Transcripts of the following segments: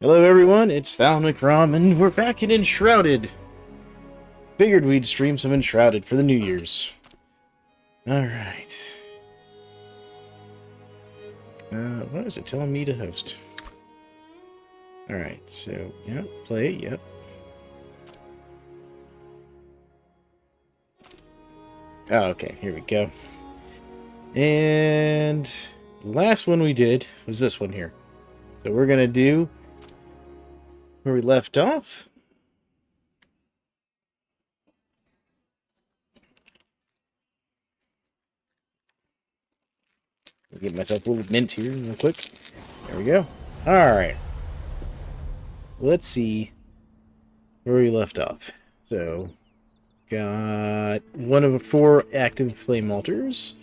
Hello everyone, it's Thal and we're back in Enshrouded. Figured we'd stream some Enshrouded for the New Year's. Alright. What is it telling me to host? Alright, so, yep, play, yep. Oh, okay, here we go. And the last one we did was this one here. So we're gonna do where we left off. Get myself a little mint here real quick. There we go. Alright. Let's see where we left off. So, got one of 4 active flame altars.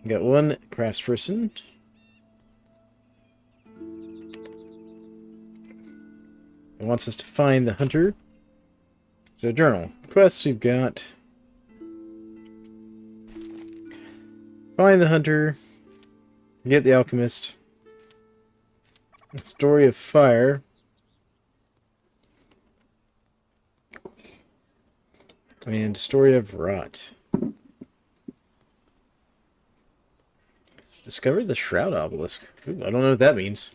Got 1 craftsperson. It wants us to find the hunter. So, journal. Quests we've got. Find the hunter. Get the alchemist. Story of fire. And story of rot. Discover the shroud obelisk. Ooh, I don't know what that means.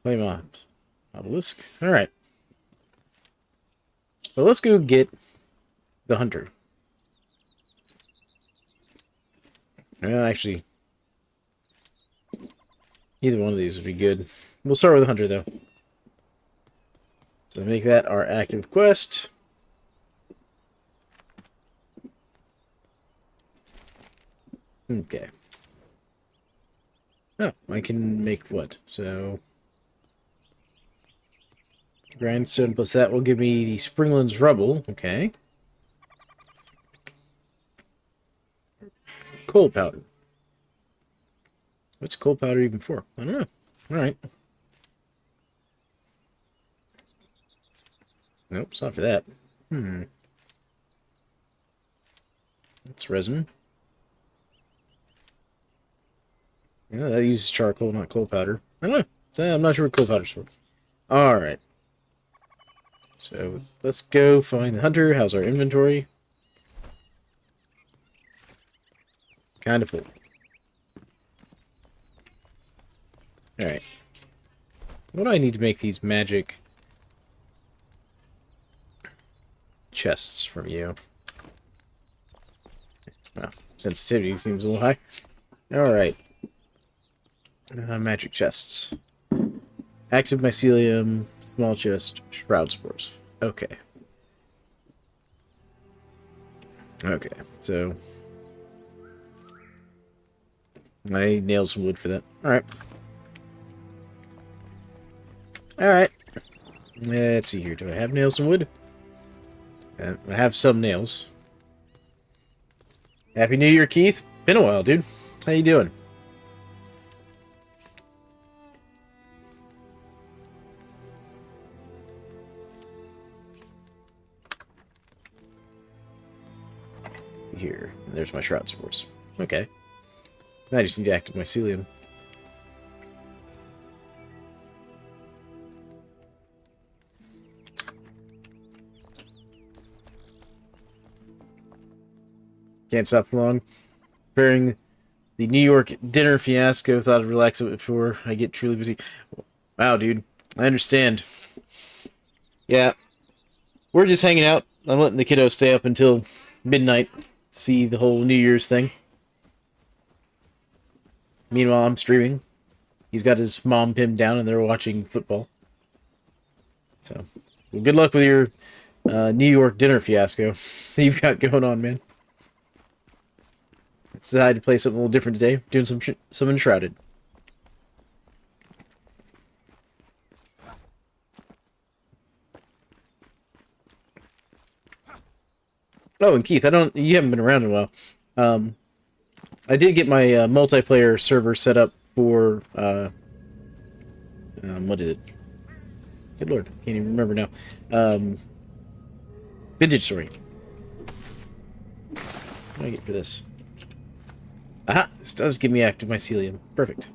Flame obelisk. Alright. Well, let's go get the hunter. Well, actually, either one of these would be good. We'll start with the hunter, though. So make that our active quest. Okay. Oh, I can make what? So, grindstone plus that will give me the Springland's Rubble. Okay. Coal powder. What's coal powder even for? I don't know. Alright. Nope, it's not for that. That's resin. Yeah, that uses charcoal, not coal powder. I don't know. So I'm not sure what coal powder's for. Alright. So, let's go find the hunter. How's our inventory? Kind of full. Alright. What do I need to make these magic chests from you? Well, sensitivity seems a little high. Alright. Magic chests. Active mycelium, small chest, shroud spores. Okay. Okay, so I nailed some wood for that. Alright. Alright. Let's see here. Do I have nails and wood? I have some nails. Happy New Year, Keith. Been a while, dude. How you doing? Here. There's my shroud spores. Okay. I just need to active mycelium. Can't stop for long. Preparing the New York dinner fiasco. Thought I'd relax a bit before I get truly busy. Wow, dude. I understand. Yeah. We're just hanging out. I'm letting the kiddo stay up until midnight. See the whole New Year's thing. Meanwhile, I'm streaming. He's got his mom pinned down and they're watching football. So, well, good luck with your New York dinner fiasco that you've got going on, man. I decided to play something a little different today. Doing some Enshrouded. Oh, and Keith, you haven't been around in a while. I did get my multiplayer server set up for, what is it? Good lord, can't even remember now. Vintage Story. What do I get for this? Aha! This does give me active mycelium. Perfect.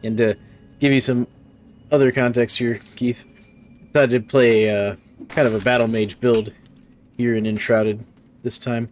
And to give you some other context here, Keith, I decided to play kind of a battle mage build here in Enshrouded this time.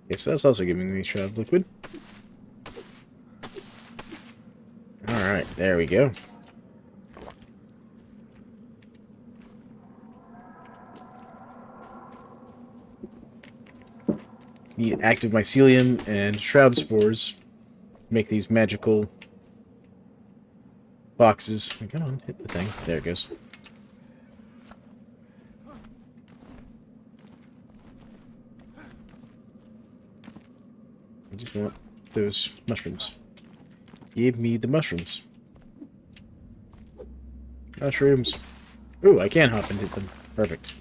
Okay, so that's also giving me Shroud Liquid. Alright, there we go. Need active mycelium and shroud spores to make these magical boxes. Come on, hit the thing. There it goes. I just want those mushrooms. Give me the mushrooms. Mushrooms. Ooh, I can hop and hit them. Perfect.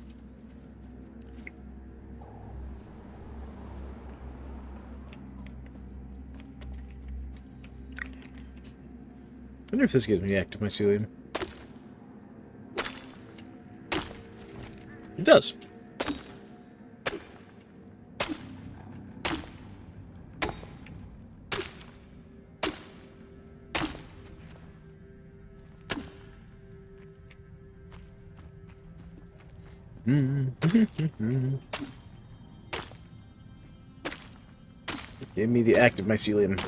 I wonder if this gives me active mycelium. It does. Give me the active mycelium.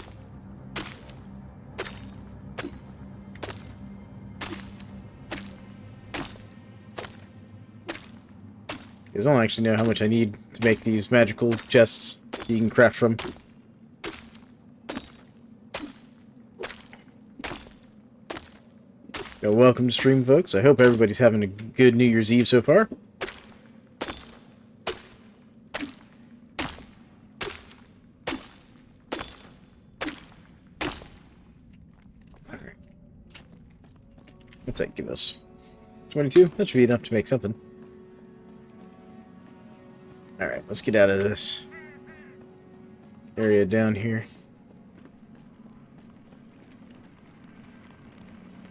I don't actually know how much I need to make these magical chests you can craft from. So welcome to stream, folks. I hope everybody's having a good New Year's Eve so far. Alright. What's that give us? 22? That should be enough to make something. Alright, let's get out of this area down here.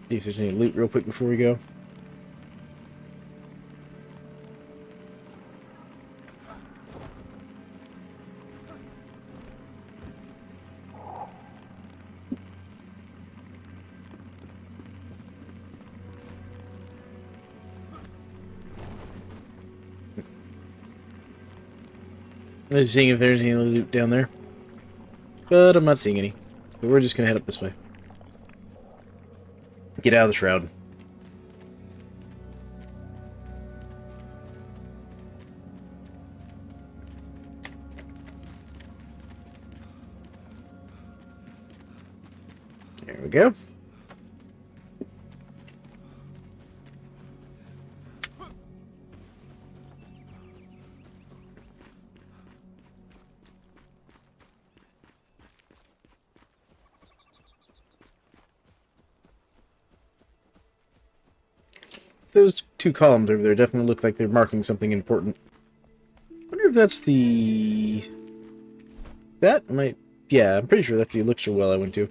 See if there's any loot real quick before we go. I'm just seeing if there's any loot down there. But I'm not seeing any. So we're just gonna head up this way. Get out of the shroud. There we go. Those two columns over there definitely look like they're marking something important. I wonder if that's the... That might... Yeah, I'm pretty sure that's the elixir well I went to.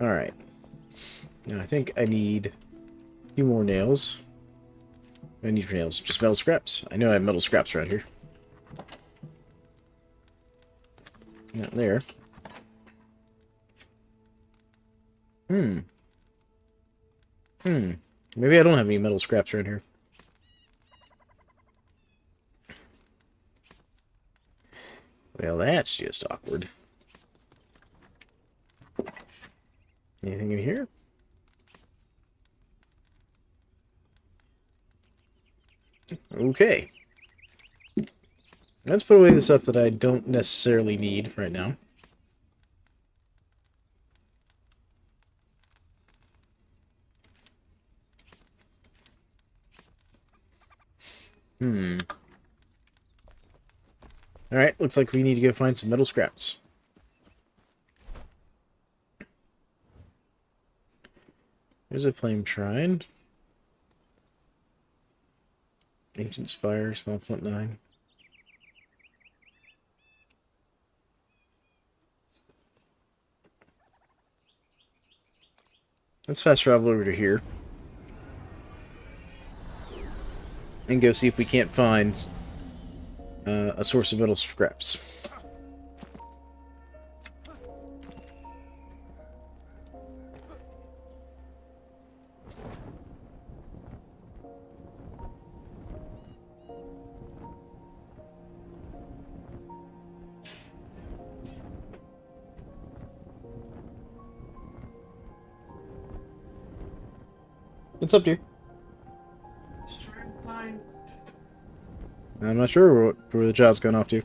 Alright. Now I think I need a few more nails. I need for nails. Just metal scraps. I know I have metal scraps around here. Not there. Maybe I don't have any metal scraps around here. Well, that's just awkward. Anything in here? Okay. Let's put away the stuff that I don't necessarily need right now. Alright, looks like we need to go find some metal scraps. There's a flame shrine. Ancient spire, small flint 9. Let's fast travel over to here. And go see if we can't find a source of metal scraps. What's up, dear? I'm not sure where the child's gone off to.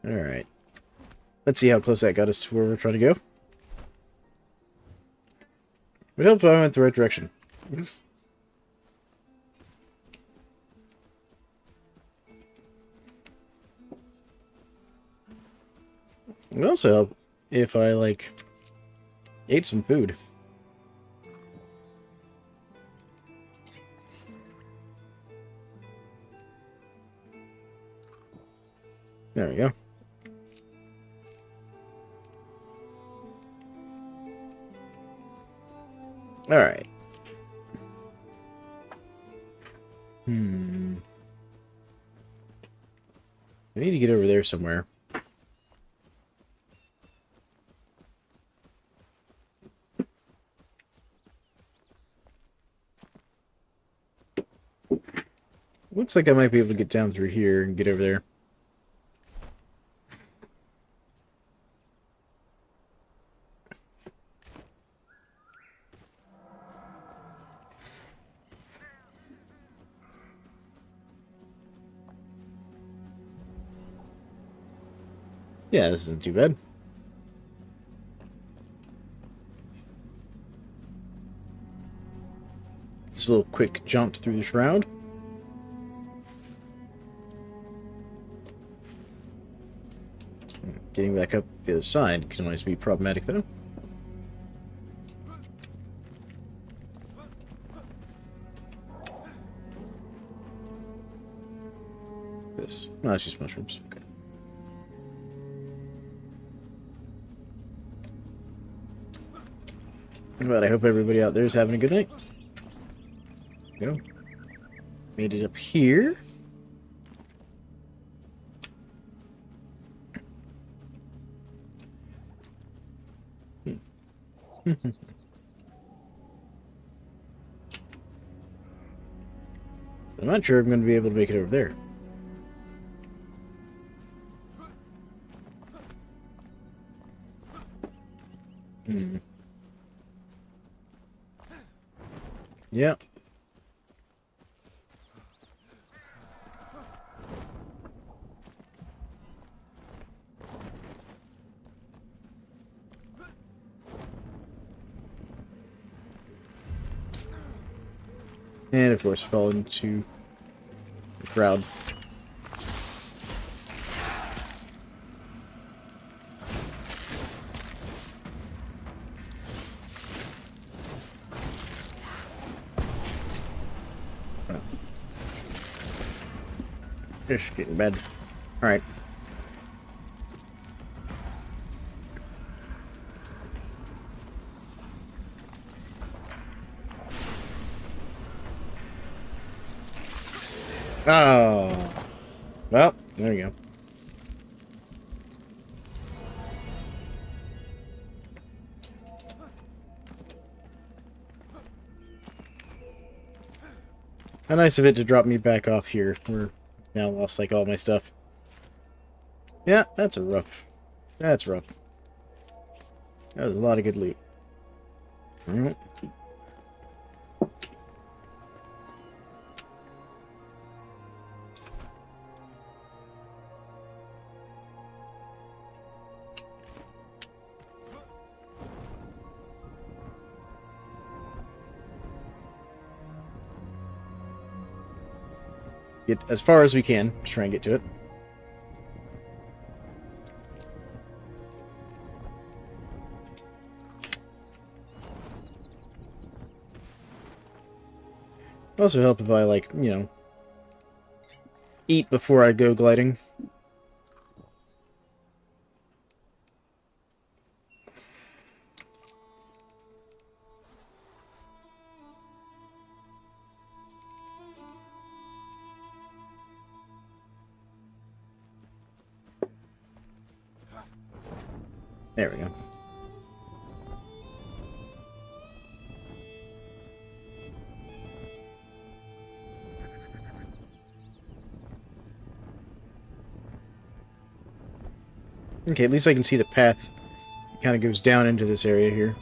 Alright. Let's see how close that got us to where we're trying to go. Would help if I went the right direction. It would also help if I, like, ate some food. There we go. Alright. I need to get over there somewhere. Looks like I might be able to get down through here and get over there. Yeah, this isn't too bad. Just a little quick jaunt through the shroud. Getting back up the other side can always be problematic, though. This. No, it's just mushrooms. Okay. But I hope everybody out there is having a good night. There we go. Made it up here. I'm not sure I'm going to be able to make it over there. Yep. And of course, fell into the crowd. Just getting bad. Alright. Oh. Well, there you go. How nice of it to drop me back off here. We're now lost like all my stuff. Yeah, that's rough. That's rough. That was a lot of good loot. Alright. get as far as we can to try and get to it. Also help if I, like, you know, eat before I go gliding. There we go. Okay, at least I can see the path. It kind of goes down into this area here.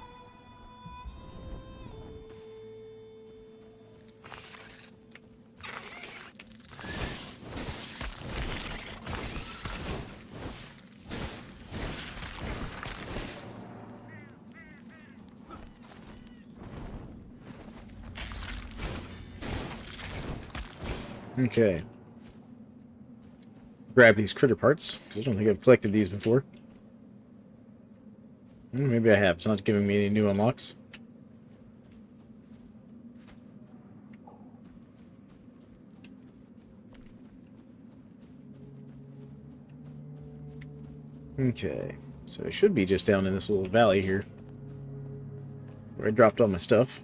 Okay. Grab these critter parts, because I don't think I've collected these before. Maybe I have. It's not giving me any new unlocks. Okay. So I should be just down in this little valley here, where I dropped all my stuff.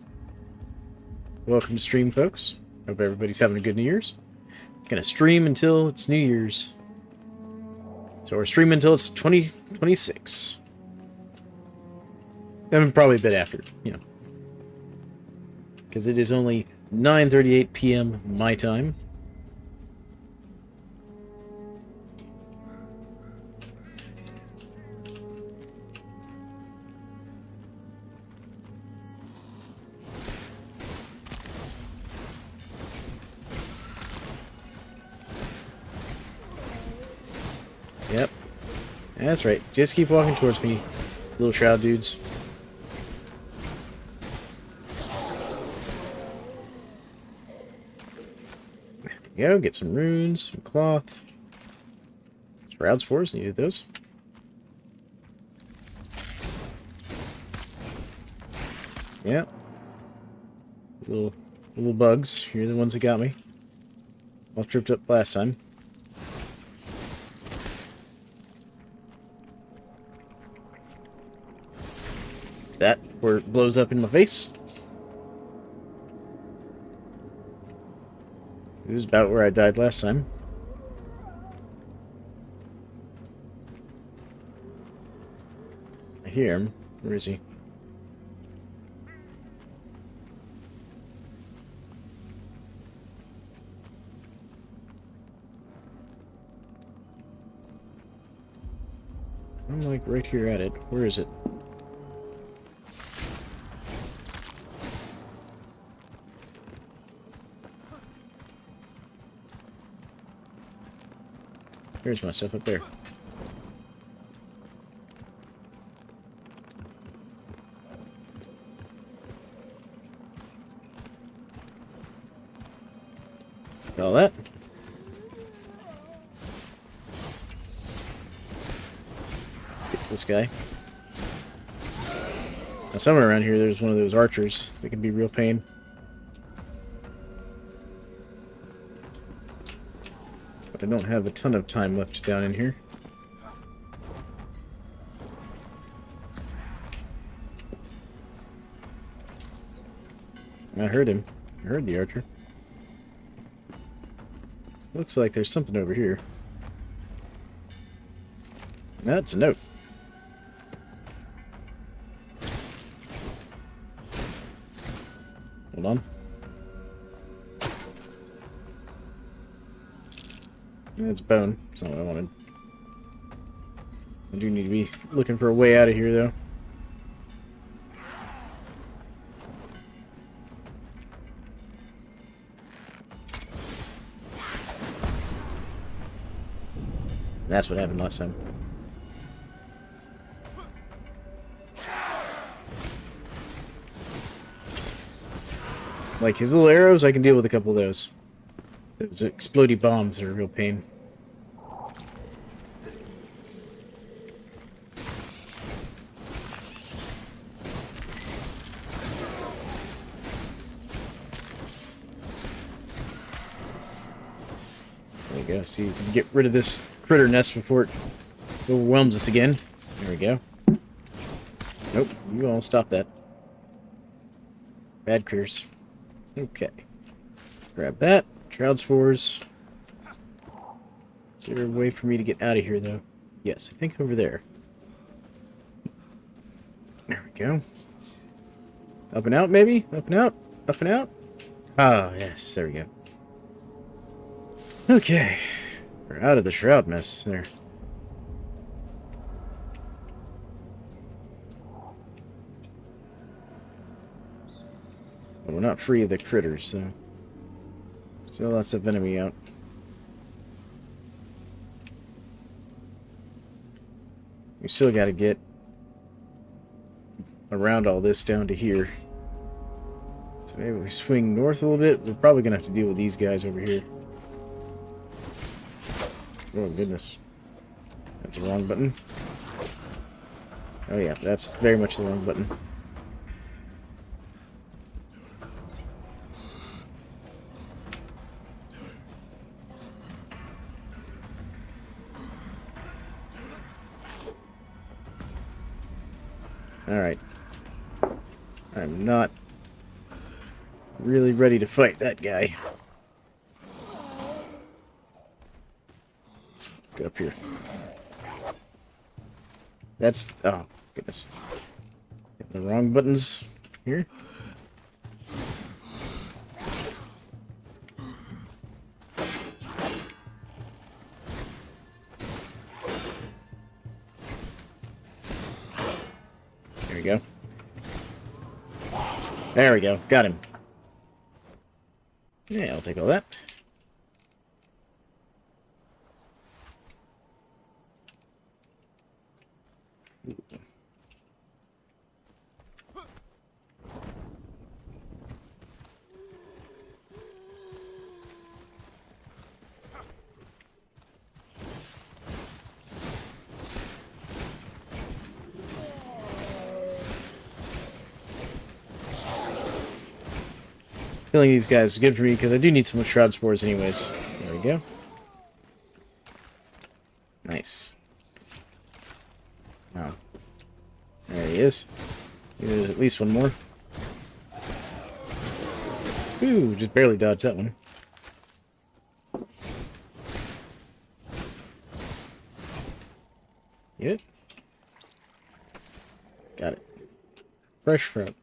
Welcome to stream, folks. Hope everybody's having a good New Year's. Gonna stream until it's New Year's. So we're streaming until it's 2026. Then probably a bit after, you know. Because it is only 9:38 p.m. my time. Yep. That's right. Just keep walking towards me, little shroud dudes. There we go. Get some runes, some cloth. Shroud spores, needed those. Yep. Little bugs. You're the ones that got me. All tripped up last time. That where it blows up in my face. It was about where I died last time. I hear him. Where is he? I'm like right here at it. Where is it? Here's my stuff up there. All that. Get this guy. Now, somewhere around here, there's one of those archers that can be real pain. I don't have a ton of time left down in here. I heard him. I heard the archer. Looks like there's something over here. That's a note. Hold on. That's bone. That's not what I wanted. I do need to be looking for a way out of here, though. That's what happened last time. Like his little arrows, I can deal with a couple of those. Those explodey bombs are a real pain. There you go. See, you can get rid of this critter nest before it overwhelms us again. There we go. Nope, you all stop that. Bad critters. Okay. Grab that. Shroud spores. Is there a way for me to get out of here, though? Yes, I think over there. There we go. Up and out, maybe? Up and out? Up and out? Ah, yes, there we go. Okay. We're out of the shroud mess there. But we're not free of the critters, so... Still lots of enemy out. We still gotta get around all this down to here. So maybe we swing north a little bit. We're probably gonna have to deal with these guys over here. Oh goodness. That's the wrong button. Oh yeah, that's very much the wrong button. Alright. I'm not really ready to fight that guy. Let's go up here. That's... oh, goodness. Hitting the wrong buttons here. There we go. There we go. Got him. Yeah, I'll take all that. Killing these guys is good for me because I do need some shroud spores anyways. There we go. Nice. Oh. There he is. There's at least one more. Ooh, just barely dodged that one. Get it? Got it. Fresh fruit.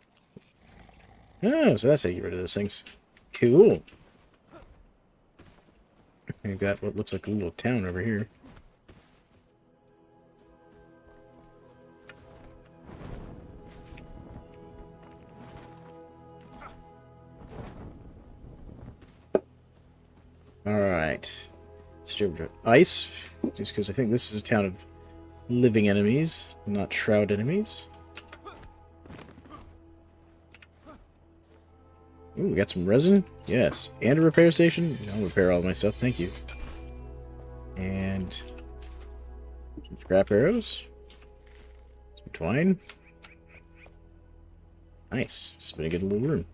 Oh, so that's how you get rid of those things. Cool. We've got what looks like a little town over here. Alright. Switch over to ice. Just because I think this is a town of living enemies, not shroud enemies. Ooh, we got some resin? Yes. And a repair station? I'll repair all my stuff, thank you. And some scrap arrows. Some twine. Nice. It's been a good little room.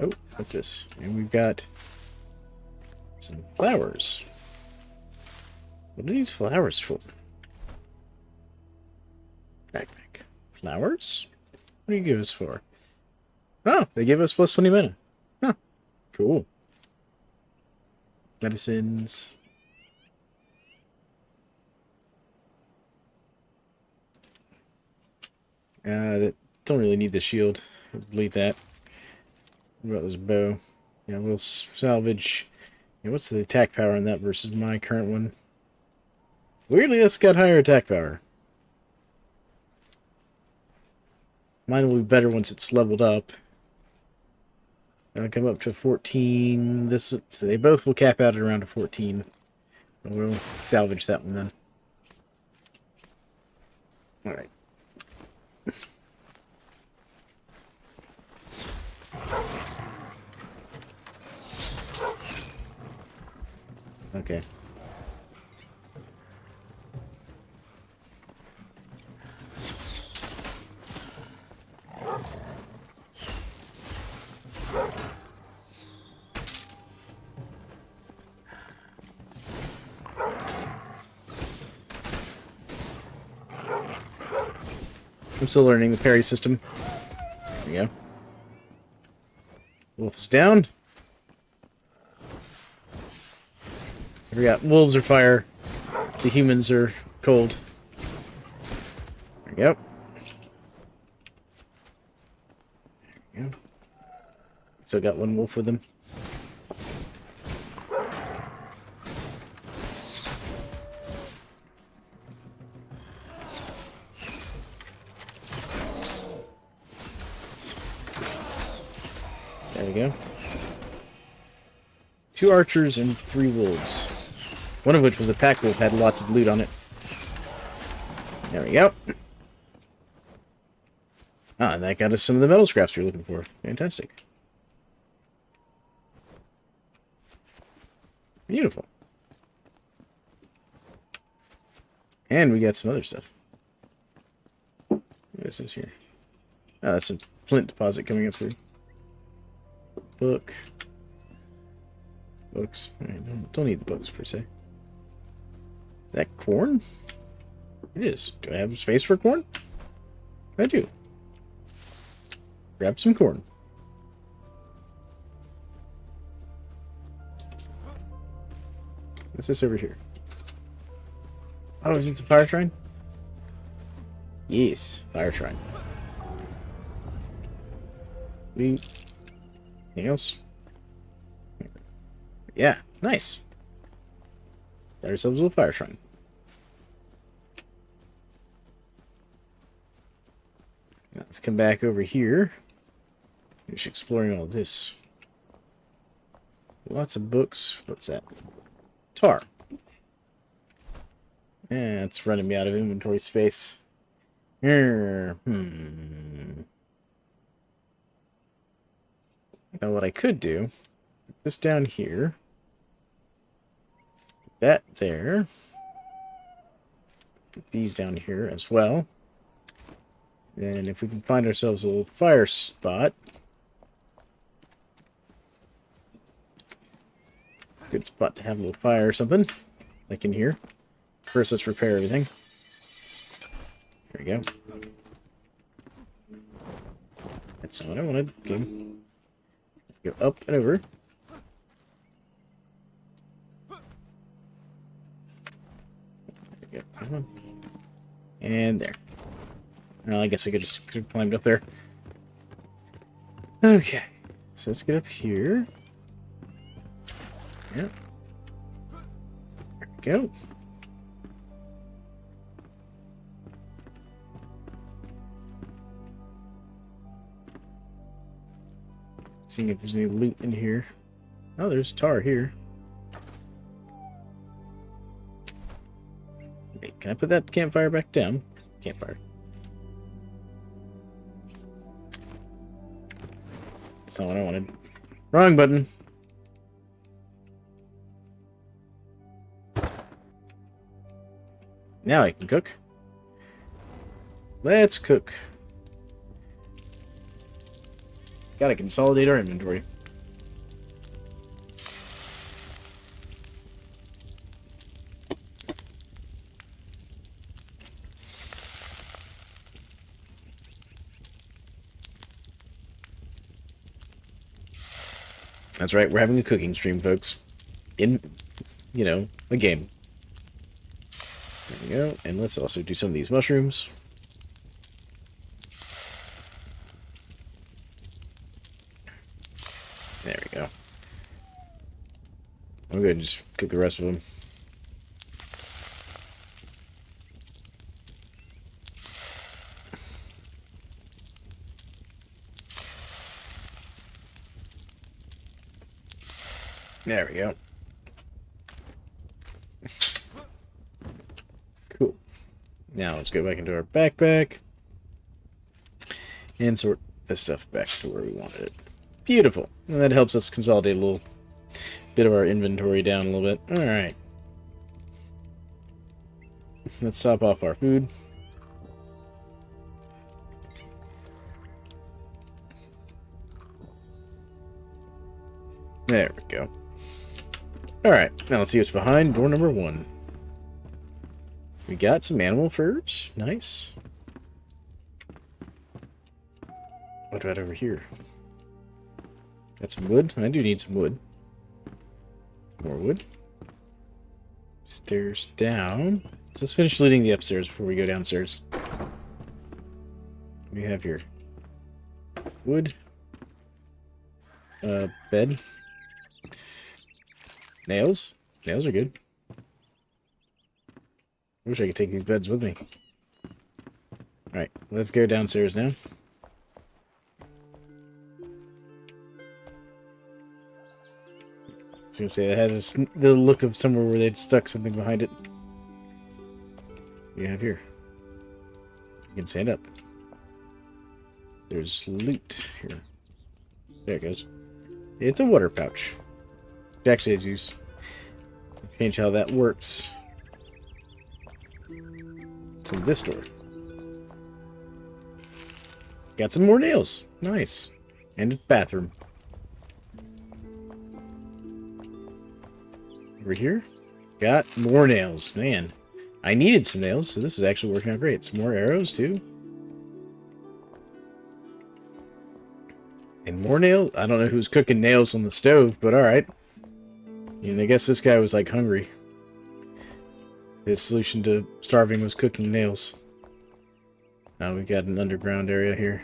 Oh, what's this? And we've got some flowers. What are these flowers for? Backpack. Flowers? What do you give us for? Oh, they give us plus 20 mana. Huh. Cool. Medicines. That don't really need the shield. We'll delete that. What about this bow? Yeah, we'll salvage. Yeah, what's the attack power on that versus my current one? Weirdly, that's got higher attack power. Mine will be better once it's leveled up. I'll come up to 14. So they both will cap out at around a 14. We'll salvage that one then. Alright. Okay. I'm still learning the parry system. There we go. Wolf's down. I forgot. Wolves are fire. The humans are cold. There we go. There we go. Still got one wolf with him. There we go. 2 archers and 3 wolves. One of which was a pack wolf, had lots of loot on it. There we go. Ah, and that got us some of the metal scraps we were looking for. Fantastic. Beautiful. And we got some other stuff. What is this here? Oh, that's a flint deposit coming up through. Book. Books. I don't need the books, per se. Is that corn? It is. Do I have space for corn? I do. Grab some corn. What's this over here? Oh, is it a fire shrine? Yes, fire shrine. Anything else? Yeah, nice. Got ourselves a little fire shrine. Let's come back over here. Finish exploring all this. Lots of books. What's that? Tar. Yeah, it's running me out of inventory space. Now what I could do, put this down here. Put that there. Put these down here as well. And if we can find ourselves a little fire spot. Good spot to have a little fire or something. Like in here. First, let's repair everything. There we go. That's not what I wanted. Okay. Go up and over. There we go. Come on. And there. Well, I guess I could have climbed up there. Okay. So let's get up here. Yep. There we go. Seeing if there's any loot in here. Oh, there's tar here. Wait, can I put that campfire back down? Campfire. That's not what I wanted. Wrong button. Now I can cook. Let's cook. Gotta consolidate our inventory. That's right, we're having a cooking stream, folks. In, you know, a game. There we go. And let's also do some of these mushrooms. There we go. I'm going to just cook the rest of them. There we go. Cool. Now let's go back into our backpack and sort this stuff back to where we wanted it. Beautiful. And that helps us consolidate a little bit of our inventory down a little bit. Alright. Let's top off our food. There we go. Alright, now let's see what's behind door number 1. We got some animal furs. Nice. What about over here? Got some wood. I do need some wood. More wood. Stairs down. So let's finish looting the upstairs before we go downstairs. What do we have here? Wood. Bed. Nails. Nails are good. I wish I could take these beds with me. Alright, let's go downstairs now. I was going to say, it had the look of somewhere where they'd stuck something behind it. What do you have here? You can stand up. There's loot here. There it goes. It's a water pouch. It actually has use. Change how that works. It's in this door. Got some more nails. Nice. And a bathroom. Over here. Got more nails. Man. I needed some nails, so this is actually working out great. Some more arrows, too. And more nails. I don't know who's cooking nails on the stove, but alright. I guess this guy was, like, hungry. His solution to starving was cooking nails. Now we got an underground area here.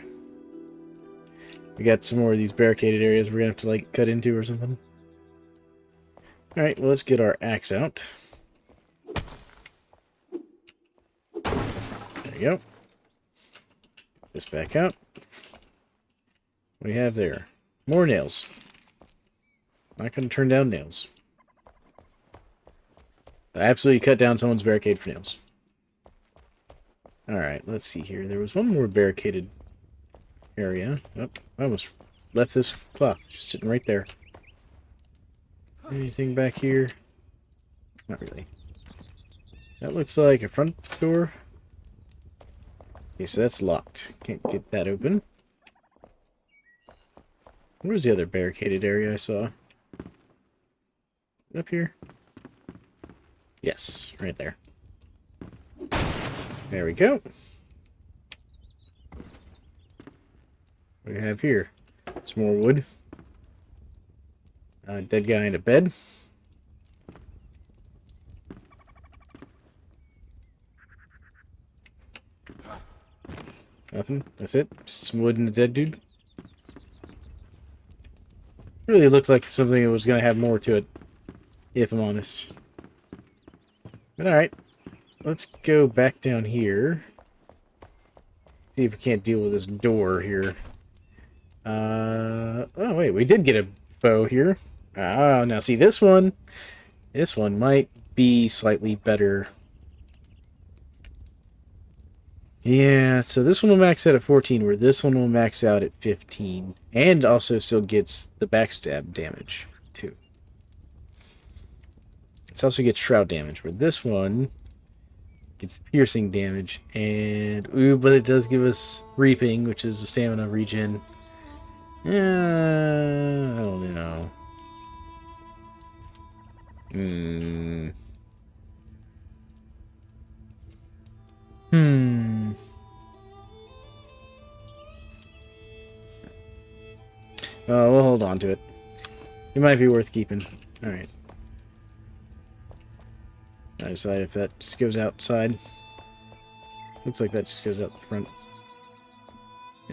We got some more of these barricaded areas we're gonna have to, like, cut into or something. Alright, well, let's get our axe out. There you go. This back out. What do we have there? More nails. Not gonna turn down nails. I absolutely cut down someone's barricade for nails. Alright, let's see here. There was one more barricaded area. Oh, I almost left this cloth just sitting right there. Anything back here? Not really. That looks like a front door. Okay, so that's locked. Can't get that open. Where was the other barricaded area I saw? Up here? Yes, right there. There we go. What do we have here? Some more wood. Dead guy in a bed. Nothing. That's it. Just some wood and a dead dude. Really looked like something that was going to have more to it, if I'm honest. But alright. Let's go back down here. See if we can't deal with this door here. Oh wait, we did get a bow here. Oh, now see this one. This one might be slightly better. Yeah, so this one will max out at 14, where this one will max out at 15. And also still gets the backstab damage, too. It also gets shroud damage, where this one gets piercing damage. And, ooh, but it does give us reaping, which is the stamina regen. I don't know. We'll hold on to it. It might be worth keeping. Alright. I decide if that just goes outside. Looks like that just goes out the front.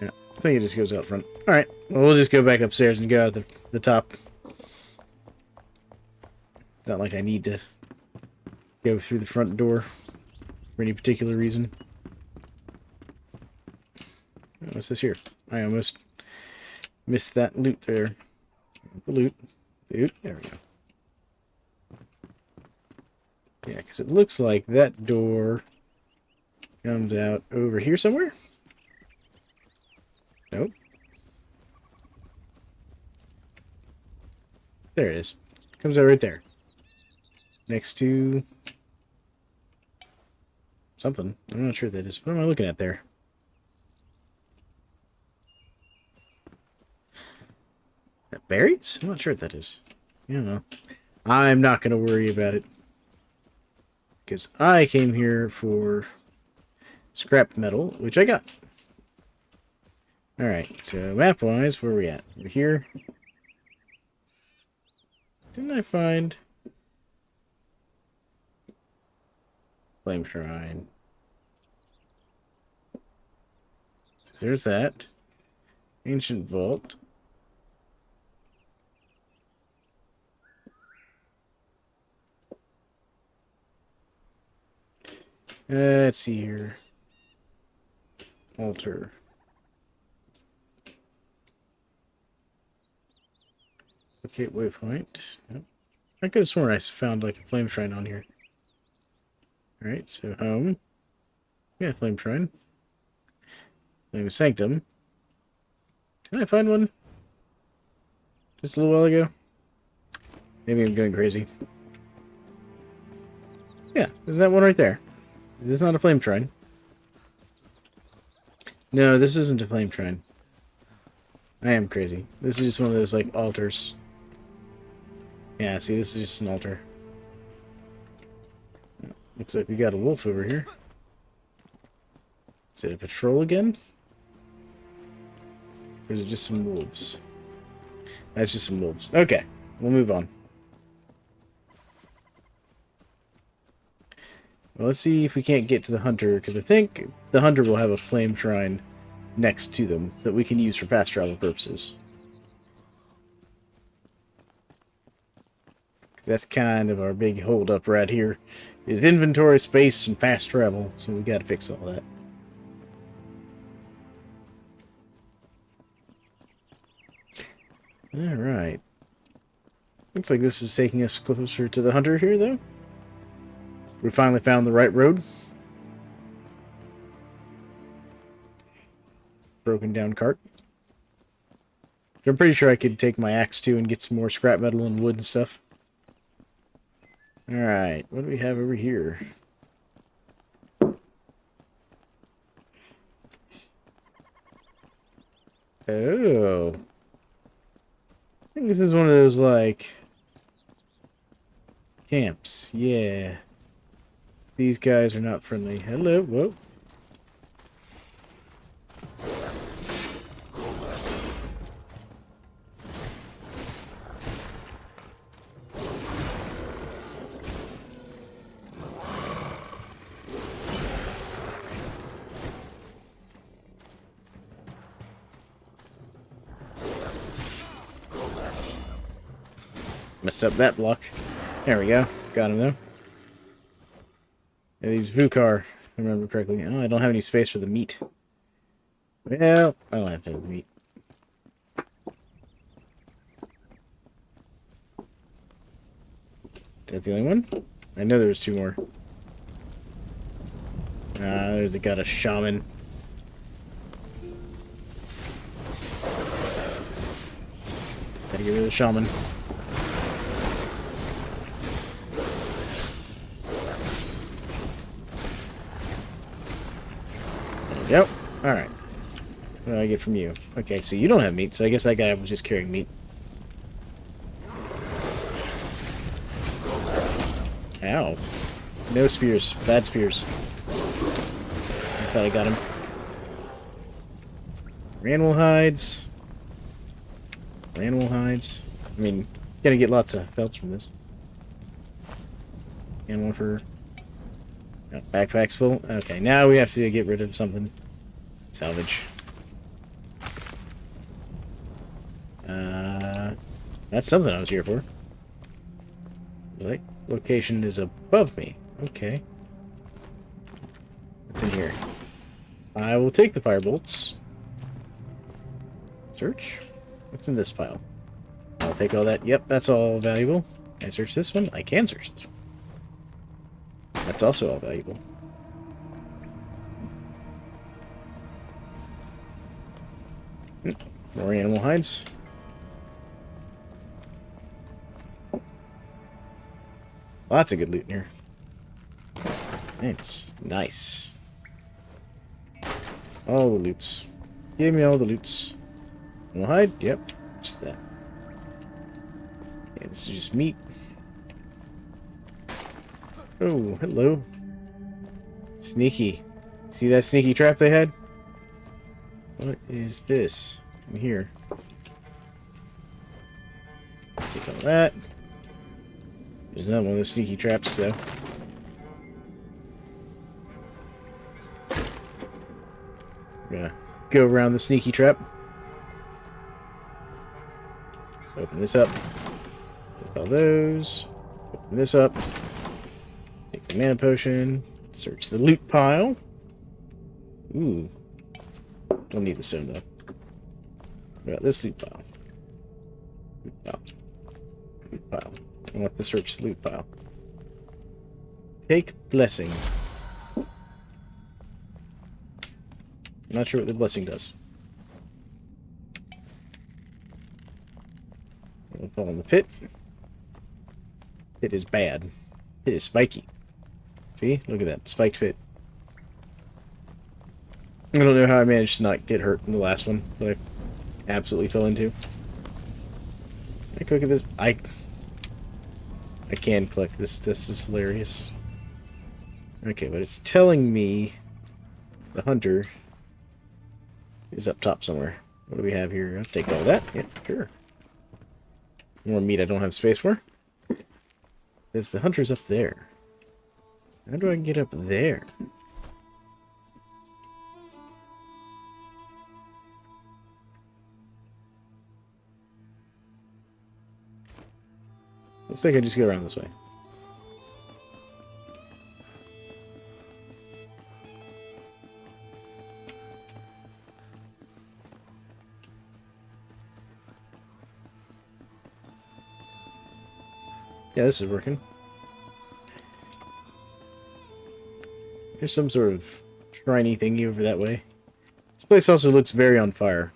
Yeah, I think it just goes out front. Alright, well, we'll just go back upstairs and go out the top. Not like I need to go through the front door for any particular reason. What's this here? I almost missed that loot there. The loot. Loot. There we go. Yeah, because it looks like that door comes out over here somewhere. Nope. There it is. Comes out right there. Next to something. I'm not sure what that is. What am I looking at there? That berries? I'm not sure what that is. You know. I'm not going to worry about it. Because I came here for scrap metal, which I got. Alright, so map-wise, where are we at? We're here. Didn't I find... Flame Shrine. So there's that. Ancient Vault. Let's see here. Altar. Okay, waypoint. Nope. I could have sworn I found like a flame shrine on here. Alright, so home. Yeah, flame shrine. Flame sanctum. Did I find one? Just a little while ago? Maybe I'm going crazy. Yeah, there's that one right there. Is this not a flame shrine? No, this isn't a flame shrine. I am crazy. This is just one of those, like, altars. Yeah, see, this is just an altar. Looks like we got a wolf over here. Is it a patrol again? Or is it just some wolves? That's just some wolves. Okay, we'll move on. Well, let's see if we can't get to the hunter, because I think the hunter will have a flame shrine next to them that we can use for fast travel purposes. Because that's kind of our big hold-up right here, is inventory space and fast travel, so we got to fix all that. Alright. Looks like this is taking us closer to the hunter here, though. We finally found the right road. Broken down cart. I'm pretty sure I could take my axe too and get some more scrap metal and wood and stuff. Alright, what do we have over here? Oh. I think this is one of those, like, camps. Yeah. These guys are not friendly. Hello, whoa. Messed up that block. There we go. Got him, though. Yeah, these Vukar, if I remember correctly. Oh, I don't have any space for the meat. Well, I don't have any meat. Is that the only one? I know there was two more. There's got a shaman. Gotta get rid of the shaman. Yep. Alright. What do I get from you? Okay, so you don't have meat, so I guess that guy was just carrying meat. Ow. No spears. Bad spears. I thought I got him. Animal hides. Animal hides. I mean, gonna get lots of pelts from this. Animal fur. Oh, backpack's full. Okay, now we have to get rid of something. Salvage. That's something I was here for. Like, location is above me. Okay. What's in here? I will take the firebolts. Search. What's in this pile? I'll take all that. Yep, that's all valuable. Can I search this one? I can search this one. That's also all valuable. More animal hides. Lots of good loot in here. Thanks. Nice. All the loots. Give me all the loots. We'll hide? Yep. Just that. Yeah, this is just meat. Oh, hello. Sneaky. See that sneaky trap they had? What is this in here? Take all that. There's another one of those sneaky traps, though. I'm gonna go around the sneaky trap. Open this up. Take all those. Open this up. Take the mana potion. Search the loot pile. Ooh. Don't need the stone, though. What about this loot pile? Loot pile. Loot pile. I want to search the loot pile. Take blessing. I'm not sure what the blessing does. I'll fall in the pit. Pit is bad. Pit is spiky. See? Look at that. Spiked pit. I don't know how I managed to not get hurt in the last one that I absolutely fell into. Can I look at this? I can collect this. This is hilarious. Okay, but it's telling me the hunter is up top somewhere. What do we have here? I'll take all that. Yeah, sure. More meat I don't have space for. There's the hunter's up there. How do I get up there? Looks like I just go around this way. Yeah, this is working. There's some sort of shriny thingy over that way. This place also looks very on fire.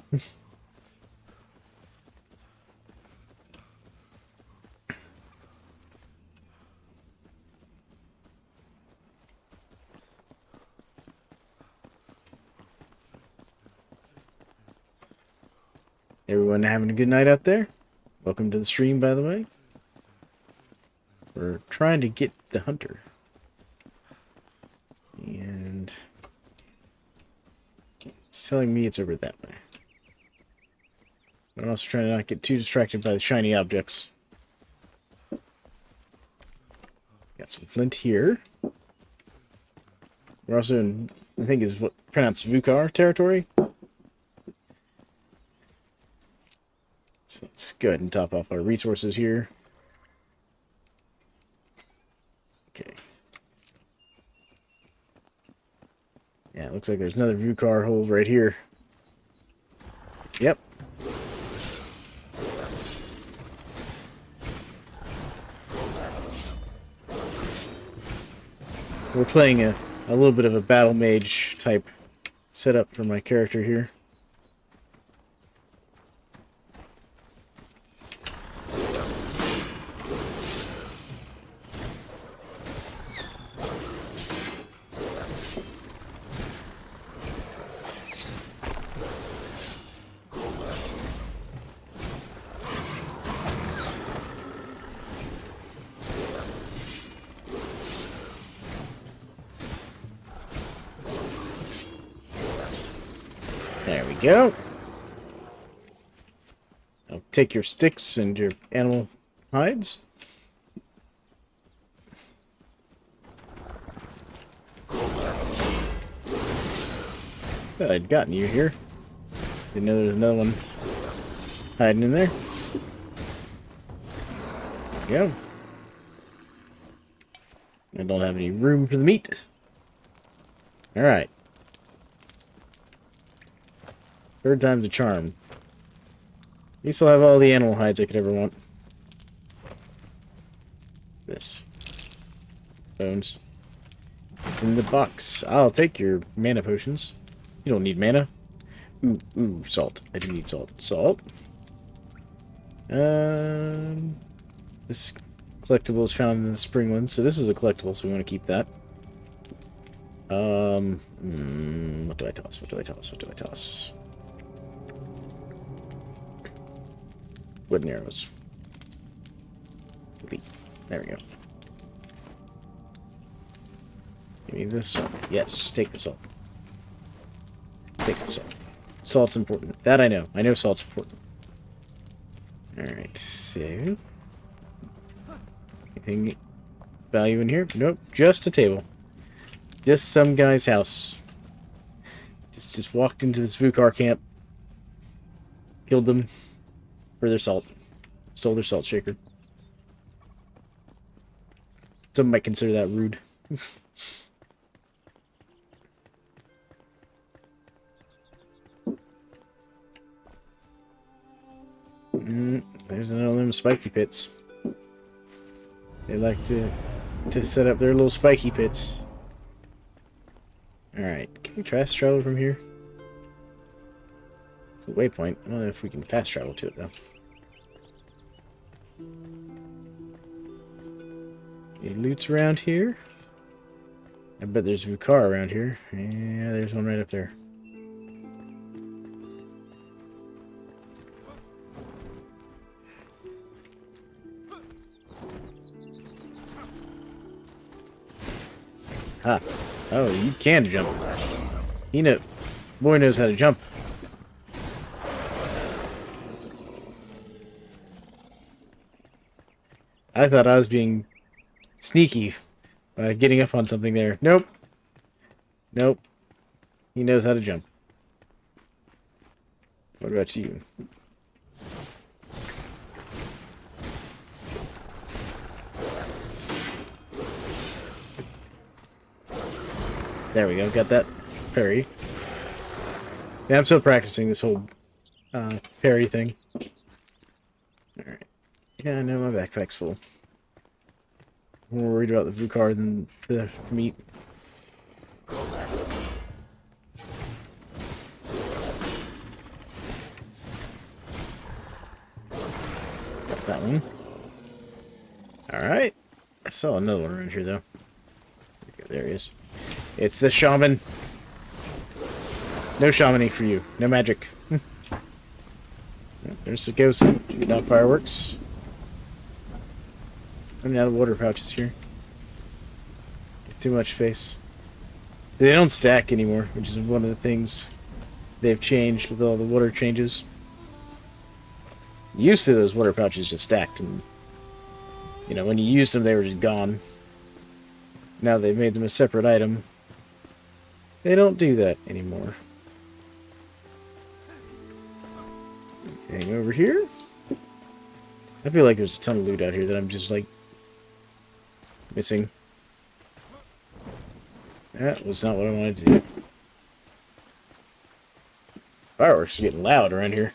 Everyone having a good night out there? Welcome to the stream, by the way. We're trying to get the hunter. And it's telling me it's over that way. But I'm also trying to not get too distracted by the shiny objects. Got some flint here. We're also in, I think is what pronounced Vukar territory. So let's go ahead and top off our resources here. Okay. Yeah, it looks like there's another Vukar hole right here. Yep. We're playing a little bit of a battle mage type setup for my character here. There we go. I'll take your sticks and your animal hides. Thought I'd gotten you here. Didn't know there was another one hiding in there. There we go. I don't have any room for the meat. Alright. Third time's a charm. At least I'll have all the animal hides I could ever want. This. Bones. In the box. I'll take your mana potions. You don't need mana. Ooh, salt. I do need salt. Salt. This Collectible is found in the Springlands, so this is a collectible, so we want to keep that. What do I toss? What do I toss? What do I toss? Wooden arrows. There we go. Give me this. Yes, take the salt. Take the salt. Salt's important. That I know. I know salt's important. Alright, so... anything value in here? Nope, just a table. Just some guy's house. Just walked into this Vukar camp. Killed them for their salt. Stole their salt shaker. Some might consider that rude. There's another one of them spiky pits. They like to set up their little spiky pits. Alright, can we fast travel from here? It's a waypoint. I don't know if we can fast travel to it, though. Any loots around here? I bet there's a car around here. Yeah, there's one right up there. Ah. Oh, you can jump. Boy knows how to jump. I thought I was being sneaky by getting up on something there. Nope. Nope. He knows how to jump. What about you? There we go, got that parry. Yeah, I'm still practicing this whole parry thing. Alright. Yeah, I know my backpack's full. I'm more worried about the Vukar than the meat. Got that one. Alright. I saw another one around here, though. There he is. It's the shaman. No shamaning for you. No magic. There's the ghost. Shooting out fireworks. Running out of water pouches here. Too much space. They don't stack anymore, which is one of the things they've changed with all the water changes. Used to, those water pouches just stacked, and you know, when you used them, they were just gone. Now they've made them a separate item. They don't do that anymore. Anything over here? I feel like there's a ton of loot out here that I'm just, like, missing. That was not what I wanted to do. Fireworks are getting loud around here.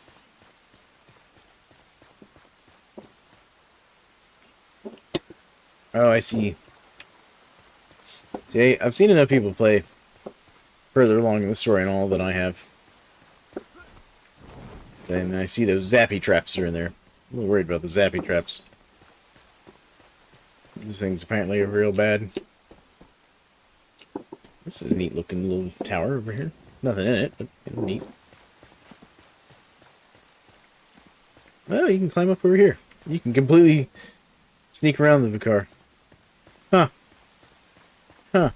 Oh, I see. See, I've seen enough people play further along in the story and all than I have. And I see those zappy traps are in there. I'm a little worried about the zappy traps. These things apparently are real bad. This is a neat looking little tower over here. Nothing in it, but neat. Oh, you can climb up over here. You can completely sneak around the Vukar. Huh. Huh.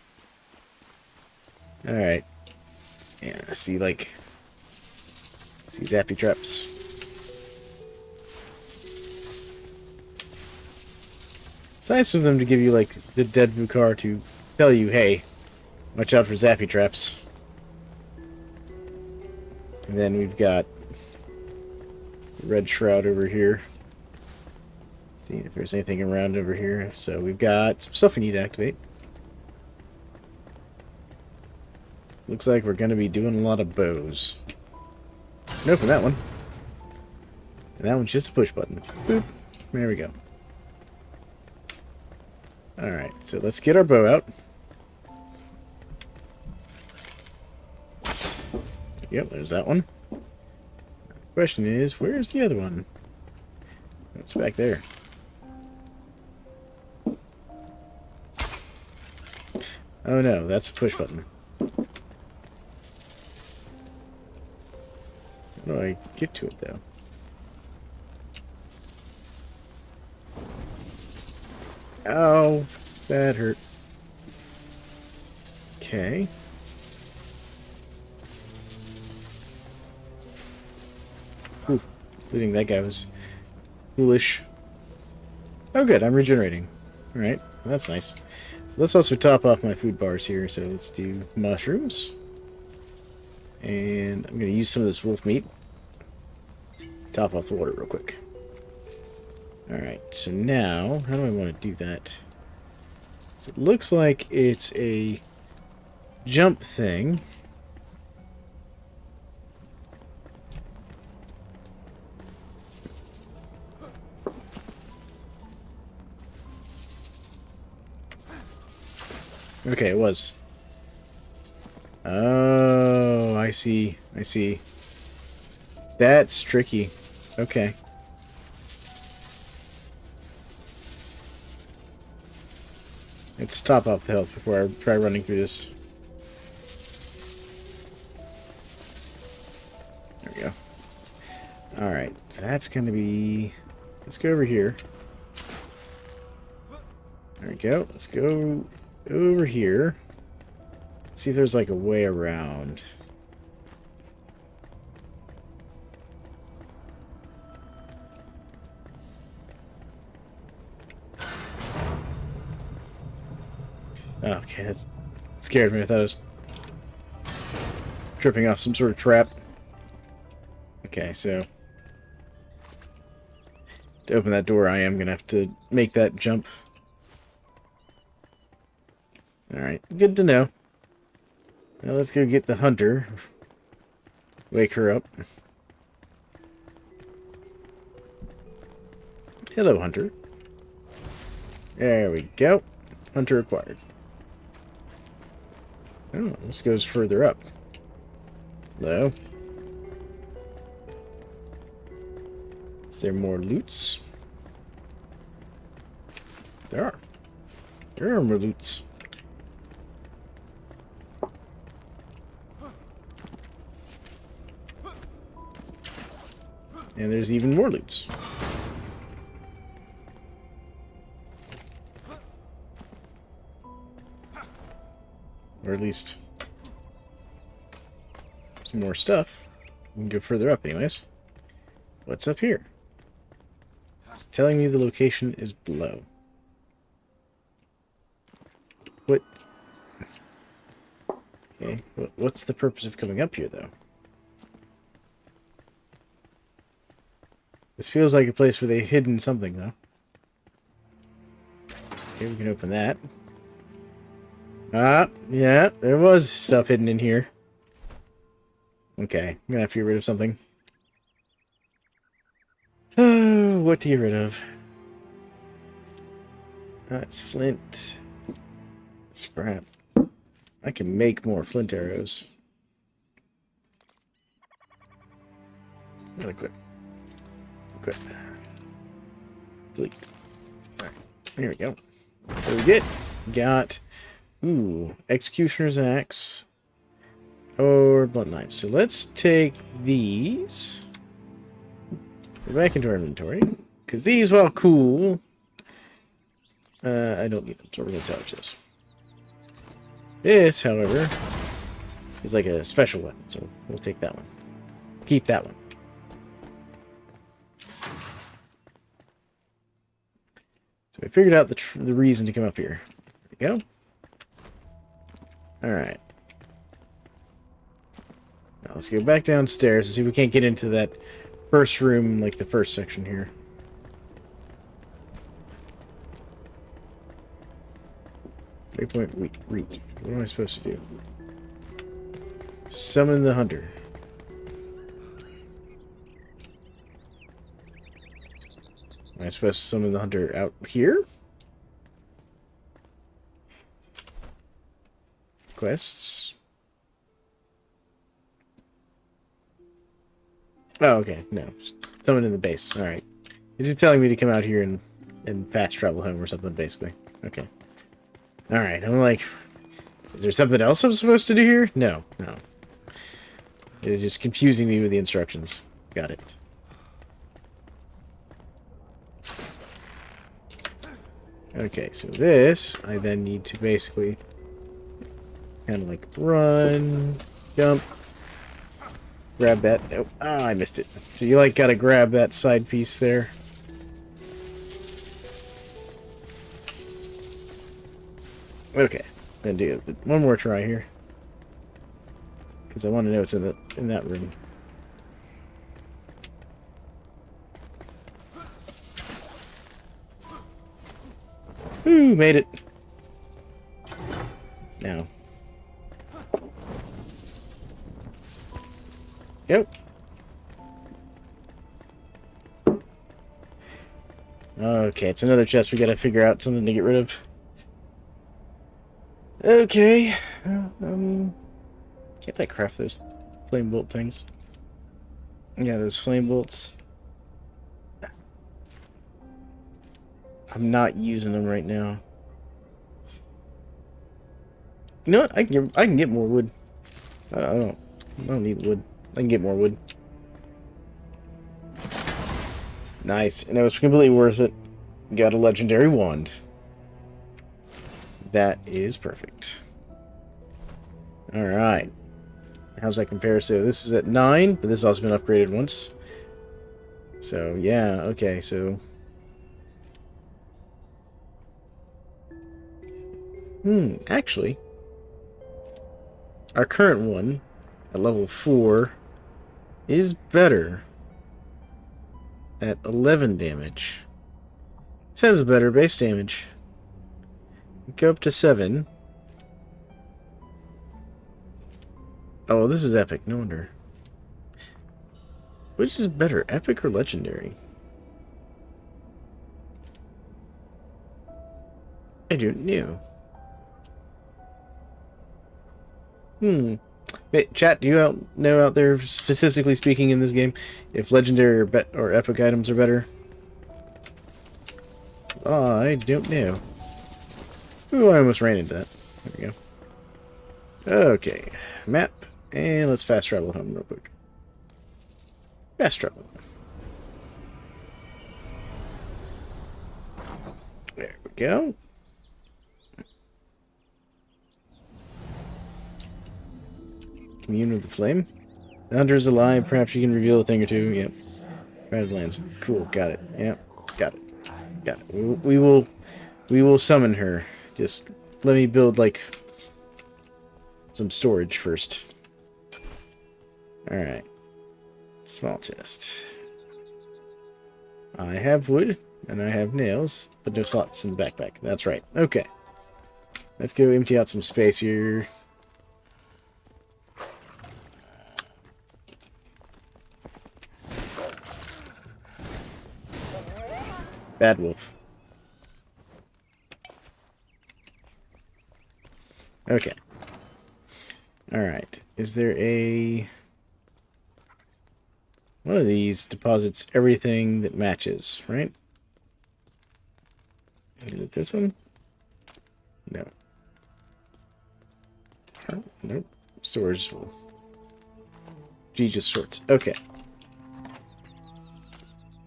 Alright. Yeah, see, like... see zappy traps. It's nice of them to give you, like, the dead Vukar to tell you, hey, watch out for zappy traps. And then we've got Red Shroud over here. See if there's anything around over here. So we've got some stuff we need to activate. Looks like we're going to be doing a lot of bows. And open that one. And that one's just a push button. Boop. There we go. Alright, so let's get our bow out. Yep, there's that one. The question is, where's the other one? It's back there. Oh no, that's a push button. How do I get to it, though? Ow! That hurt. Okay. Ooh, looting that guy was foolish. Oh good, I'm regenerating. Alright, well, that's nice. Let's also top off my food bars here, so let's do mushrooms. And I'm going to use some of this wolf meat. Top off the water real quick. Alright, so now, how do I want to do that? So it looks like it's a jump thing. Okay, it was. Oh, I see. I see. That's tricky. Okay. Let's top off the health before I try running through this. There we go. Alright, so that's going to be... Let's go over here. There we go. Let's go over here. Let's see if there's like a way around. Okay, that scared me. I thought I was tripping off some sort of trap. Okay, so to open that door, I am going to have to make that jump. Alright, good to know. Now let's go get the hunter. Wake her up. Hello, hunter. There we go. Hunter acquired. Oh, this goes further up. Hello. Is there more loots? There are. There are more loots. And there's even more loots. Or at least some more stuff. We can go further up anyways. What's up here? It's telling me the location is below. What? Okay, what's the purpose of coming up here, though? This feels like a place where they've hidden something, though. Okay, we can open that. Ah, yeah, there was stuff hidden in here. Okay, I'm gonna have to get rid of something. Oh, what to get rid of? That's flint. Scrap. I can make more flint arrows. Really quick. Good. Delete. Alright, here we go. What do we get? Got, ooh, Executioner's Axe or blunt knife. So let's take these. Go back into our inventory. Because these, while cool, I don't need them, so we're going to salvage this. This, however, is like a special weapon, so we'll take that one. Keep that one. So we figured out the reason to come up here. There we go. Alright. Now let's go back downstairs and see if we can't get into that first room, like the first section here. Waypoint reach. What am I supposed to do? Summon the hunter. Am I supposed to summon the hunter out here? Quests. Oh, okay. No. Summon in the base. Alright. Is it telling me to come out here and fast travel home or something, basically? Okay. Alright. I'm like... Is there something else I'm supposed to do here? No, no. It is just confusing me with the instructions. Got it. Okay, so this, I then need to basically kind of like run, jump, grab that. Nope. Ah, I missed it. So you like gotta grab that side piece there. Okay, then do one more try here. Because I want to know what's in that room. Ooh, made it. Now. Go. Okay, it's another chest we gotta figure out something to get rid of. Okay. Can't I craft those flame bolt things? Yeah, those flame bolts. I'm not using them right now. You know what? I can get more wood. I don't need wood. I can get more wood. Nice, and it was completely worth it. Got a legendary wand. That is perfect. Alright. How's that compare? So this is at 9, but this has also been upgraded once. So, yeah, okay, so... actually... Our current one, at level 4, is better. At 11 damage. It says better base damage. Go up to 7. Oh, this is epic, no wonder. Which is better, epic or legendary? I don't know. Hey, chat, do you know out there, statistically speaking in this game, if legendary or epic items are better? I don't know. Ooh, I almost ran into that. There we go. Okay, map. And let's fast travel home real quick. Fast travel. There we go. Commune with the flame. The hunter is alive. Perhaps you can reveal a thing or two. Yep. Private lands. Cool. Got it. Yep. Got it. Got it. We will summon her. Just let me build like some storage first. Alright. Small chest. I have wood, and I have nails, but no slots in the backpack. That's right. Okay. Let's go empty out some space here. Bad wolf. Okay. Alright. Is there a... One of these deposits everything that matches, right? Is it this one? No. Oh, nope. Storage is full. G just sorts. Okay.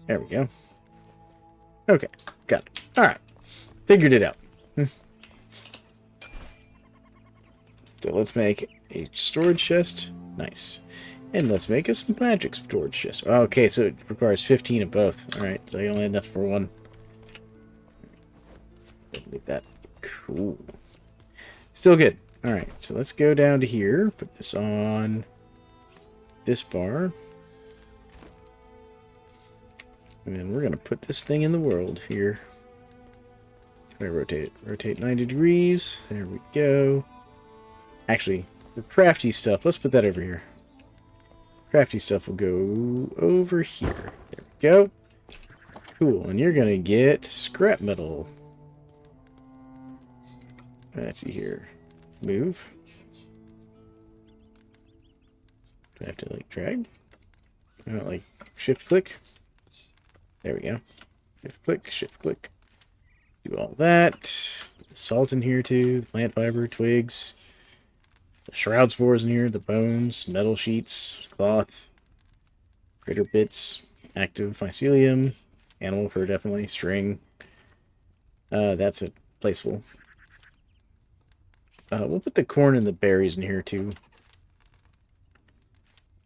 There we go. Okay. Got it. Alright. Figured it out. So let's make a storage chest. Nice. And let's make us some magic storage chest. Okay, so it requires 15 of both. Alright, so I only had enough for one. Leave that. Cool. Still good. Alright, so let's go down to here. Put this on this bar. And then we're going to put this thing in the world here. How do I rotate it? Rotate 90 degrees. There we go. Actually, the crafty stuff, let's put that over here. Crafty stuff will go over here. There we go. Cool, and you're going to get scrap metal. Let's see here. Move. Do I have to, like, drag? Like, shift-click. There we go. Shift-click, shift-click. Do all that. Salt in here, too. Plant fiber, twigs. The shroud spores in here, the bones, metal sheets, cloth, crater bits, active mycelium, animal fur definitely, string. That's a placeable. We'll put the corn and the berries in here too.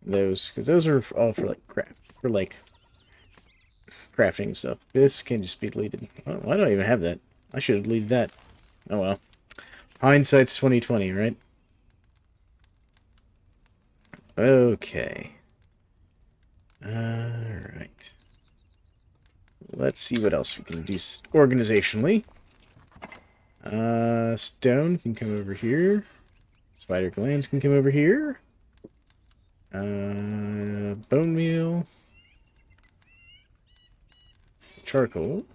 Those, because those are all for like crafting stuff. This can just be deleted. Oh, I don't even have that. I should have deleted that. Oh well. Hindsight's 2020, right? Okay. Alright. Let's see what else we can do organizationally. Stone can come over here. Spider glands can come over here. Bone meal. Charcoal.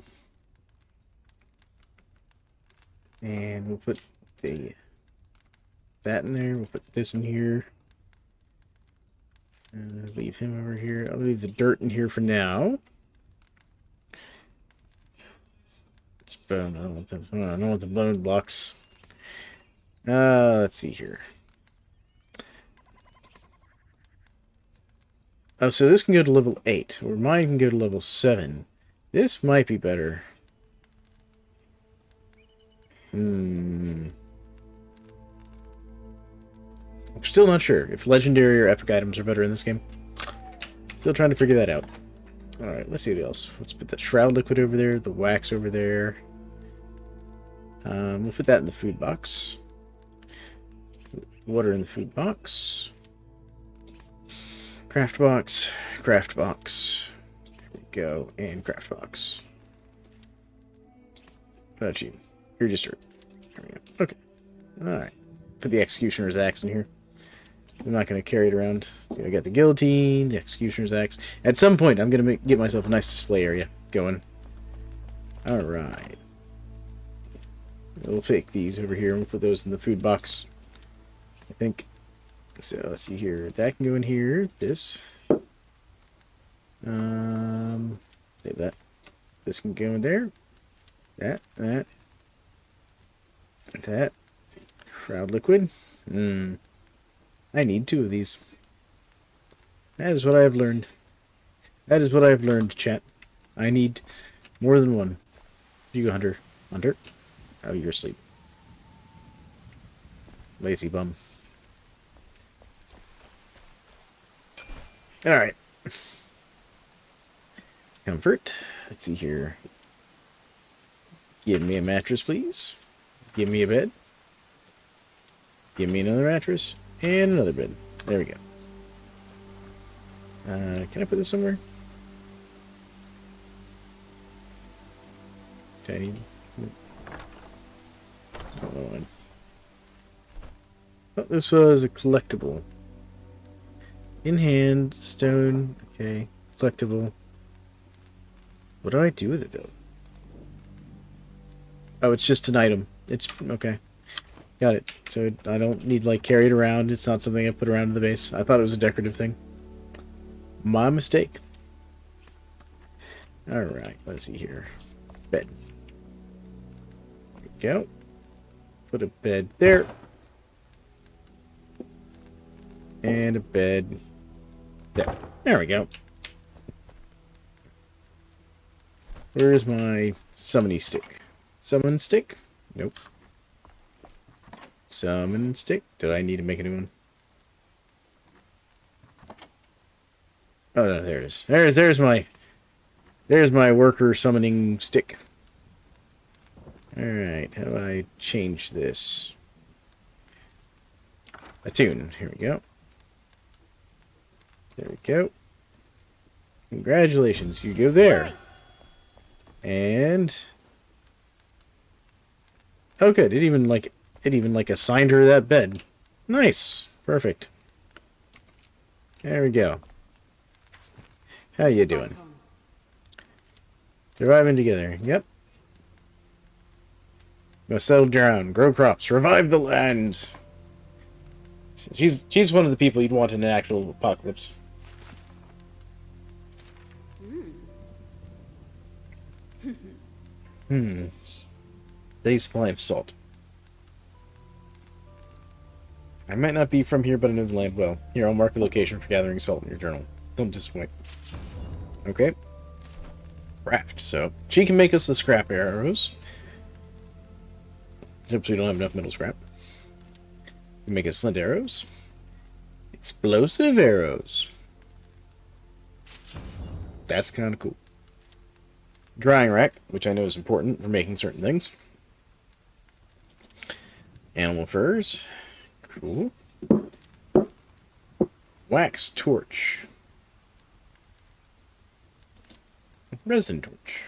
And we'll put that in there. We'll put this in here. Leave him over here. I'll leave the dirt in here for now. It's bone. I don't want the bone blocks. Let's see here. Oh, so this can go to level 8, or mine can go to level 7. This might be better. I'm still not sure if legendary or epic items are better in this game. Still trying to figure that out. Alright, let's see what else. Let's put the shroud liquid over there, the wax over there. We'll put that in the food box. Water in the food box. Craft box. Craft box. Here we go. And craft box. What about you? You're just dirt. There we go. Okay. Alright. Put the executioner's axe in here. I'm not going to carry it around. So I got the guillotine, the executioner's axe. At some point, I'm going to get myself a nice display area going. Alright. We'll take these over here and we'll put those in the food box. I think. So, let's see here. That can go in here. This. Save that. This can go in there. That. Shroud liquid. I need 2 of these. That is what I have learned. That is what I have learned, chat. I need more than one. You go, Hunter. Hunter? Oh, you're asleep. Lazy bum. Alright. Comfort. Let's see here. Give me a mattress, please. Give me a bed. Give me another mattress. And another bed. There we go. Can I put this somewhere? Tiny. Oh, this was a collectible. In hand, stone, okay, collectible. What do I do with it, though? Oh, it's just an item. It's, okay. Got it. So I don't need, like, carry it around. It's not something I put around in the base. I thought it was a decorative thing. My mistake. Alright, let's see here. Bed. There we go. Put a bed there. And a bed there. There we go. Where's my summoning stick? Summon stick? Nope. Summon stick? Did I need to make a new one? Oh no, there it is. There's my worker summoning stick. Alright, how do I change this? Attune. Here we go. There we go. Congratulations, you go there. And oh good, it even assigned her that bed. Nice. Perfect. There we go. How you doing? Surviving together. Yep. Go settle down, grow crops, revive the land. She's one of the people you'd want in an actual apocalypse. Steady supply of salt. I might not be from here, but I know the land well. Here, I'll mark a location for gathering salt in your journal. Don't disappoint. Okay. Craft. So, she can make us the scrap arrows. Oops, we don't have enough metal scrap. Can make us flint arrows. Explosive arrows. That's kind of cool. Drying rack, which I know is important for making certain things. Animal furs. Cool. Wax torch. Resin torch.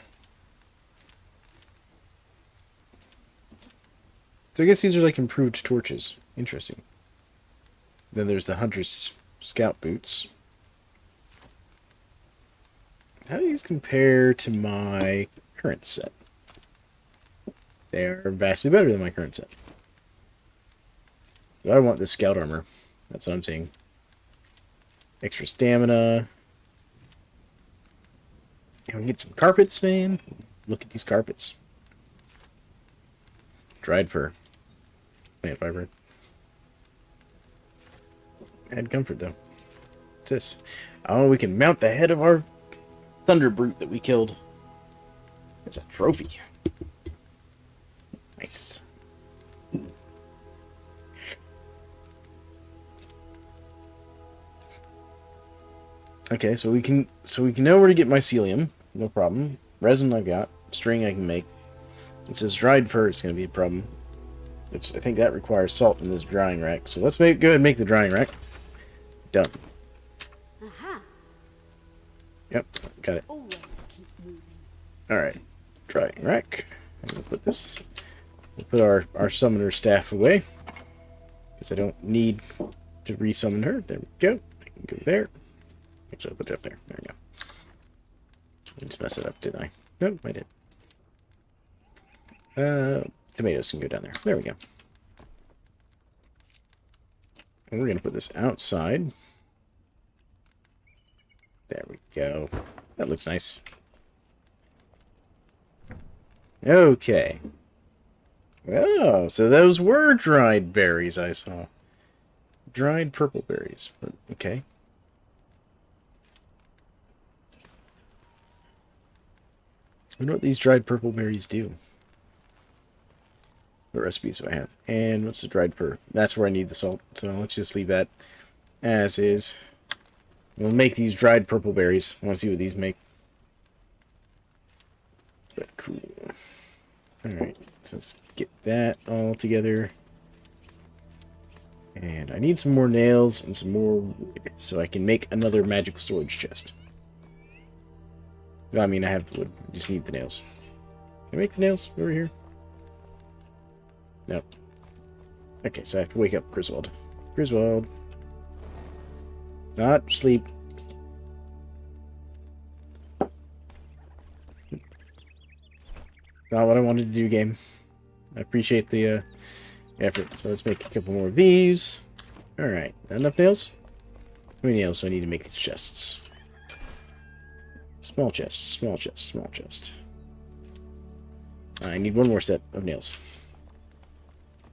So I guess these are like improved torches. Interesting. Then there's the Hunter's Scout boots. How do these compare to my current set? They are vastly better than my current set. So I want this scout armor. That's what I'm seeing. Extra stamina. Can we get some carpets, man? Look at these carpets. Dried fur. Plant fiber. Add comfort, though. What's this? Oh, we can mount the head of our thunder brute that we killed. It's a trophy. Nice. Okay, so we can know where to get mycelium. No problem. Resin I've got. String I can make. It says dried fur is going to be a problem. Which I think that requires salt in this drying rack. So let's go ahead and make the drying rack. Done. Aha. Yep, got it. Always keep moving. Alright. Drying rack. And we'll put this. We'll put our summoner staff away. Because I don't need to resummon her. There we go. I can go there. Actually, I'll put it up there. There we go. I just messed it up, didn't I? Nope, I did. Tomatoes can go down there. There we go. And we're going to put this outside. There we go. That looks nice. Okay. Oh, so those were dried berries I saw. Dried purple berries. But, okay. I wonder what these dried purple berries do. What recipes do I have? And what's the dried fur? That's where I need the salt. So let's just leave that as is. We'll make these dried purple berries. I want to see what these make. But cool. Alright, so let's get that all together. And I need some more nails and some more wood so I can make another magic storage chest. No, I mean, I have the wood. I just need the nails. Can I make the nails over here? Nope. Okay, so I have to wake up Griswold. Griswold. Not sleep. Not what I wanted to do, game. I appreciate the effort. So let's make a couple more of these. Alright, enough nails? How many nails do I need to make these chests? Small chest, small chest, small chest. I need one more set of nails.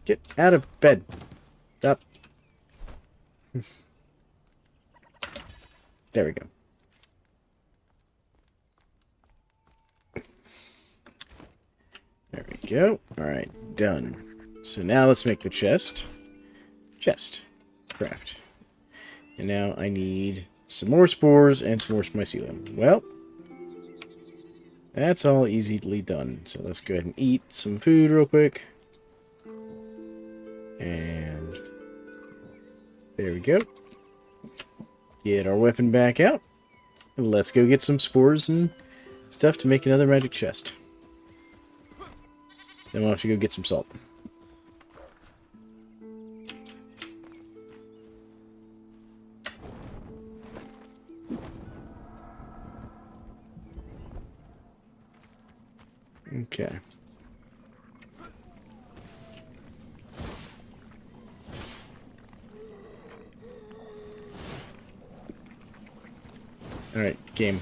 Get out of bed. Stop. There we go. There we go. Alright, done. So now let's make the chest. Chest. Craft. And now I need some more spores and some more mycelium. Well, that's all easily done. So let's go ahead and eat some food real quick. And there we go. Get our weapon back out. And let's go get some spores and stuff to make another magic chest. Then we'll have to go get some salt. Okay. Alright, game.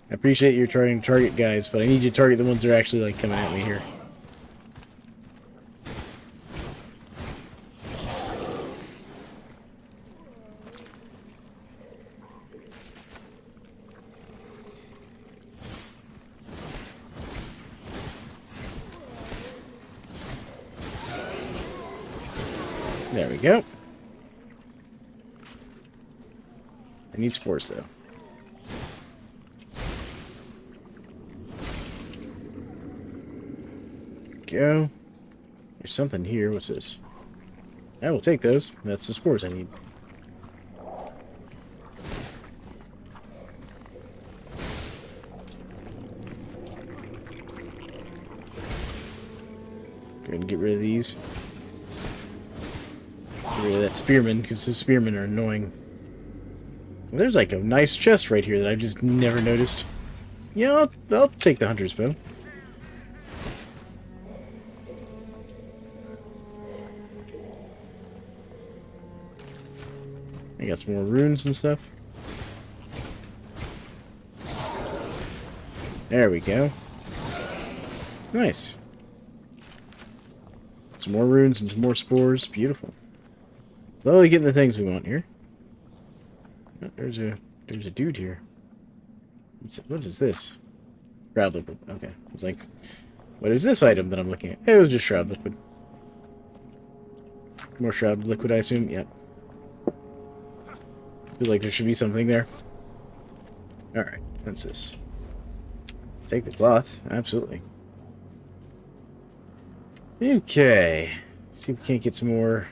I appreciate you're trying to target guys, but I need you to target the ones that are actually, like, coming at me here. There we go. I need spores, though. Go. There's something here. What's this? I will take those. That's the spores I need. Go ahead and get rid of these. Get rid of that spearman, because the spearmen are annoying. Well, there's like a nice chest right here that I've just never noticed. Yeah, I'll take the hunter's bow. I got some more runes and stuff. There we go. Nice. Some more runes and some more spores. Beautiful. Slowly getting the things we want here. Oh, there's a dude here. What is this? Shroud liquid. Okay. I was like, what is this item that I'm looking at? It was just shroud liquid. More shroud liquid, I assume. Yep. Feel like there should be something there. Alright, what's this? Take the cloth. Absolutely. Okay. Let's see if we can't get some more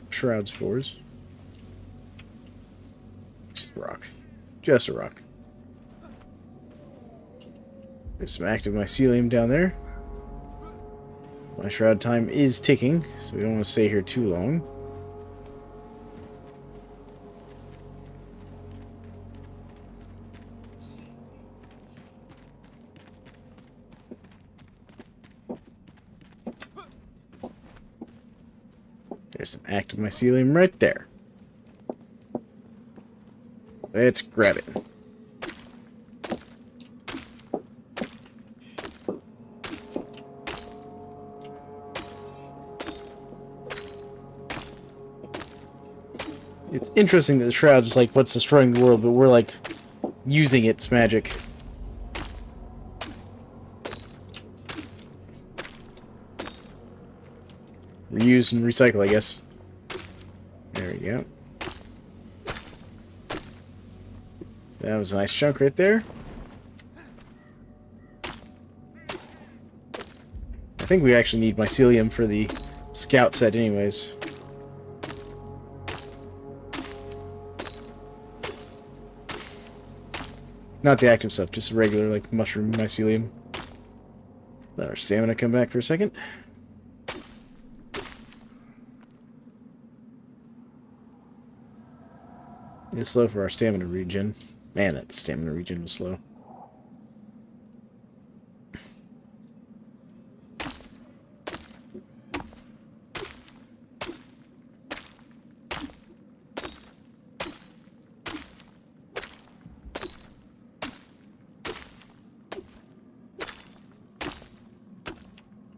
shroud spores. Just a rock. Just a rock. There's some active mycelium down there. My shroud time is ticking, so we don't want to stay here too long. There's some active mycelium right there. Let's grab it. It's interesting that the shroud is like what's destroying the world, but we're like using its magic. Reuse and recycle, I guess. There we go. So that was a nice chunk right there. I think we actually need mycelium for the scout set anyways. Not the active stuff, just regular like mushroom mycelium. Let our stamina come back for a second. It's slow for our stamina regen. Man, that stamina regen was slow.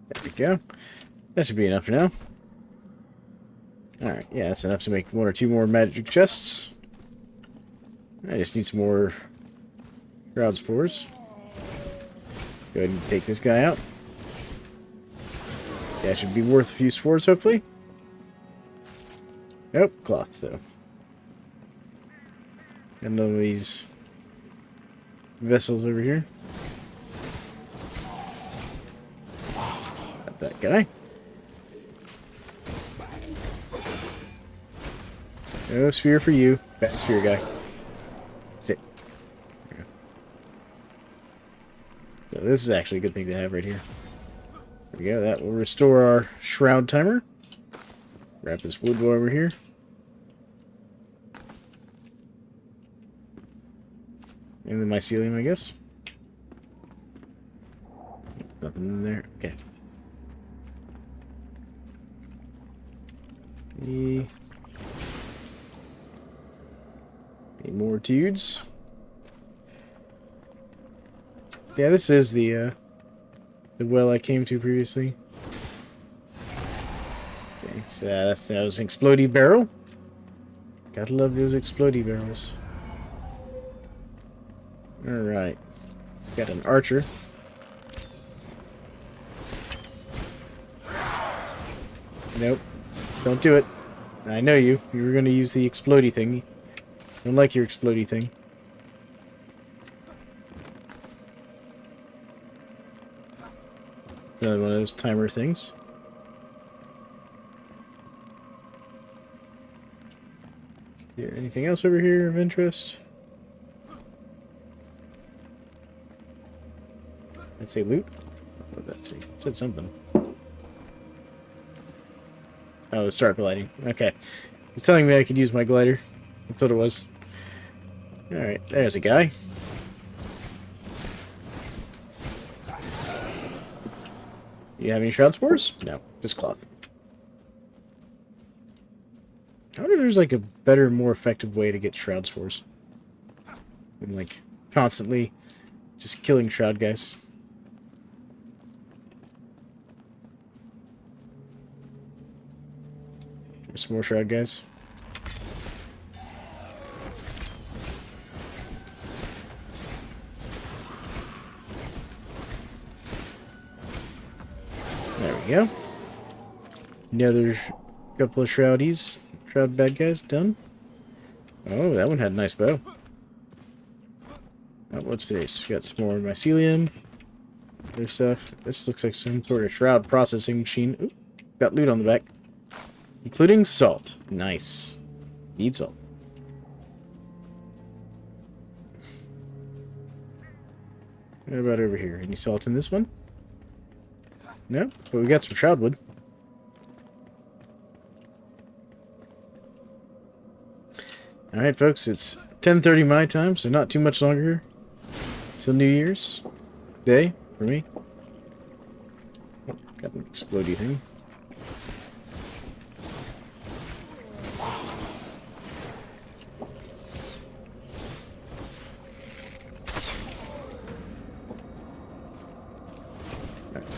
There we go. That should be enough for now. Alright, yeah, that's enough to make one or two more magic chests. I just need some more shroud spores. Go ahead and take this guy out. Yeah, should be worth a few spores, hopefully. Nope, cloth, though. Got another of these vessels over here. Got that guy. No spear for you. Bad spear guy. Sit. So this is actually a good thing to have right here. There we go. That will restore our shroud timer. Grab this wood boy over here. And the mycelium, I guess. Nothing in there. Okay. Any more dudes? Yeah, this is the well I came to previously. Okay, so that was an explodey barrel. Gotta love those explodey barrels. Alright. Got an archer. Nope. Don't do it. I know you. You were going to use the explodey thing. Don't like your explodey thing. Another one of those timer things. Is there anything else over here of interest? I'd say loot. What did that say? It said something. Oh, start gliding. Okay. He's telling me I could use my glider. That's what it was. Alright, there's a guy. You have any shroud spores? No, just cloth. I wonder if there's like a better, more effective way to get shroud spores. Than like constantly just killing shroud guys. There's some more shroud guys. There we go. Another couple of shroudies. Shroud bad guys done. Oh, that one had a nice bow. Oh, what's this? Got some more mycelium. Other stuff. This looks like some sort of shroud processing machine. Ooh, got loot on the back. Including salt. Nice. Need salt. What about over here? Any salt in this one? No, but we got some shroud wood. Alright, folks, it's 10:30 my time, so not too much longer till New Year's Day for me. Oh, got an explodey thing.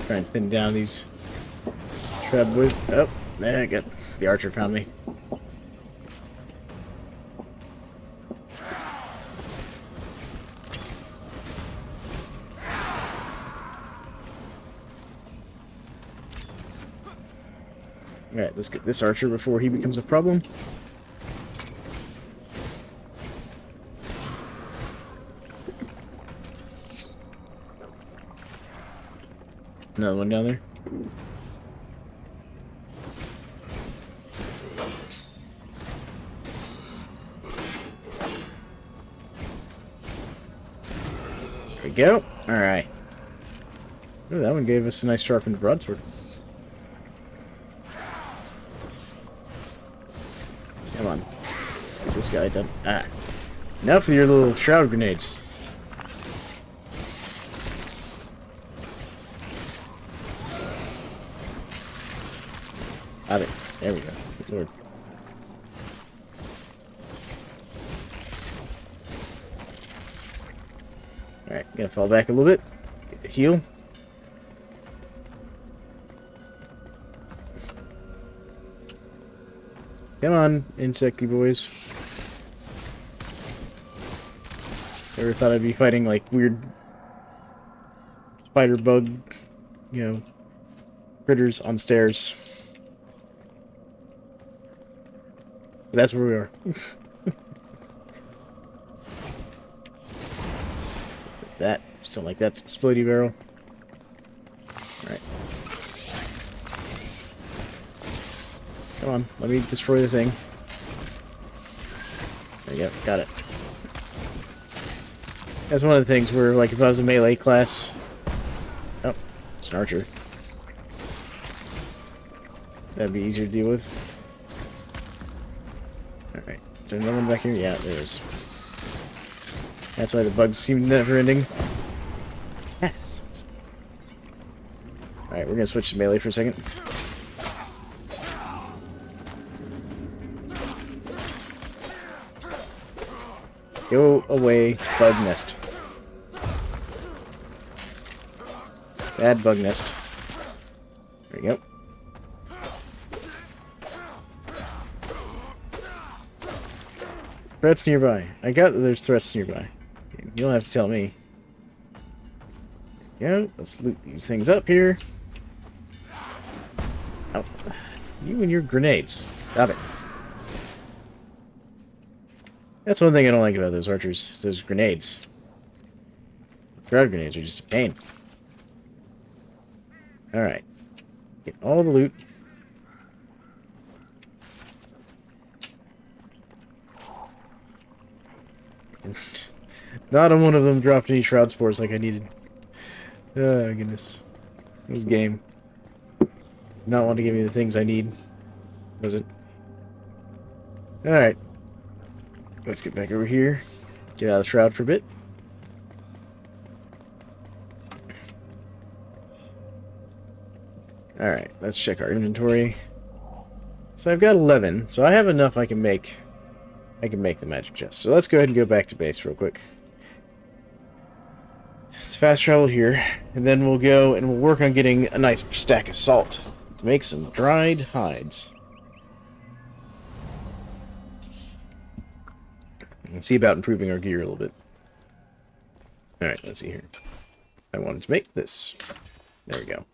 Try and pin down these shroud boys. Oh, there I got the archer found me. Alright, let's get this archer before he becomes a problem. Another one down there. There we go. Alright. Oh, that one gave us a nice sharpened broadsword. Come on. Let's get this guy done. Ah. Enough with your little shroud grenades. Got it. There we go. Good lord. Alright, gonna fall back a little bit. Get the heal. Come on, insecty boys. Never thought I'd be fighting like weird spider bug, you know, critters on stairs. But that's where we are. That. Just don't like that explodey barrel. Alright. Come on, let me destroy the thing. There you go, got it. That's one of the things where, like, if I was a melee class... Oh, it's an archer. That'd be easier to deal with. Alright, is there another one back here? Yeah, there is. That's why the bugs seem never ending. Alright, we're gonna switch to melee for a second. Go away, bug nest. Bad bug nest. There we go. Threats nearby. I got that there's threats nearby. You don't have to tell me. There we go. Let's loot these things up here. Oh. You and your grenades. Stop it. That's one thing I don't like about those archers. Is those grenades. Crowd grenades are just a pain. Alright. Get all the loot. Not on one of them dropped any shroud spores like I needed. Oh, goodness. This game does not want to give me the things I need. Does it? Alright. Let's get back over here. Get out of the shroud for a bit. Alright, let's check our inventory. So I've got 11, so I have enough I can make the magic chest. So let's go ahead and go back to base real quick. Let's fast travel here, and then we'll go and we'll work on getting a nice stack of salt to make some dried hides. And see about improving our gear a little bit. Alright, let's see here. I wanted to make this. There we go.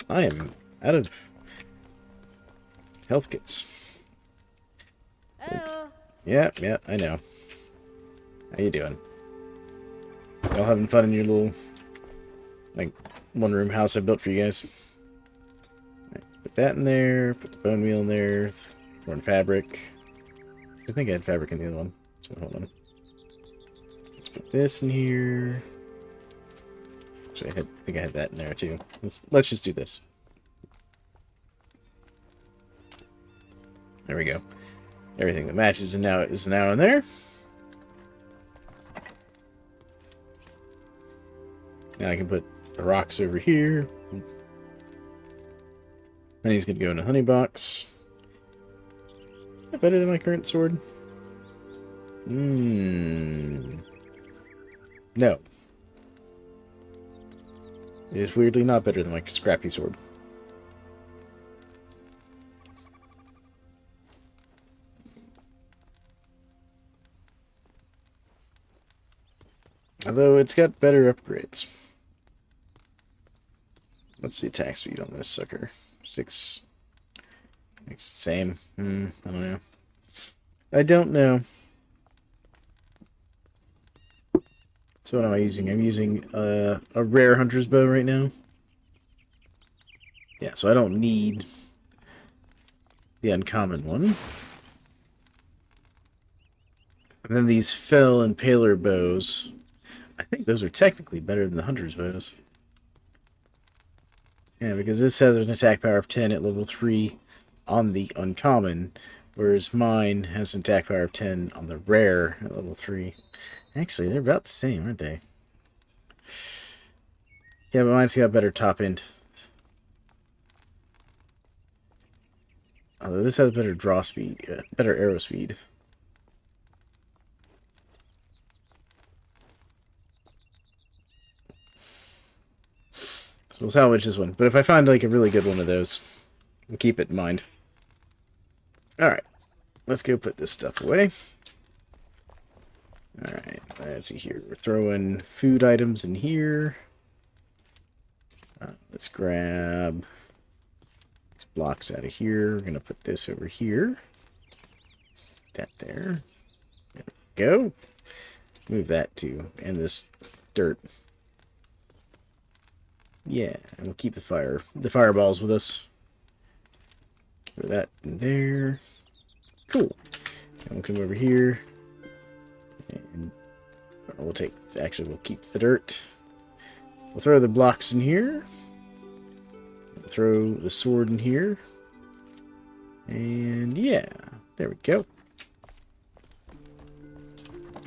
I am out of health kits. Hello. Yeah, I know. How you doing? Y'all having fun in your little, like, one-room house I built for you guys? Right, put that in there, put the bone meal in there, thorn fabric. I think I had fabric in the other one, so hold on. Let's put this in here. Actually, I think I had that in there too. Let's just do this. There we go. Everything that matches is now in there. Now I can put the rocks over here. And he's gonna go in a honey box. Is that better than my current sword? No. It is weirdly not better than my scrappy sword. Although it's got better upgrades. What's the attack speed on this sucker? 6. Same. I don't know. I don't know. So what am I using? I'm using a rare hunter's bow right now. Yeah, so I don't need the uncommon one. And then these fell and paler bows. I think those are technically better than the hunter's bows. Yeah, because this has an attack power of 10 at level 3 on the uncommon, whereas mine has an attack power of 10 on the rare at level 3. Actually, they're about the same, aren't they? Yeah, but mine's got better top end. Although this has better draw speed, better arrow speed. So we'll salvage this one. But if I find like a really good one of those, we'll keep it in mind. Alright, let's go put this stuff away. Alright, let's see here. We're throwing food items in here. Let's grab these blocks out of here. We're going to put this over here. That there. There we go. Move that too. And this dirt. Yeah, and we'll keep the fireballs with us. Put that in there. Cool. And we'll come over here. And we'll keep the dirt. We'll throw the blocks in here. We'll throw the sword in here. And yeah, there we go.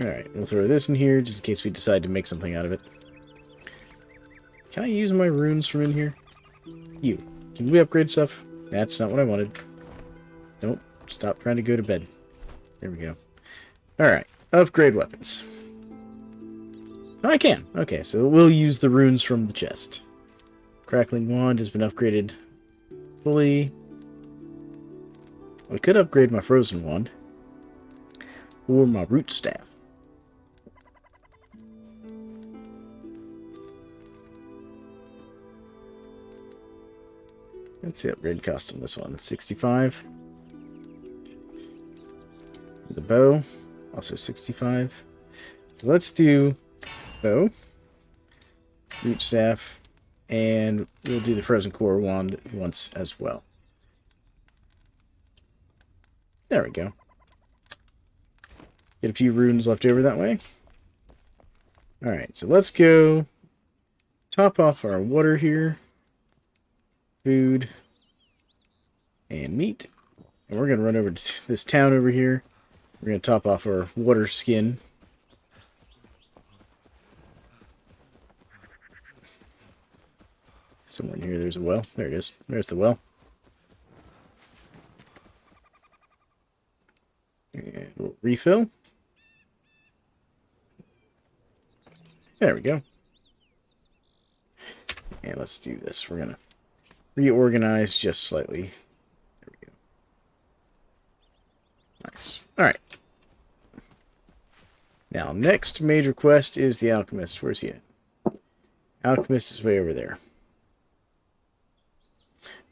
Alright, we'll throw this in here just in case we decide to make something out of it. Can I use my runes from in here? Can we upgrade stuff? That's not what I wanted. Don't stop trying to go to bed. There we go. Alright, upgrade weapons. Oh, I can. Okay, so we'll use the runes from the chest. Crackling wand has been upgraded fully. I could upgrade my frozen wand. Or my root staff. What's the upgrade cost on this one? 65. The bow, also 65. So let's do bow, root staff, and we'll do the frozen core wand once as well. There we go. Get a few runes left over that way. Alright, so let's go top off our water here. Food. And meat. And we're going to run over to this town over here. We're going to top off our water skin. Somewhere in here there's a well. There it is. There's the well. And we'll refill. There we go. And let's do this. We're going to reorganize just slightly. There we go. Nice. Alright. Now, next major quest is the Alchemist. Where's he at? Alchemist is way over there.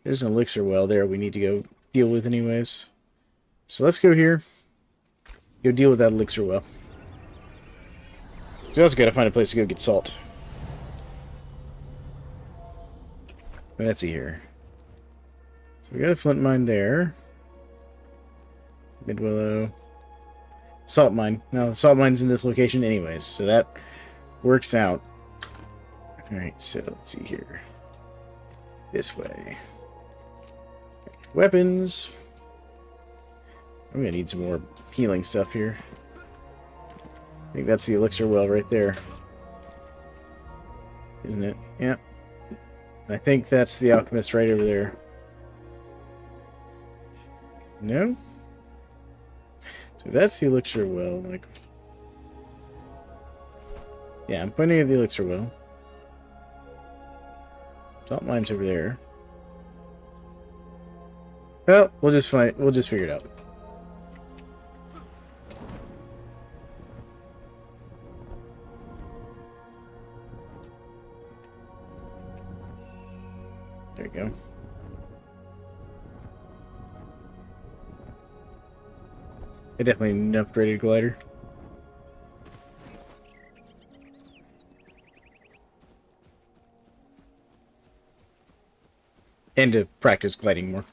There's an elixir well there we need to go deal with anyways. So let's go here. Go deal with that elixir well. So we also gotta find a place to go get salt. Let's see here. So we got a flint mine there. Midwillow. Salt mine. Now the salt mine's in this location anyways, so that works out. Alright, so let's see here. This way. Weapons. I'm gonna need some more healing stuff here. I think that's the elixir well right there. Isn't it? Yeah. I think that's the alchemist right over there. No? So that's the elixir well, like... Yeah, I'm pointing at the elixir well. Salt mine's over there. Well, we'll just figure it out. There you go. I definitely need an upgraded glider. And to practice gliding more.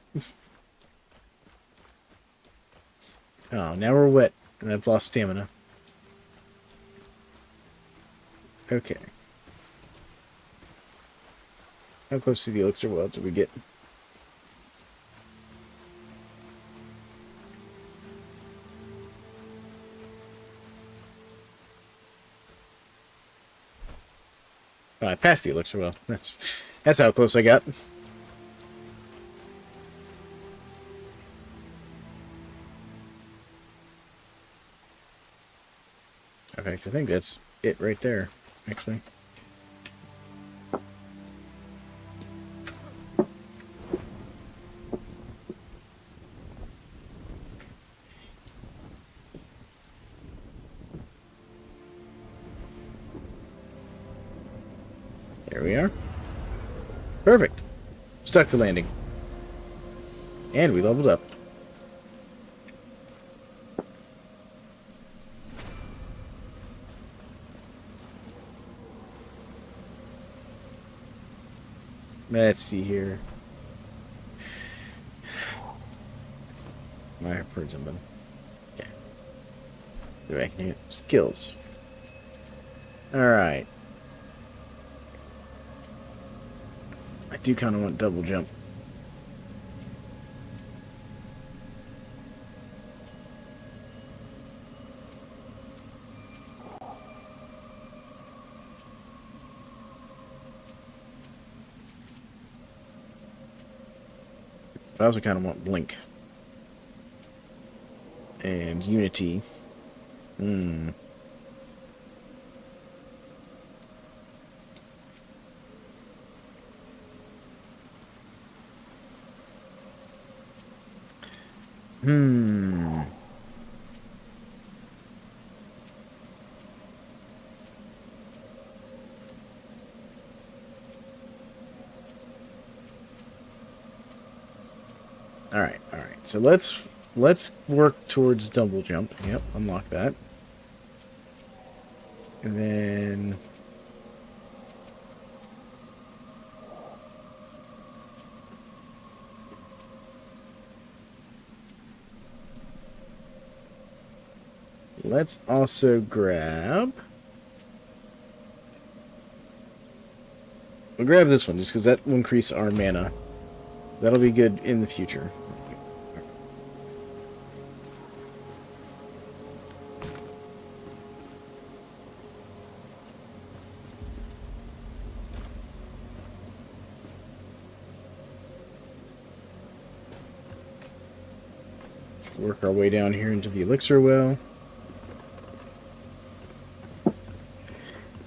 Oh, now we're wet, and I've lost stamina. Okay. How close to the elixir well did we get? Oh, I passed the elixir well. That's how close I got. Okay, I think that's it right there, actually. There we are. Perfect. Stuck the landing. And we leveled up. Let's see here. I heard something. Okay. Do I can hear skills. Alright. I do kind of want double jump. But I also kind of want blink. And unity. Hmm. Hmm. Alright, alright. So let's work towards double jump. Yep, unlock that. And then let's also grab... We'll grab this one just because that will increase our mana. So that'll be good in the future. Let's work our way down here into the elixir well.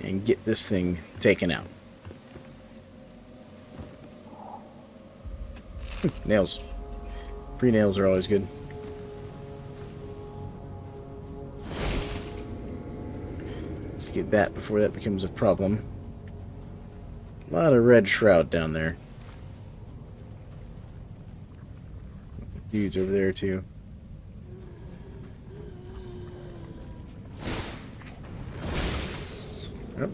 And get this thing taken out. Nails. Free nails are always good. Let's get that before that becomes a problem. A lot of red shroud down there. Dudes over there too. Yep.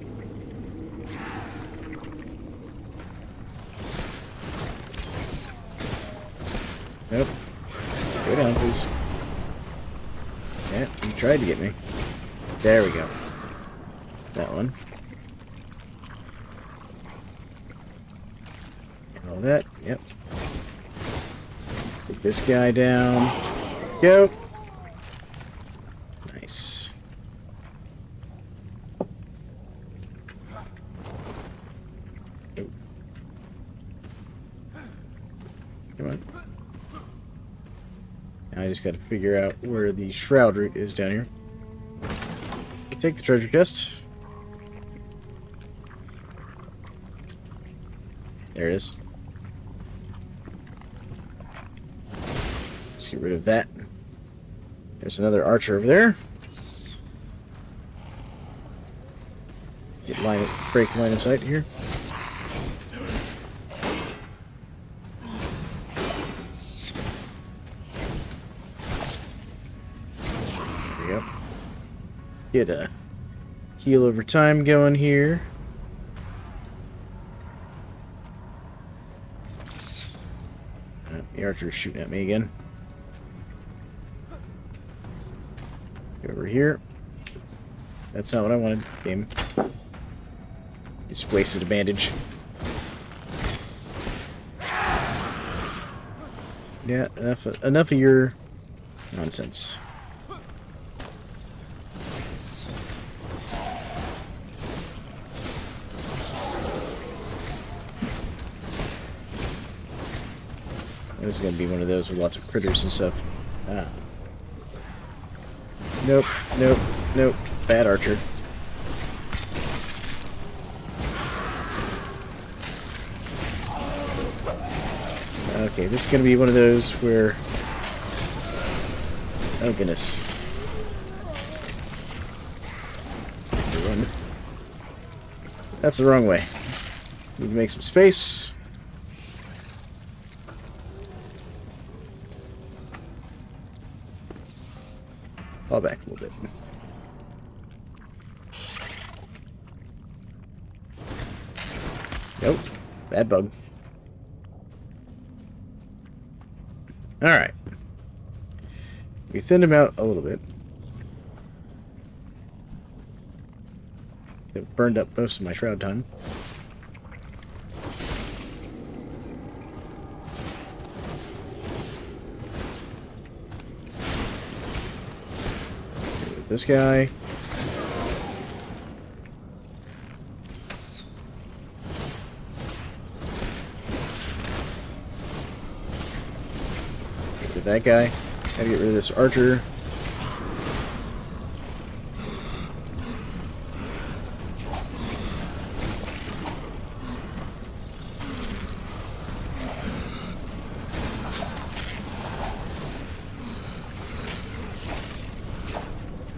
Nope. Go down, please. Yeah, you tried to get me. There we go. That one. And all that. Yep. Take this guy down. Go. Nice. Oh. Come on. I just got to figure out where the shroud route is down here. Take the treasure chest. There it is. Let's get rid of that. There's another archer over there. Get break line of sight here. Get a heal over time going here. The archer's shooting at me again. Go over here. That's not what I wanted, game. Just wasted a bandage. Yeah, enough of your nonsense. This is going to be one of those with lots of critters and stuff. Ah. Nope, nope, nope. Bad archer. Okay, this is going to be one of those where... Oh, goodness. Run. That's the wrong way. Need to make some space. Fall back a little bit. Nope. Bad bug. Alright. We thinned him out a little bit. It burned up most of my shroud time. This guy. Get rid of that guy. Gotta get rid of this archer.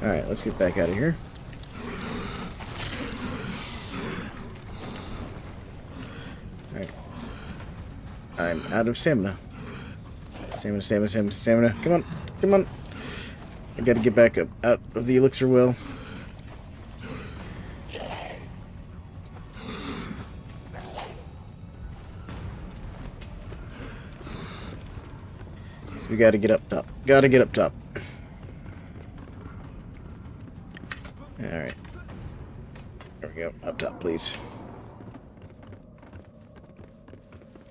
Alright, let's get back out of here. Alright. I'm out of stamina. Stamina, stamina, stamina, stamina. Come on, come on. I gotta get back up out of the elixir well. We gotta get up top. Gotta get up top. Alright. There we go. Up top, please.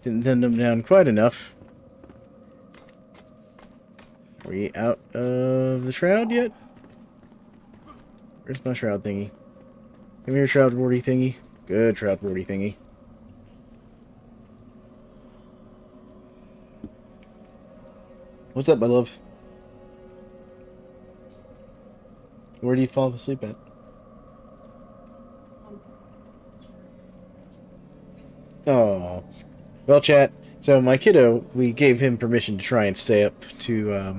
Didn't send them down quite enough. Are we out of the shroud yet? Where's my shroud thingy? Come here, shroud wardy thingy. Good shroud wardy thingy. What's up, my love? Where do you fall asleep at? Oh. Well, chat. So my kiddo, we gave him permission to try and stay up to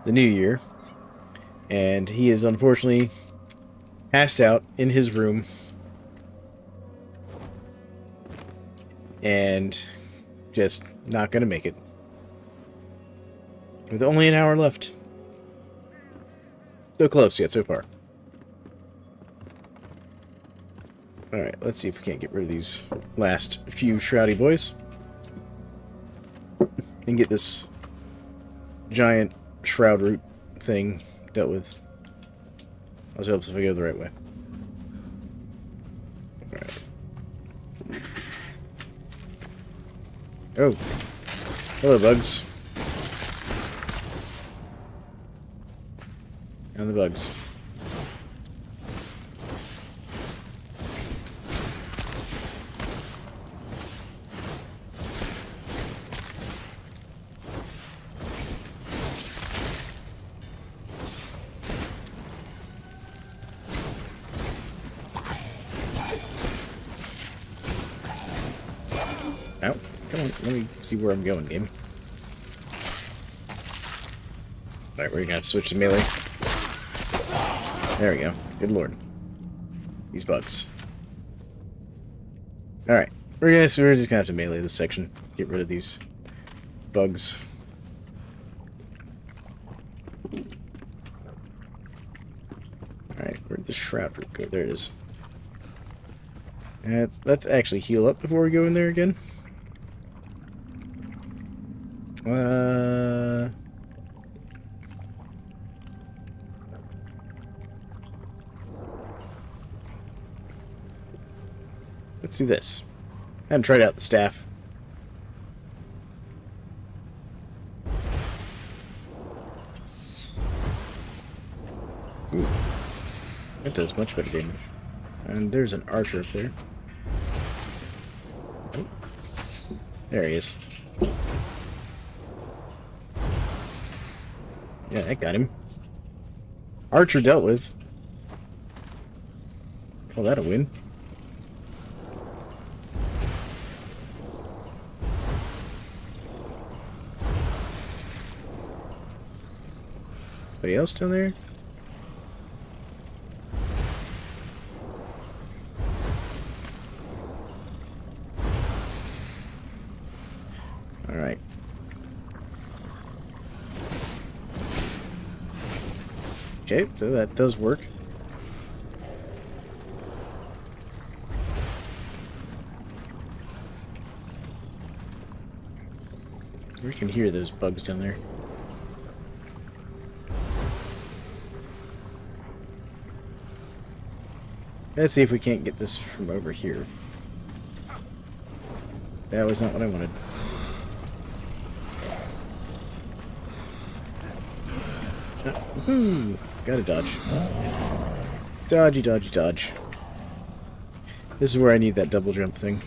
the new year. And he is unfortunately passed out in his room. And just not going to make it. With only an hour left. So close yet so far. Alright, let's see if we can't get rid of these last few shroudy boys. And get this giant shroud root thing dealt with. Let's hope if I go the right way. Alright. Oh. Hello, bugs. And the bugs. Oh, come on, let me see where I'm going, game. Alright, we're gonna have to switch to melee. There we go. Good lord. These bugs. Alright, we're just gonna have to melee this section. Get rid of these bugs. Alright, where'd the shroud root go? There it is. And let's actually heal up before we go in there again. Let's do this. I haven't tried out the staff. Ooh. It does much better damage. And there's an archer up there. Oh. There he is. Yeah, that got him. Archer dealt with. Oh, that'll win. Anybody else down there? Alright. Okay, so that does work. We can hear those bugs down there. Let's see if we can't get this from over here. That was not what I wanted. Woohoo! Gotta dodge. Dodgy, dodgy, dodge. This is where I need that double jump thing.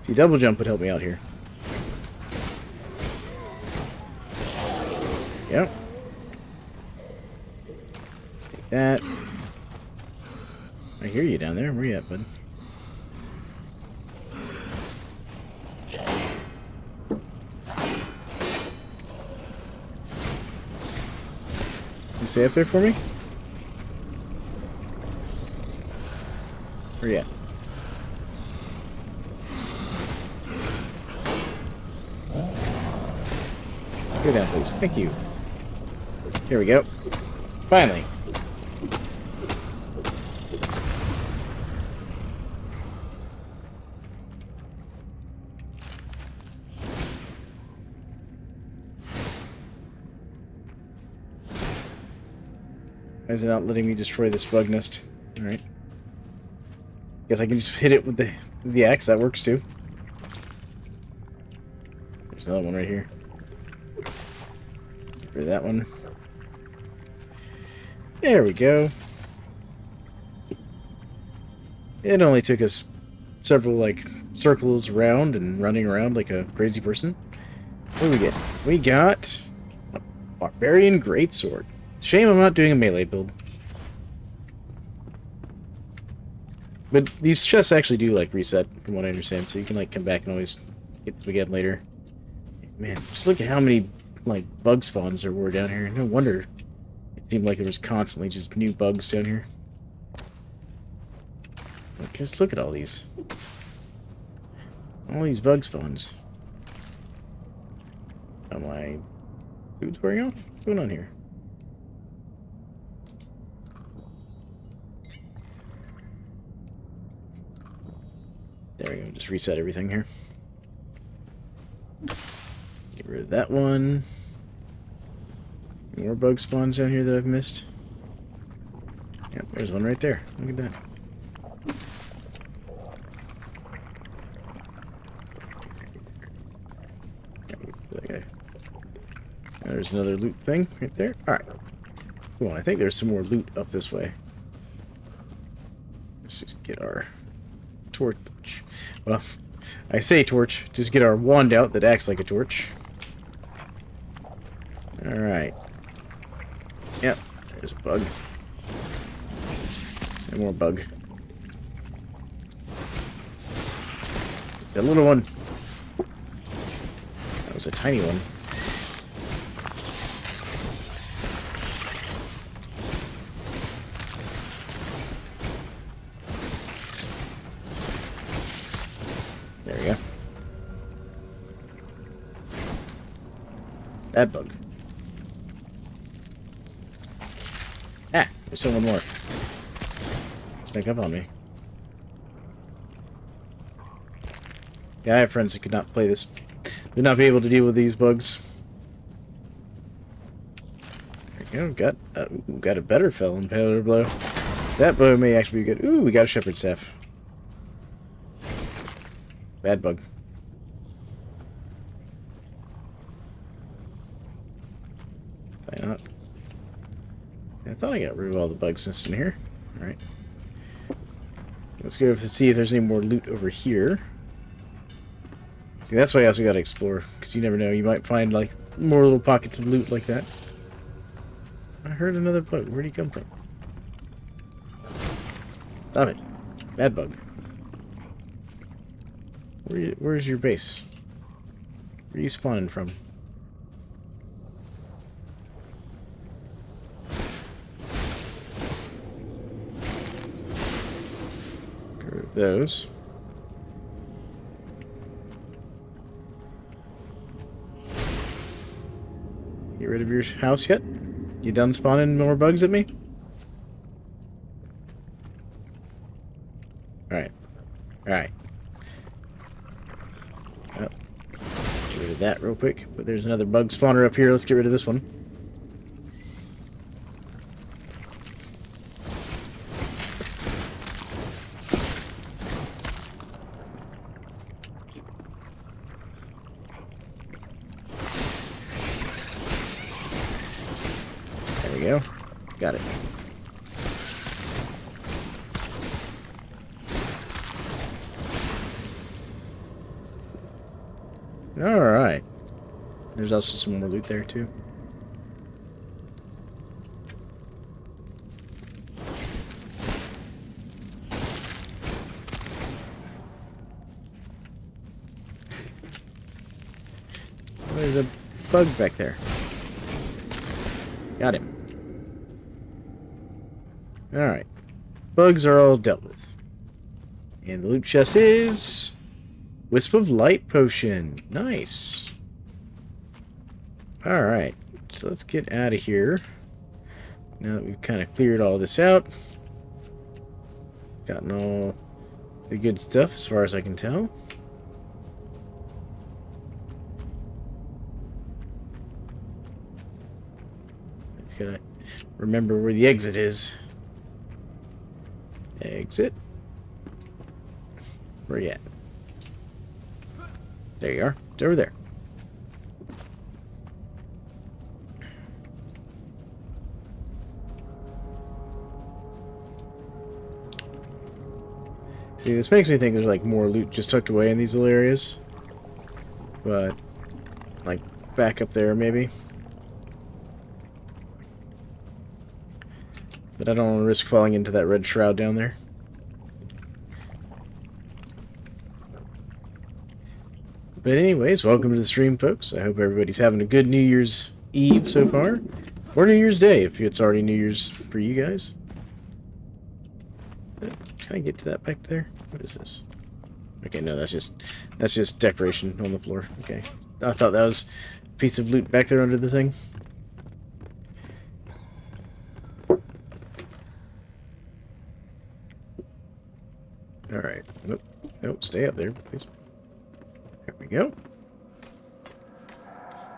See, double jump would help me out here. Yep. Take that. I hear you down there. Where you at, bud? stay up there for me? Where you at? Go down, please. Thank you. Here we go. Finally. Why is it not letting me destroy this bug nest? Alright. Guess I can just hit it with the axe. That works too. There's another one right here. Get rid of that one. There we go. It only took us several, like, circles around and running around like a crazy person. What do we get? We got a Barbarian Greatsword. Shame I'm not doing a melee build. But these chests actually do, like, reset, from what I understand, so you can, like, come back and always get them again later. Man, just look at how many, like, bug spawns there were down here. No wonder it seemed like there was constantly just new bugs down here. Just look at all these. All these bug spawns. Oh, my food's wearing off? What's going on here? There we go, just reset everything here. Get rid of that one. More bug spawns down here that I've missed. Yep, there's one right there. Look at that. Okay. There's another loot thing right there. Alright. Cool, I think there's some more loot up this way. Let's just get our torch. Well, I say torch, just get our wand out that acts like a torch. Alright. Yep, there's a bug. And more bug. That little one. That was a tiny one. There we go. That bug. Ah, there's someone more. Sneak up on me. Yeah, I have friends who could not play this. Would not be able to deal with these bugs. There we go. Got a better fell in powder blow. That bow may actually be good. Ooh, we got a shepherd's staff. Bad bug. Did I not? I thought I got rid of all the bugs nests in here. Alright. Let's go to see if there's any more loot over here. See, that's why I also gotta explore, because you never know, you might find, like, more little pockets of loot like that. I heard another bug. Where'd he come from? Stop it. Bad bug. Where's your base? Where are you spawning from? Get rid of those. Get rid of your house yet? You done spawning more bugs at me? Alright. Alright. Well, get rid of that real quick. But there's another bug spawner up here. Let's get rid of this one. There we go. Got it. Alright. There's also some more loot there, too. There's a bug back there. Got him. Alright. Bugs are all dealt with. And the loot chest is... Wisp of Light Potion. Nice. Alright. So let's get out of here. Now that we've kind of cleared all this out. Gotten all the good stuff as far as I can tell. Just gotta remember where the exit is. Exit. Where you at? There you are. It's over there. See, this makes me think there's like more loot just tucked away in these little areas. But, like, back up there maybe. But I don't want to risk falling into that red shroud down there. But anyways, welcome to the stream, folks. I hope everybody's having a good New Year's Eve so far. Or New Year's Day, if it's already New Year's for you guys. Can I get to that back there? What is this? Okay, no, that's just decoration on the floor. Okay. I thought that was a piece of loot back there under the thing. Alright. Nope. Nope, stay up there, please. There we go.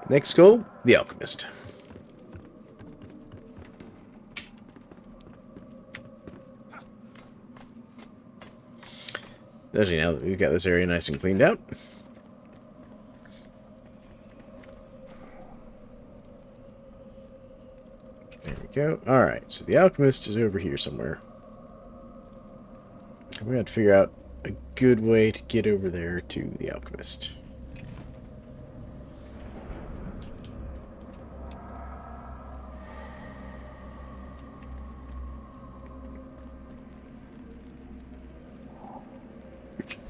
Next goal, the Alchemist. Especially now that we've got this area nice and cleaned out. There we go. Alright, so the Alchemist is over here somewhere. We're going to have to figure out a good way to get over there to the Alchemist.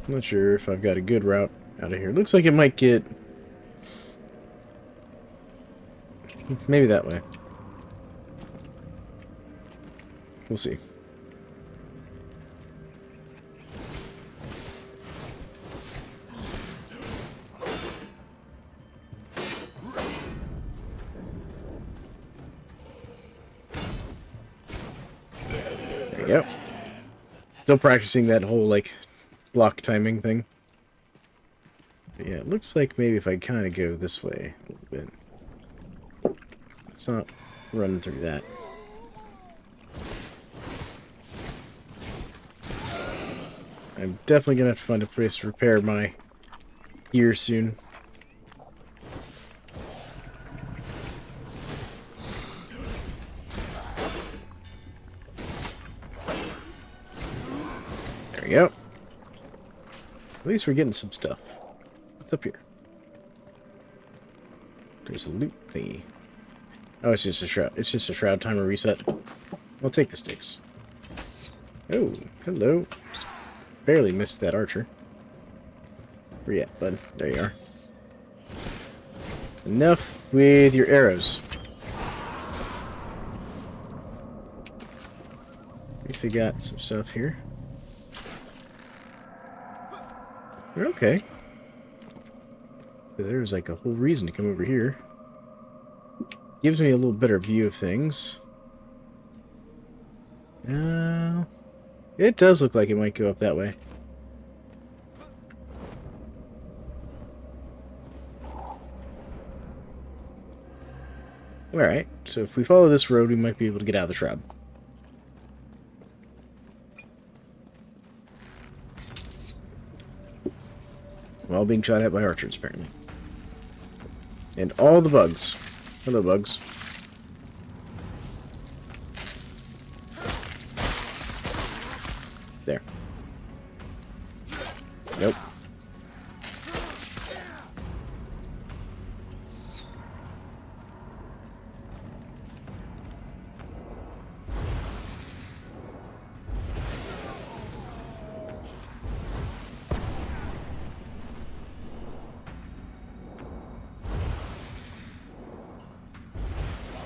I'm not sure if I've got a good route out of here. Looks like it might get... maybe that way. We'll see. There you go. Still practicing that whole, like, block timing thing. But yeah, it looks like maybe if I kind of go this way a little bit. It's not running through that. I'm definitely going to have to find a place to repair my gear soon. There we go. At least we're getting some stuff. What's up here? There's a loot thingy. Oh, it's just a shroud. It's just a shroud timer reset. I'll take the sticks. Oh, hello. Just barely missed that archer. Where you at, bud? There you are. Enough with your arrows. At least I got some stuff here. Okay. So there's like a whole reason to come over here. Gives me a little better view of things. It does look like it might go up that way. Alright, so if we follow this road, we might be able to get out of the shroud. We're all being shot at by archers, apparently. And all the bugs. Hello, bugs. There. Nope.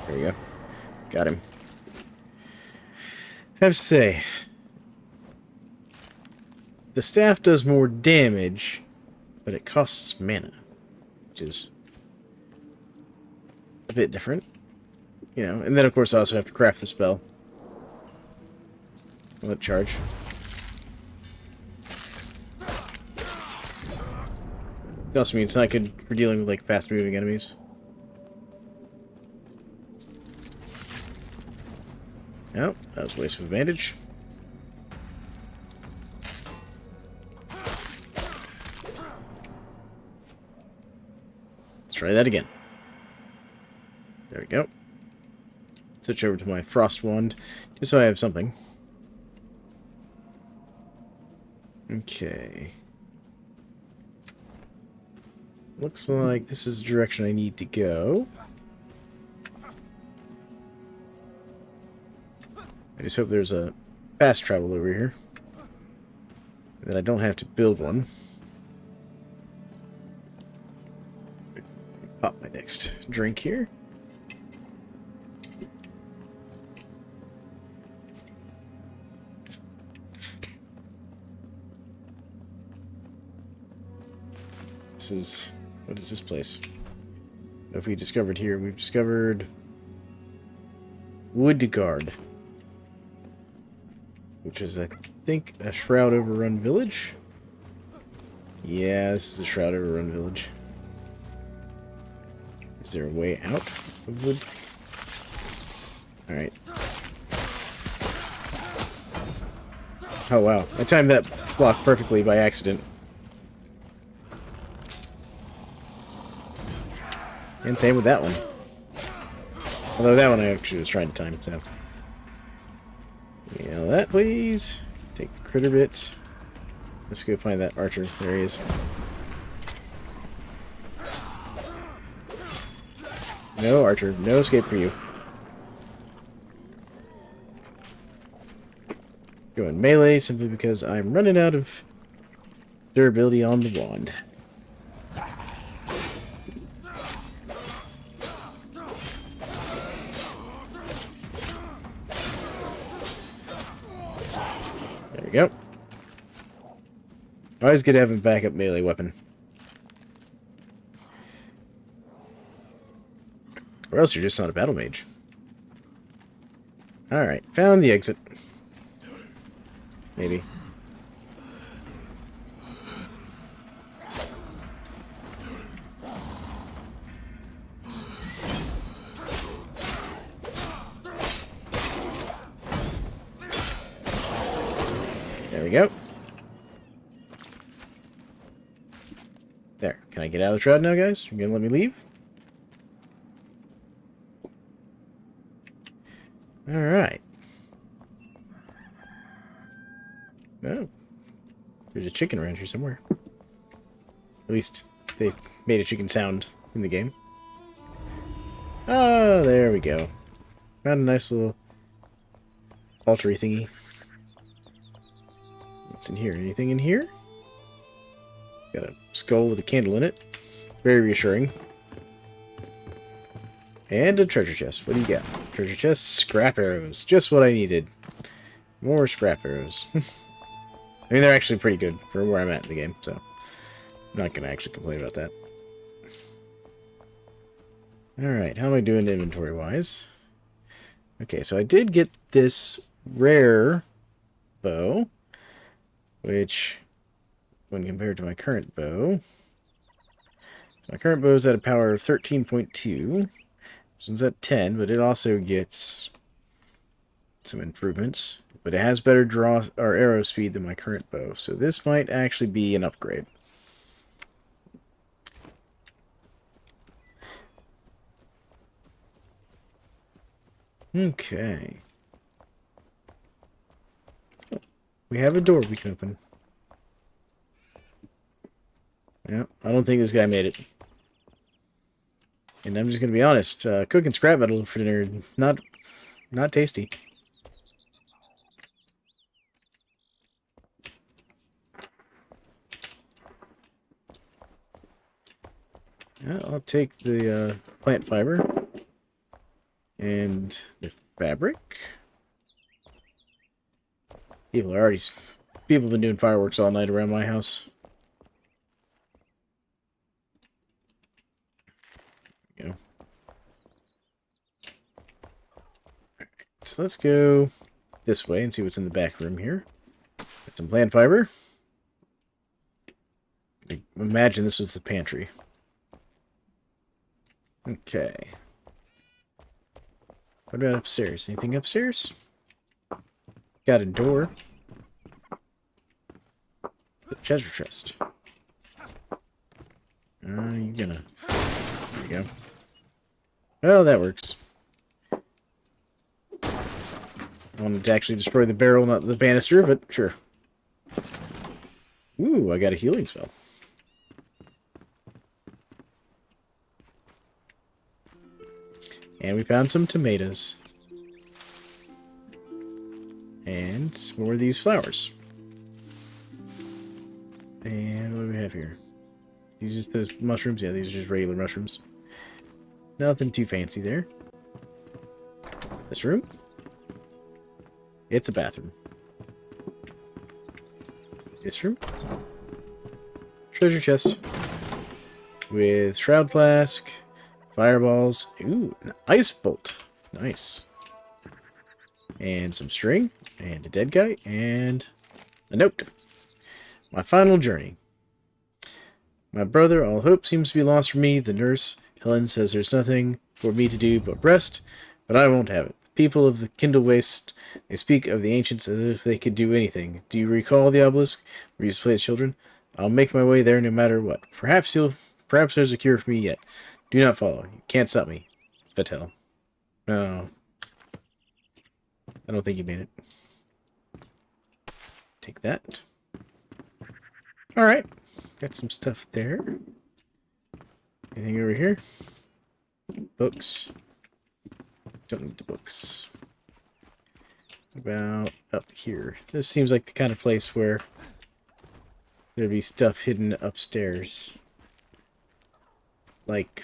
There you go. Got him. have to say, the staff does more damage, but it costs mana, which is a bit different. You know, and then of course I also have to craft the spell. Let charge. It also means it's not good for dealing with like fast moving enemies. Oh, that was a waste of advantage. Let's try that again. There we go. Switch over to my frost wand, just so I have something. Okay. Looks like this is the direction I need to go. I just hope there's a fast travel over here. That I don't have to build one. Pop my next drink here. This is... what is this place? What have we discovered here? We've discovered... Woodguard. Which is, I think, a Shroud Overrun village? Yeah, this is a Shroud Overrun village. Is there a way out of wood? Alright. Oh wow, I timed that block perfectly by accident. And same with that one. Although that one I actually was trying to time, so... yeah, that please. Take the critter bits. Let's go find that archer. There he is. No, archer. No escape for you. Going melee simply because I'm running out of durability on the wand. There we go. Always good to have a backup melee weapon. Or else you're just not a battle mage. Alright, found the exit. Maybe. There we go. There. Can I get out of the shroud now, guys? You gonna let me leave? Alright. Oh. There's a chicken around here somewhere. At least they made a chicken sound in the game. Oh, there we go. Found a nice little altar thingy. What's in here? Anything in here? Got a skull with a candle in it. Very reassuring. And a treasure chest. What do you got? Treasure chest, scrap arrows. Just what I needed. More scrap arrows. I mean, they're actually pretty good for where I'm at in the game, so I'm not going to actually complain about that. Alright, how am I doing inventory-wise? Okay, so I did get this rare bow, which, when compared to my current bow, my current bow is at a power of 13.2. This one's at 10, but it also gets some improvements. But it has better draw or arrow speed than my current bow, so this might actually be an upgrade. Okay. We have a door we can open. Yeah, I don't think this guy made it. And I'm just gonna be honest, cooking scrap metal for dinner, not tasty. Yeah, I'll take the plant fiber and the fabric. People are already... People have been doing fireworks all night around my house. You know. So let's go this way and see what's in the back room here. Got some plant fiber. I imagine this was the pantry. Okay. What about upstairs? Anything upstairs? Got a door. The treasure chest. You're gonna... There you go. Well, that works. I wanted to actually destroy the barrel, not the banister, but sure. Ooh, I got a healing spell. And we found some tomatoes. And some more of these flowers. And what do we have here? These are just those mushrooms? Yeah, these are just regular mushrooms. Nothing too fancy there. This room? It's a bathroom. This room? Treasure chest. With shroud flask, fireballs. Ooh, an ice bolt. Nice. And some string. And a dead guy. And a note. My final journey. My brother, all hope seems to be lost for me. The nurse, Helen, says there's nothing for me to do but rest, but I won't have it. The people of the Kindle Waste, they speak of the ancients as if they could do anything. Do you recall the obelisk where you used to play as children? I'll make my way there no matter what. Perhaps there's a cure for me yet. Do not follow. You can't stop me. Fattel. No. I don't think you made it. Take that. Alright. Got some stuff there. Anything over here? Books. Don't need the books. About up here. This seems like the kind of place where there'd be stuff hidden upstairs. Like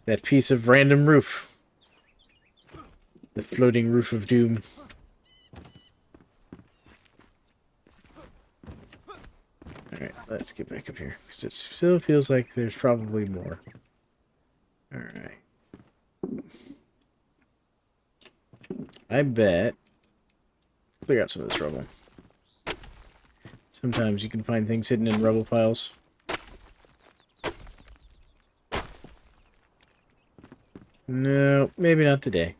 that piece of random roof. The floating roof of doom. Alright, let's get back up here. Because it still feels like there's probably more. Alright. I bet... Clear out some of this rubble. Sometimes you can find things hidden in rubble piles. No, maybe not today.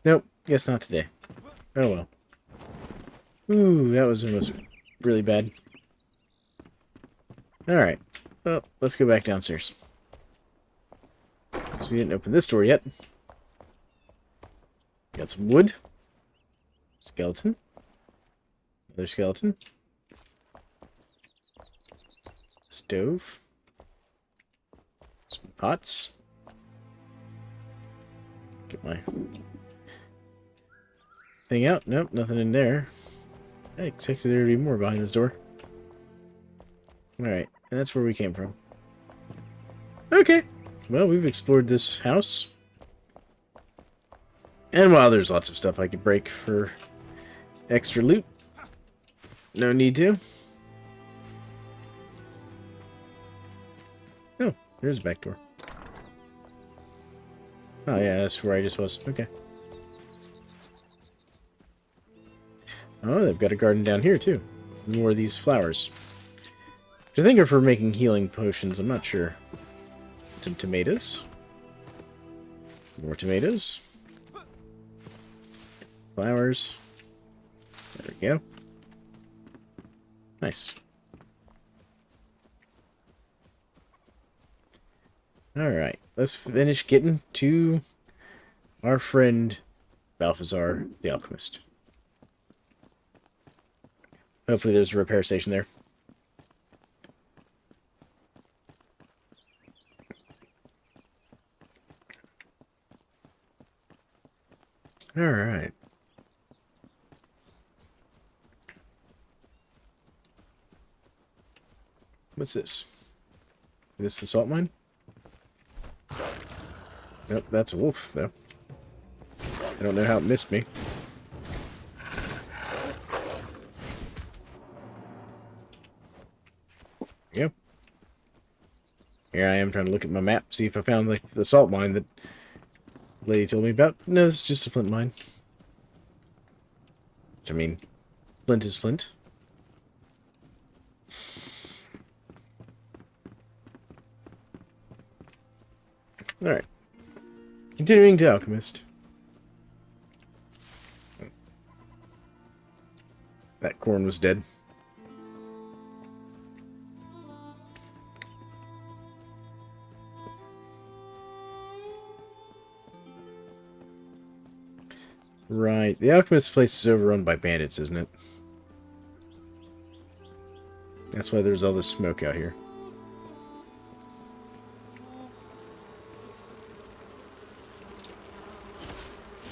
Nope, guess not today. Oh well. Ooh, that was almost really bad. Alright. Well, let's go back downstairs. So we didn't open this door yet. Got some wood. Skeleton. Another skeleton. Stove. Some pots. Get my thing out. Nope, nothing in there. I expected there to be more behind this door. Alright, and that's where we came from. Okay. Well, we've explored this house. And while there's lots of stuff I could break for extra loot, no need to. Oh, there's a back door. Oh yeah, that's where I just was. Okay. Oh, they've got a garden down here too. More of these flowers. Which I think are for making healing potions, I'm not sure. Some tomatoes. More tomatoes. Flowers. There we go. Nice. Alright, let's finish getting to our friend Balthazar the Alchemist. Hopefully there's a repair station there. Alright. What's this? Is this the salt mine? Nope, that's a wolf, though. I don't know how it missed me. Yep. Here I am trying to look at my map, see if I found like the salt mine that the lady told me about. No, it's just a flint mine. Which, I mean, flint is flint. Alright. Continuing to Alchemist. That corn was dead. Right. The Alchemist place is overrun by bandits, isn't it? That's why there's all this smoke out here.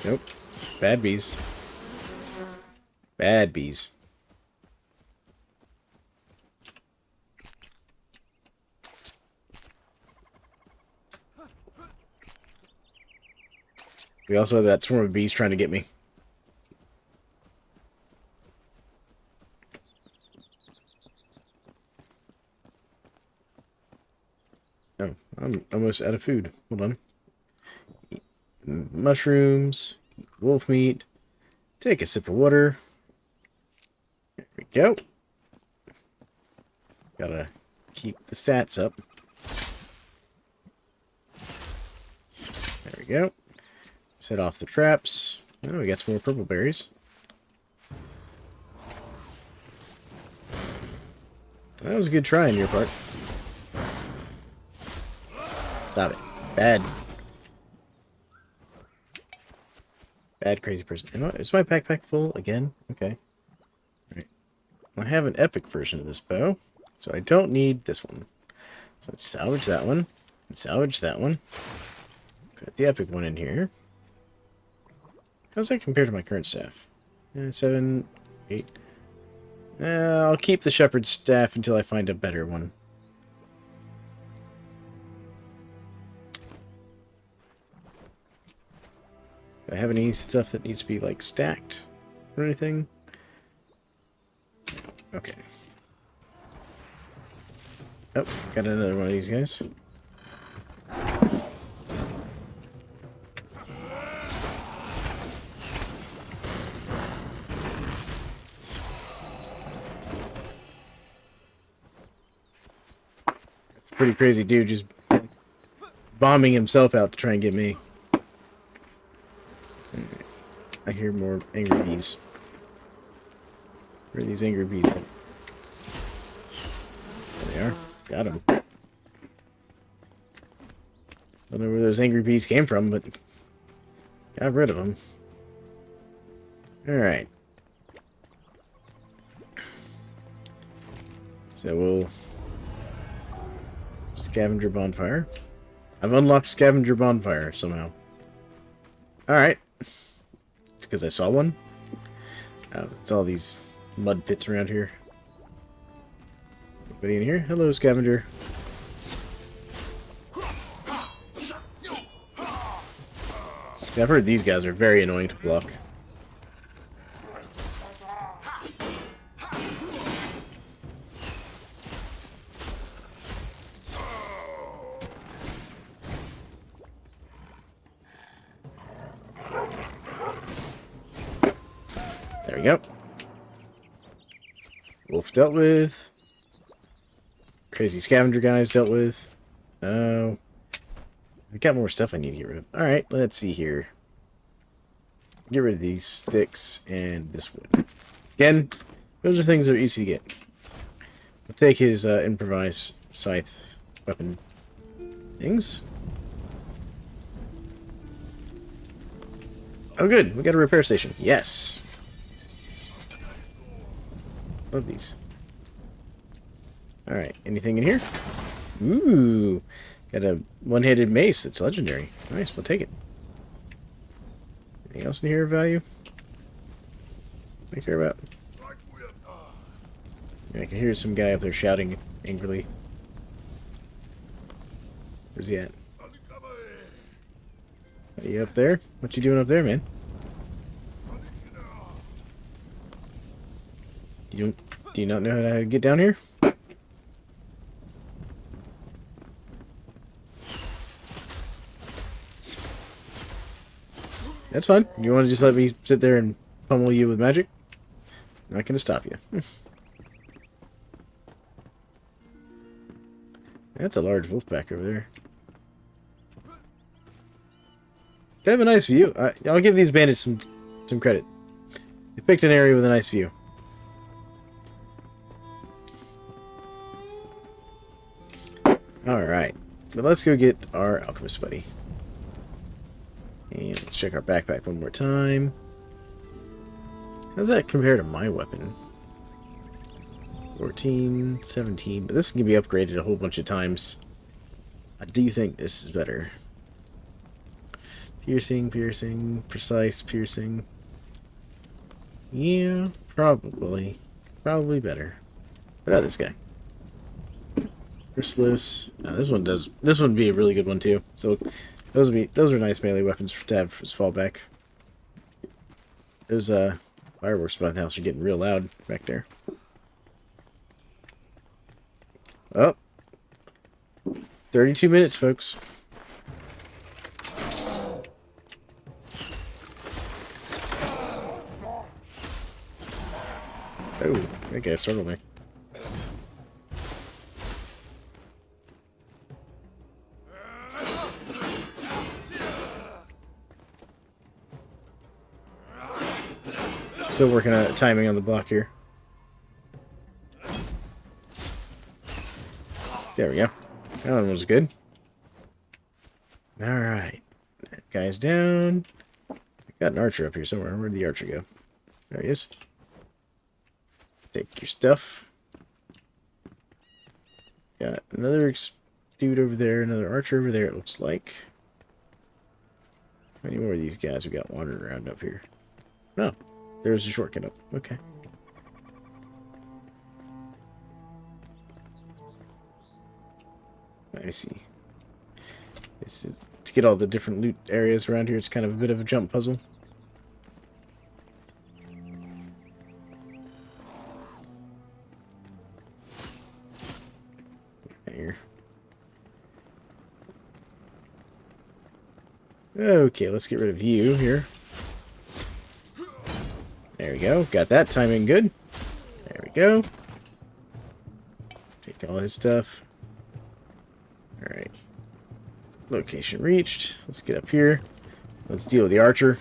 Nope. Bad bees. Bad bees. We also have that swarm of bees trying to get me. Oh, I'm almost out of food. Hold on. Eat mushrooms, eat wolf meat, take a sip of water. There we go. Gotta keep the stats up. There we go. Set off the traps. Oh, we got some more purple berries. That was a good try on your part. Stop it. Bad. Bad crazy person. You know what? Is my backpack full again? Okay. Alright. I have an epic version of this bow, so I don't need this one. So let's salvage that one. And salvage that one. Put the epic one in here. How's that compare to my current staff? 7, 8. I'll keep the shepherd's staff until I find a better one. Do I have any stuff that needs to be, like, stacked or anything? Okay. Oh, got another one of these guys. Pretty crazy dude just bombing himself out to try and get me. I hear more angry bees. Where are these angry bees at? There they are. Got them. Don't know where those angry bees came from, but got rid of them. Alright. So we'll... Scavenger bonfire. I've unlocked scavenger bonfire somehow. Alright. It's because I saw one. It's all these mud pits around here. Anybody in here? Hello, scavenger. Yeah, I've heard these guys are very annoying to block. There we go. Wolf dealt with. Crazy scavenger guys dealt with. Oh. I got more stuff I need to get rid of. Alright, let's see here. Get rid of these sticks and this wood. Again, those are things that are easy to get. We'll take his improvised scythe weapon things. Oh good, we got a repair station. Yes! Love these. Alright, anything in here? Ooh! Got a one-handed mace that's legendary. Nice, we'll take it. Anything else in here of value? I care about? Yeah, I can hear some guy up there shouting angrily. Where's he at? Are you up there? What you doing up there, man? Do you not know how to get down here? That's fine. You want to just let me sit there and pummel you with magic? I'm not going to stop you. That's a large wolf pack over there. They have a nice view. I'll give these bandits some credit. They picked an area with a nice view. Alright. But let's go get our alchemist buddy. And let's check our backpack one more time. How does that compare to my weapon? 14, 17. But this can be upgraded a whole bunch of times. I do think this is better. Piercing, piercing, precise piercing. Yeah, probably. Probably better. What about this guy? Merciless. This one does. This one would be a really good one too. So those are nice melee weapons to have as fallback. Those fireworks by the house are getting real loud back there. Oh. 32 minutes, folks. Oh, that guy startled me. Still working on timing on the block here. There we go. That one was good. Alright. That guy's down. Got an archer up here somewhere. Where'd the archer go? There he is. Take your stuff. Got another dude over there. Another archer over there, it looks like. How many more of these guys we got wandering around up here? No. There's a shortcut up. Okay. I see. This is to get all the different loot areas around here. It's kind of a bit of a jump puzzle. Here. Okay, let's get rid of you here. There we go. Got that timing good. There we go. Take all his stuff. Alright. Location reached. Let's get up here. Let's deal with the archer.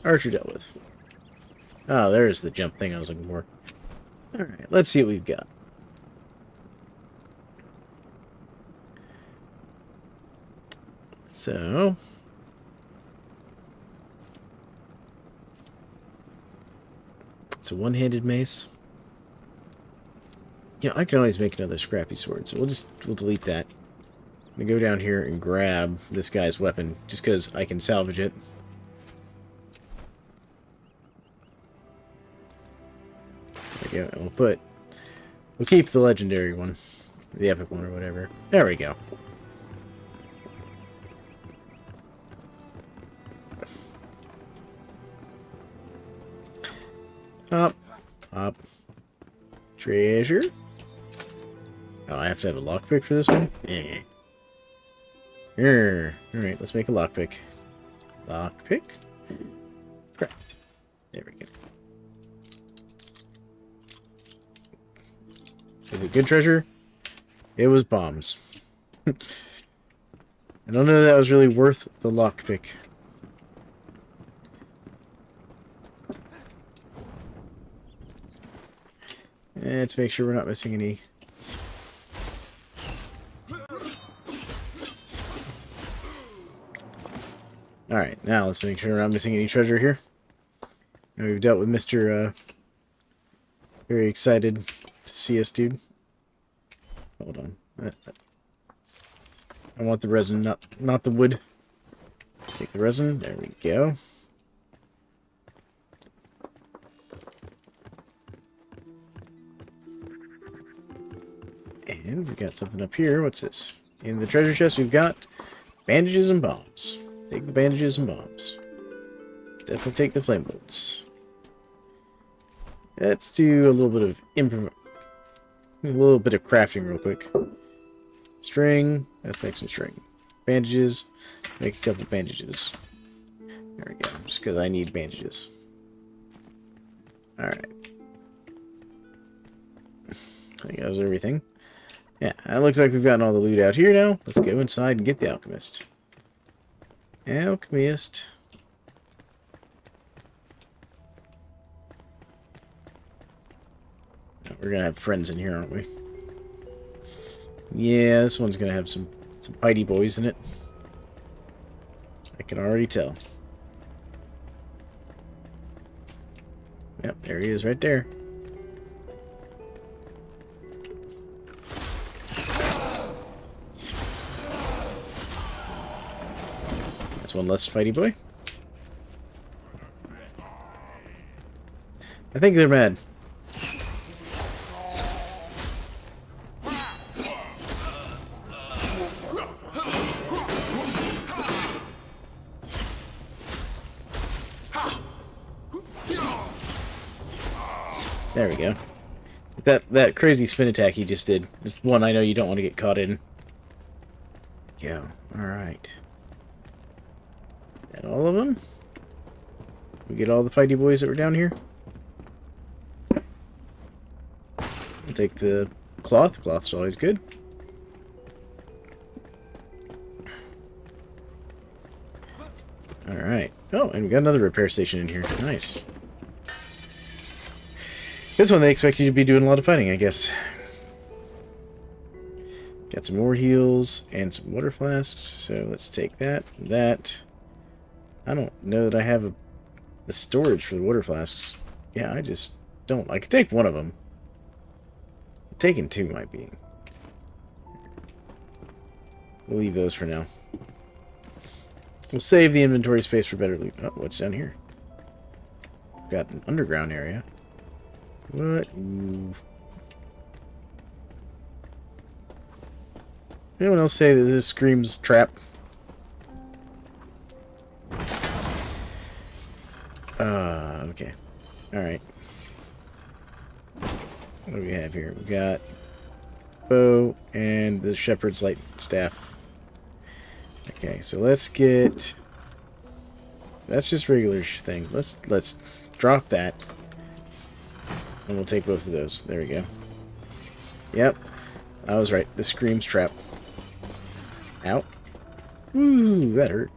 Archer dealt with. Oh, there's the jump thing I was looking for. Alright, let's see what we've got. So, it's a one-handed mace. You know, I can always make another scrappy sword, so we'll delete that. I'm gonna go down here and grab this guy's weapon, just because I can salvage it. There we go, and we'll keep the legendary one, the epic one or whatever. There we go. Up, up. Treasure. Oh, I have to have a lockpick for this one? Yeah. Alright, let's make a lockpick. Lockpick. Correct. There we go. Is it good treasure? It was bombs. I don't know if that was really worth the lockpick. Let's make sure we're not missing any. Alright, now let's make sure we're not missing any treasure here. Now we've dealt with Mr. Very excited to see us, dude. Hold on. I want the resin, not the wood. Take the resin. There we go. And we got something up here. What's this? In the treasure chest, we've got bandages and bombs. Take the bandages and bombs. Definitely take the flame bolts. Let's do a little bit of crafting real quick. String. Let's make some string. Bandages. Make a couple bandages. There we go. Just because I need bandages. Alright. I think that was everything. Yeah, it looks like we've gotten all the loot out here now. Let's go inside and get the alchemist. Alchemist. We're gonna have friends in here, aren't we? Yeah, this one's gonna have some fighty boys in it. I can already tell. Yep, there he is right there. That's one less fighty boy. I think they're mad. There we go. That crazy spin attack he just did is one I know you don't want to get caught in. Go. Alright. That all of them? We get all the fighty boys that were down here? We'll take the cloth. Cloth's always good. Alright. Oh, and we got another repair station in here. Nice. This one they expect you to be doing a lot of fighting, I guess. Got some more heals and some water flasks, so let's take that. That. I don't know that I have the storage for the water flasks. Yeah, I just don't. I could take one of them. Taking two might be. We'll leave those for now. We'll save the inventory space for better loot. Oh, what's down here? Got an underground area. What? Ooh. Anyone else say that this screams trap? Okay. Alright. What do we have here? We got bow and the shepherd's light staff. Okay, so let's get... That's just regular thing. Let's drop that. And we'll take both of those. There we go. Yep. I was right. The screams trap. Out. Ooh, that hurt.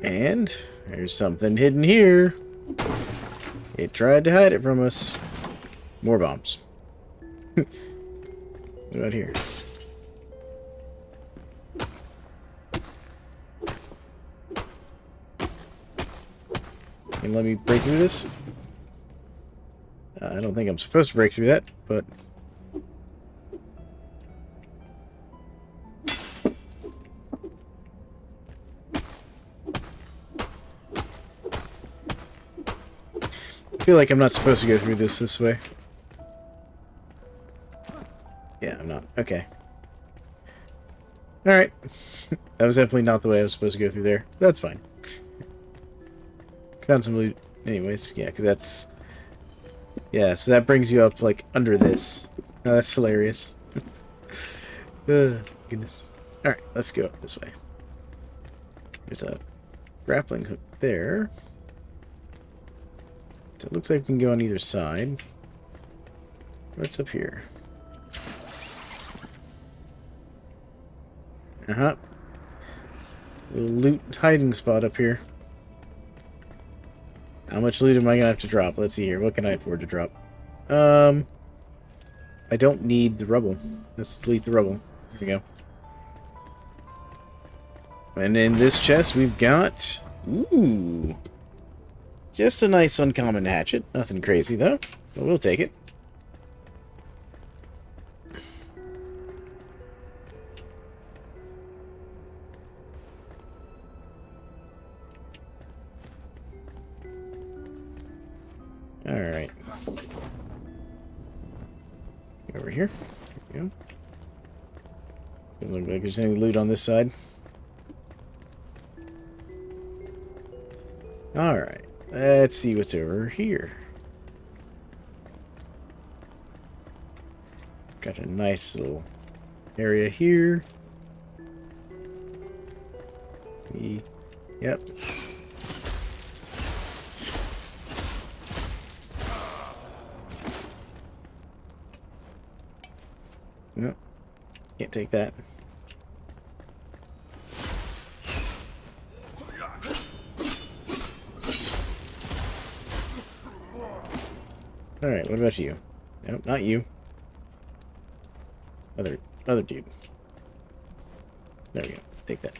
And there's something hidden here. It tried to hide it from us. More bombs. What about here? Can you let me break through this? I don't think I'm supposed to break through that, but... I feel like I'm not supposed to go through this way. Yeah, I'm not. Okay. Alright. That was definitely not the way I was supposed to go through there. That's fine. Found some loot. Anyways, yeah, because that's... Yeah, so that brings you up, like, under this. Oh, that's hilarious. Goodness. Alright, let's go up this way. There's a grappling hook there. So it looks like we can go on either side. What's up here? Uh-huh. Little loot hiding spot up here. How much loot am I gonna have to drop? Let's see here. What can I afford to drop? I don't need the rubble. Let's delete the rubble. There we go. And in this chest we've got... Ooh! Just a nice uncommon hatchet. Nothing crazy though. But we'll take it. Alright. Over here. There we go. Doesn't look like there's any loot on this side. Alright. Let's see what's over here. Got a nice little area here. Yep. Nope. Can't take that. Alright, what about you? Nope, not you. Other dude. There we go. Take that.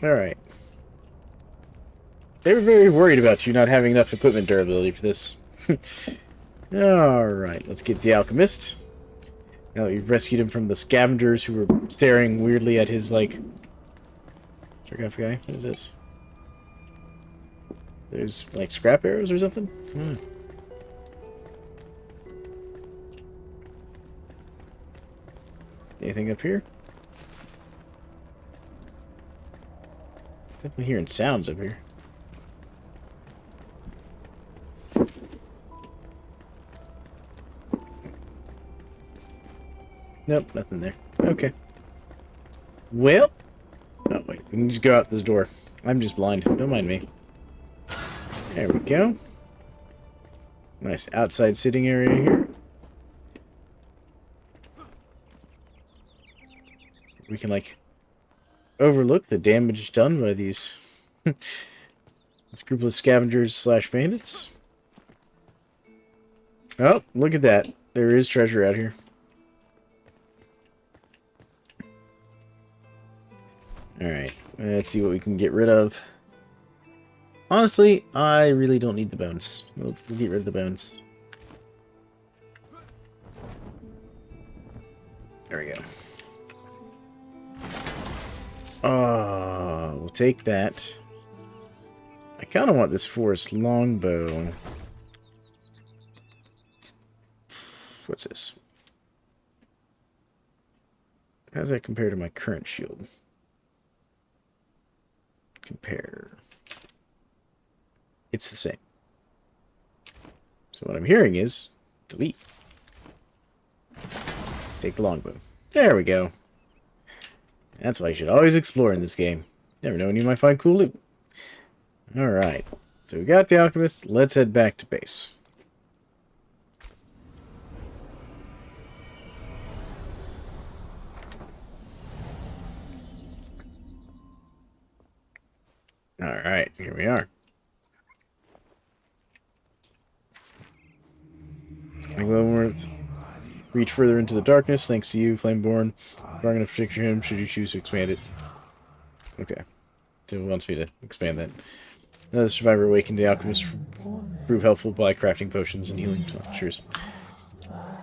Alright. They were very worried about you not having enough equipment durability for this. Alright, let's get the alchemist. Now that you've rescued him from the scavengers who were staring weirdly at his, like... Jerk-off guy? What is this? There's, like, scrap arrows or something? Hmm. Anything up here? Definitely hearing sounds up here. Nope, nothing there. Okay. Well. Oh, wait. We can just go out this door. I'm just blind. Don't mind me. There we go. Nice outside sitting area here. We can, like, overlook the damage done by these scrupulous scavengers slash bandits. Oh, look at that. There is treasure out here. Alright, let's see what we can get rid of. Honestly, I really don't need the bones. We'll get rid of the bones. There we go. Oh, we'll take that. I kind of want this forest longbow. What's this? How does that compare to my current shield? Compare. It's the same. So what I'm hearing is delete. Take the longbow. There we go. That's why you should always explore in this game. Never know when you might find cool loot. Alright. So we got the alchemist. Let's head back to base. Alright, here we are. Glowworth. Reach further into the darkness, thanks to you, Flameborn. Strong enough to protect him should you choose to expand it. Okay. So it wants me to expand that. Another survivor awakened the alchemist prove helpful by crafting potions and healing cheers.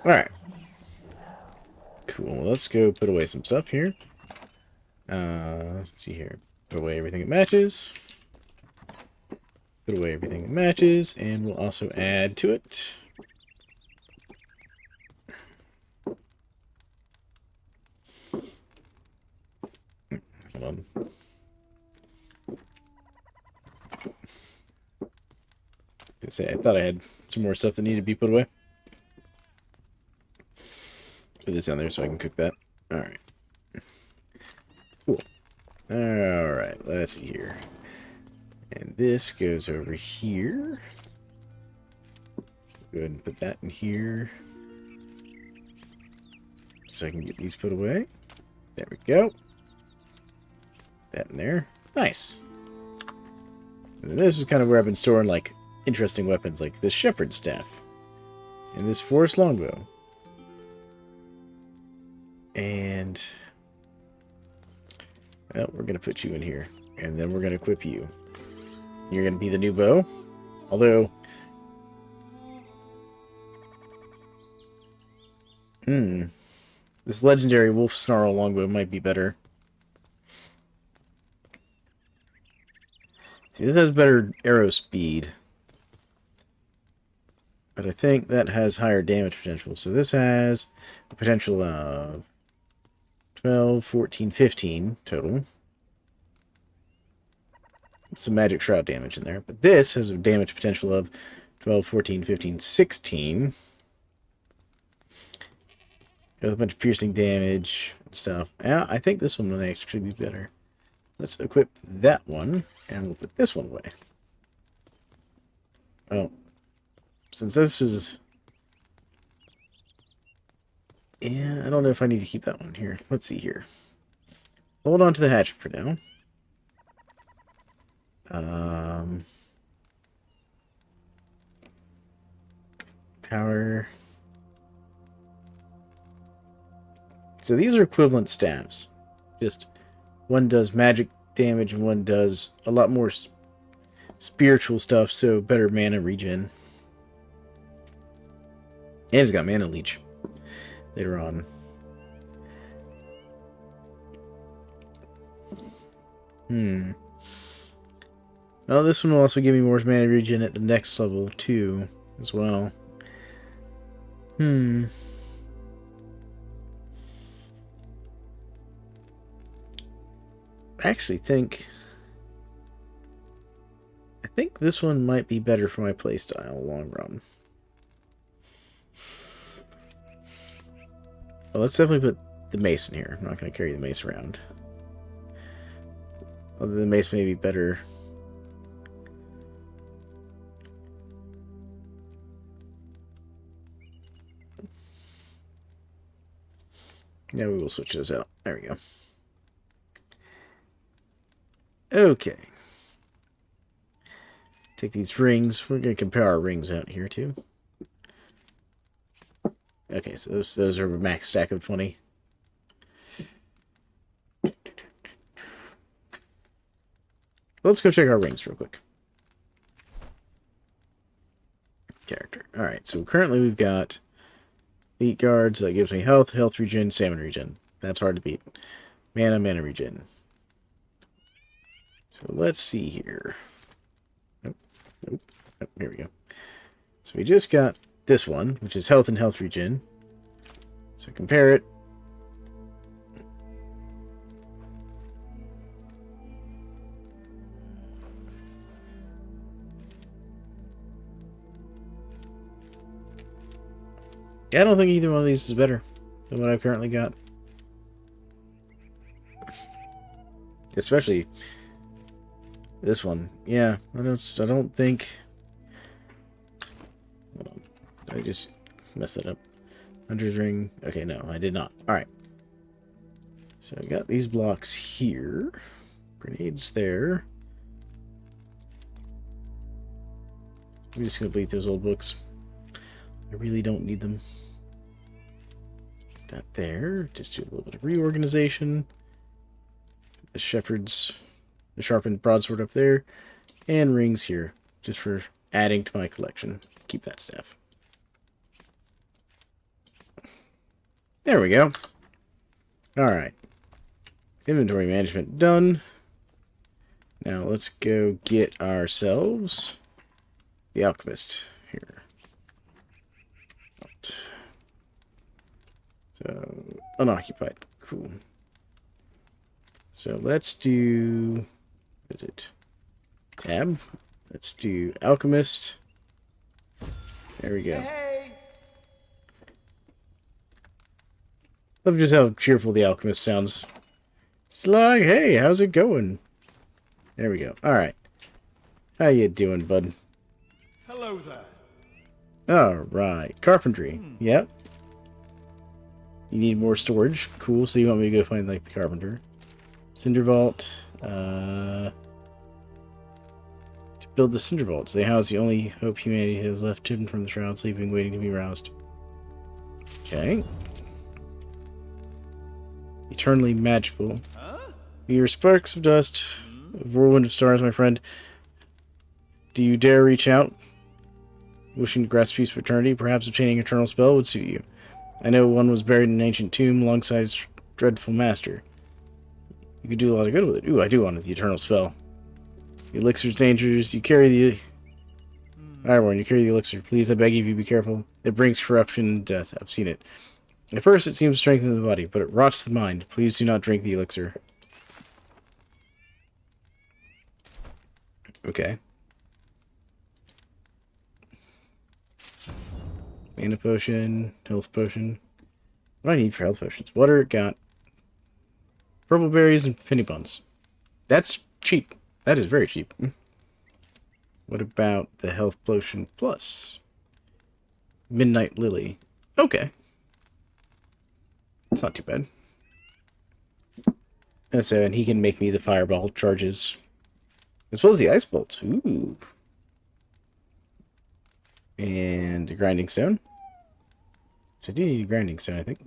Alright. Cool. Let's go put away some stuff here. Let's see here. Put away everything that matches. Put away everything that matches, and we'll also add to it. Hold on. I thought I had some more stuff that needed to be put away. Put this down there so I can cook that. Alright. Cool. Alright, let's see here. And this goes over here. Go ahead and put that in here. So I can get these put away. There we go. That in there. Nice. And this is kind of where I've been storing, like, interesting weapons, like this shepherd's staff. And this forest longbow. And... well, we're going to put you in here. And then we're going to equip you. You're going to be the new bow. Although... this legendary wolf snarl longbow might be better. See, this has better arrow speed. But I think that has higher damage potential. So this has a potential of 12, 14, 15 total. Some magic shroud damage in there. But this has a damage potential of 12, 14, 15, 16. With a bunch of piercing damage and stuff. Yeah, I think this one might actually be better. Let's equip that one, and we'll put this one away. Well, since this is... Yeah, I don't know if I need to keep that one here. Let's see here. Hold on to the hatchet for now. Power. So these are equivalent staves. Just one does magic damage and one does a lot more spiritual stuff, so better mana regen. And it's got mana leech later on. Well, this one will also give me more mana regen at the next level, too, as well. I actually think this one might be better for my playstyle long run. Well, let's definitely put the mace in here. I'm not going to carry the mace around. Although the mace may be better. Yeah, we will switch those out. There we go. Okay. Take these rings. We're going to compare our rings out here, too. Okay, so those are a max stack of 20. Let's go check our rings real quick. Character. Alright, so currently we've got Elite Guard, so that gives me health, health regen, stamina regen. That's hard to beat. Mana, mana regen. So let's see here. Nope. Here we go. So we just got this one, which is health and health regen. So compare it. Yeah, I don't think either one of these is better than what I've currently got. Especially this one. Yeah, I don't think... Hold on. Did I just mess that up? 100 ring. Okay, no, I did not. Alright. So I got these blocks here. Grenades there. I'm just going to delete those old books. I really don't need them. That there. Just do a little bit of reorganization. The sharpened broadsword up there. And rings here. Just for adding to my collection. Keep that staff. There we go. Alright. Inventory management done. Now let's go get ourselves the alchemist here. So, unoccupied. Cool. So let's do... What is it? Tab. Let's do alchemist. There we go. Hey. Love just how cheerful the alchemist sounds. It's like, hey, how's it going? There we go. Alright. How you doing, bud? Hello there. Alright. Carpentry. Yep. You need more storage. Cool. So you want me to go find, like, the carpenter. Cinder vault. To build the cinder vaults. They house the only hope humanity has left hidden from the shroud, sleeping, waiting to be roused. Okay. Eternally magical. Huh? You are sparks of dust, a whirlwind of stars, my friend. Do you dare reach out? Wishing to grasp peace for eternity, perhaps obtaining an eternal spell would suit you. I know one was buried in an ancient tomb alongside its dreadful master. You could do a lot of good with it. Ooh, I do want the eternal spell. The elixir's dangerous. You carry the... Ironborn, you carry the elixir. Please, I beg of you, be careful. It brings corruption and death. I've seen it. At first, it seems to strengthen the body, but it rots the mind. Please do not drink the elixir. Okay. Mana potion, health potion. What do I need for health potions? Water, got purple berries and penny buns. That's cheap. That is very cheap. What about the health potion plus? Midnight Lily. Okay. It's not too bad. And so, and he can make me the fireball charges. As well as the ice bolts. Ooh. And a grinding stone. So I do need a grinding stone, I think.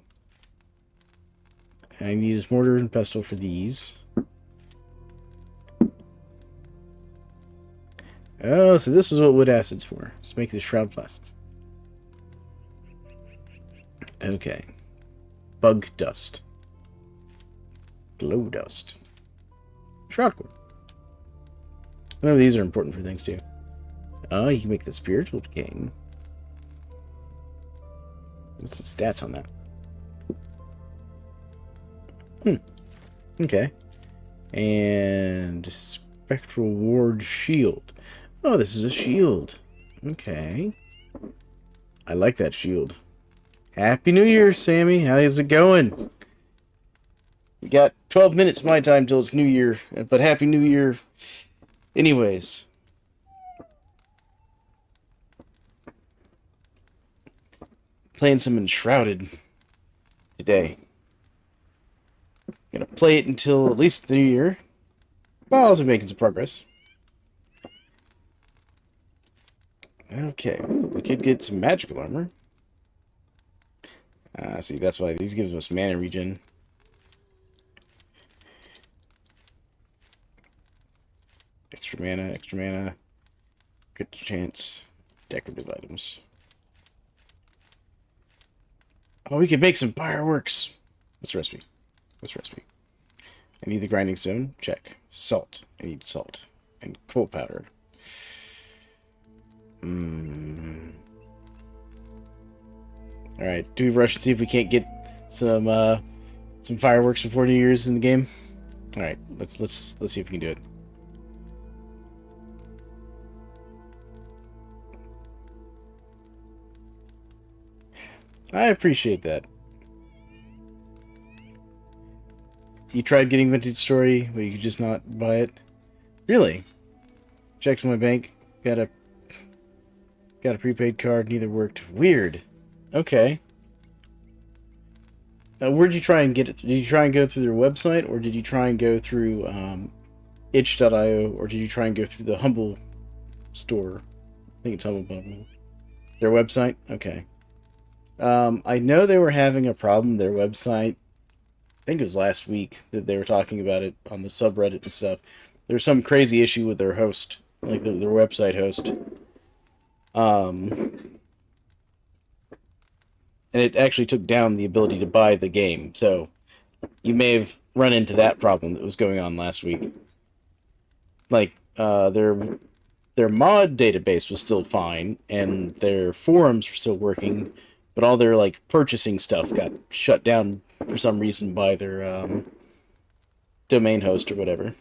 I need his mortar and pestle for these. Oh, so this is what wood acid's for. Just make the shroud plastics. Okay. Bug dust. Glow dust. Shroud core. None of these are important for things, too. Oh, you can make the spiritual cane. What's the stats on that? Okay. And spectral ward shield. Oh, this is a shield. Okay. I like that shield. Happy New Year, Sammy. How's it going? We got 12 minutes my time till it's New Year, but Happy New Year anyways. Playing some Enshrouded today. Gonna play it until at least the New Year. Well, also making some progress. Okay, we could get some magical armor. See, that's why these gives us mana regen. Extra mana, crit chance, decorative items. Oh, we could make some fireworks. What's the recipe? What's the recipe? I need the grinding stone. Check. Salt. I need salt. And coal powder. Alright, do we rush and see if we can't get some fireworks before New Year's in the game? Alright, let's see if we can do it. I appreciate that. You tried getting Vintage Story, but you could just not buy it? Really? Checked my bank, got a prepaid card, neither worked. Weird. Okay. Where'd you try and get it? Did you try and go through their website, or did you try and go through itch.io, or did you try and go through the Humble store? I think it's Humble Bundle. Their website? Okay. I know they were having a problem. Their website, I think it was last week that they were talking about it on the subreddit and stuff. There was some crazy issue with their host, like their website host. And it actually took down the ability to buy the game. So you may have run into that problem that was going on last week. Like, their mod database was still fine, and their forums were still working, but all their, like, purchasing stuff got shut down for some reason by their domain host or whatever.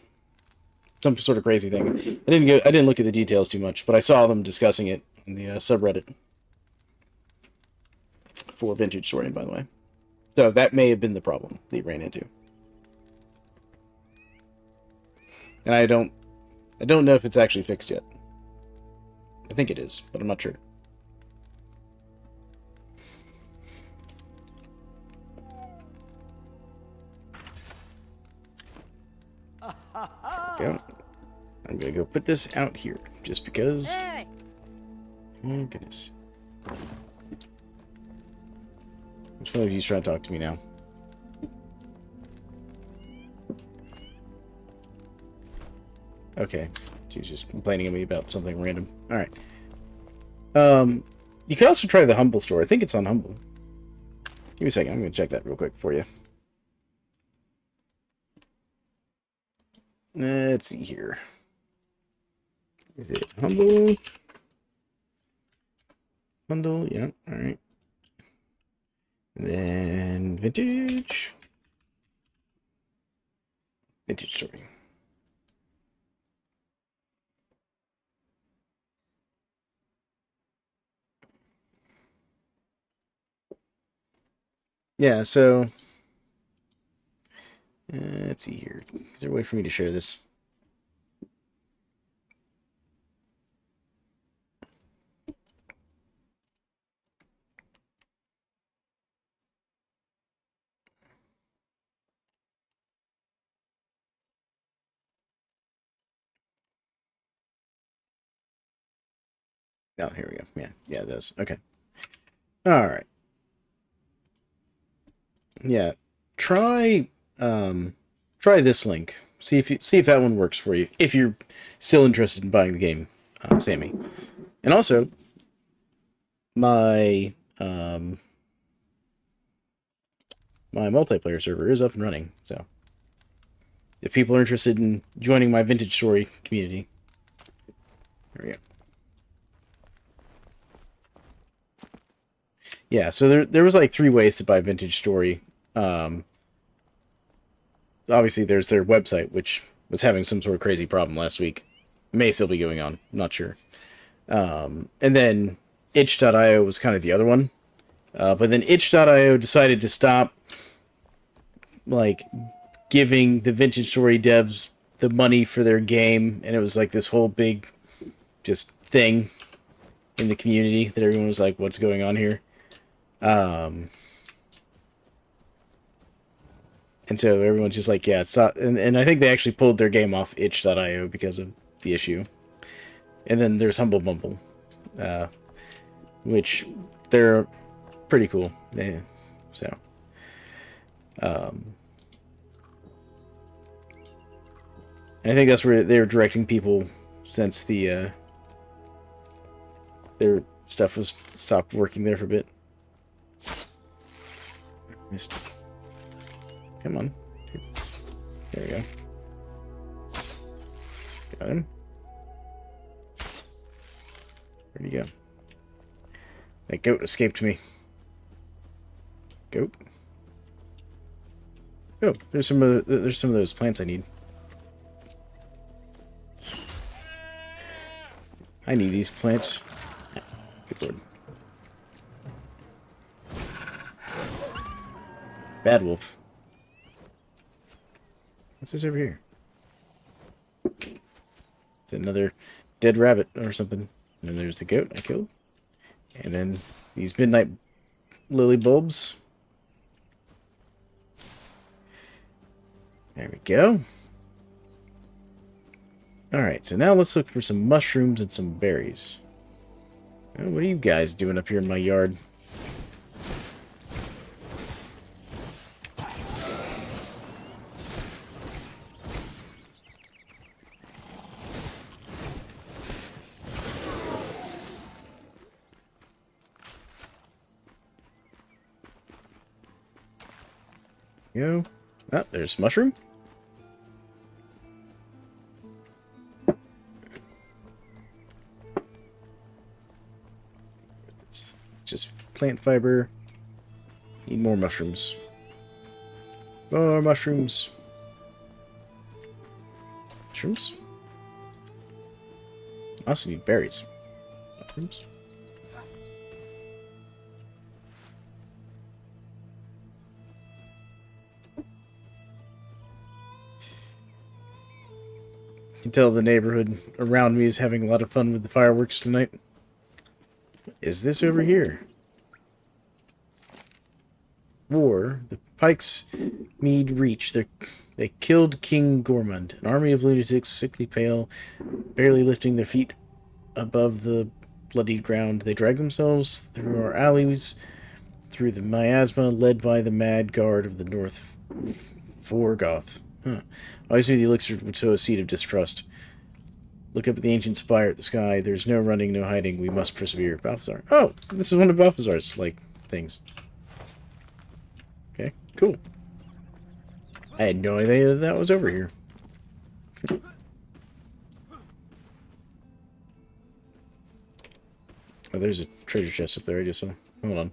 Some sort of crazy thing. I didn't look at the details too much, but I saw them discussing it in the subreddit for Vintage Story, by the way. So that may have been the problem that you ran into. And I don't know if it's actually fixed yet. I think it is, but I'm not sure. Go. I'm gonna go put this out here, just because. Hey. Oh, goodness. Which one of you's trying to talk to me now? Okay. She's just complaining at me about something random. Alright. You could also try the Humble store. I think it's on Humble. Give me a second. I'm going to check that real quick for you. Let's see here. Is it Humble? Bundle, yeah, alright. And then vintage. Vintage story. Yeah, so let's see here. Is there a way for me to share this? Oh, here we go. Yeah, it does. Okay. All right. Yeah, try try this link. See if that one works for you. If you're still interested in buying the game, Sammy. And also, my my multiplayer server is up and running. So, if people are interested in joining my vintage story community, there we go. Yeah, so there was like 3 ways to buy vintage story. Obviously, there's their website, which was having some sort of crazy problem last week. May still be going on. I'm not sure. And then itch.io was kind of the other one. But then itch.io decided to stop like giving the vintage story devs the money for their game, and it was like this whole big just thing in the community that everyone was like, what's going on here? And so everyone's just like, yeah, it's not, and I think they actually pulled their game off itch.io because of the issue. And then there's Humble Bumble, which they're pretty cool. So, and I think that's where they were directing people since the their stuff was stopped working there for a bit. Missed. Come on. There we go. Got him. Where'd he go? That goat escaped me. Goat. Oh, there's some of those plants I need. I need these plants. Good lord. Bad wolf. What's this over here? It's another dead rabbit or something. And then there's the goat I killed. And then these midnight lily bulbs. There we go. Alright, so now let's look for some mushrooms and some berries. Oh, what are you guys doing up here in my yard? Go. Oh, there's mushroom. It's just plant fiber. Need more mushrooms. More mushrooms. Mushrooms? I also need berries. Mushrooms? You can tell the neighborhood around me is having a lot of fun with the fireworks tonight. Is this over here? War. The Pikes Mead Reach. They killed King Gormund. An army of lunatics, sickly pale, barely lifting their feet above the bloodied ground. They drag themselves through our alleys, through the miasma, led by the mad guard of the North Forgoth. Huh. I always knew the elixir would sow a seed of distrust. Look up at the ancient spire at the sky. There's no running, no hiding. We must persevere. Balthazar. Oh, this is one of Balthazar's, like, things. Okay, cool. I had no idea that was over here. Oh, there's a treasure chest up there I just saw. Hold on.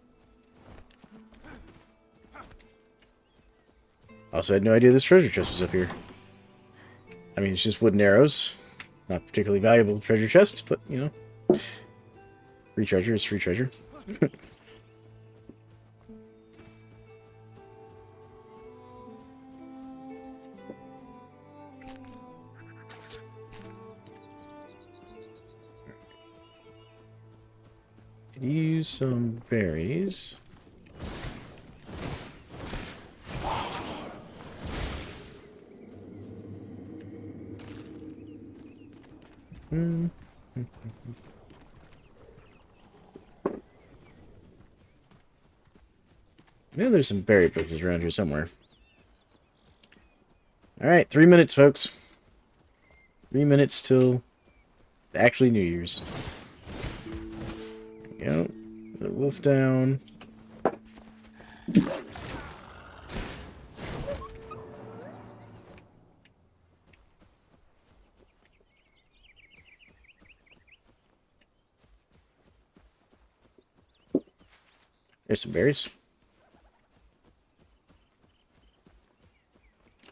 Also had no idea this treasure chest was up here. I mean, it's just wooden arrows. Not particularly valuable treasure chests, but, you know. Free treasure is free treasure. Could use some berries. I know there's some berry bushes around here somewhere. Alright, 3 minutes, folks. 3 minutes till it's actually New Year's. There we go. The wolf down. There's some berries.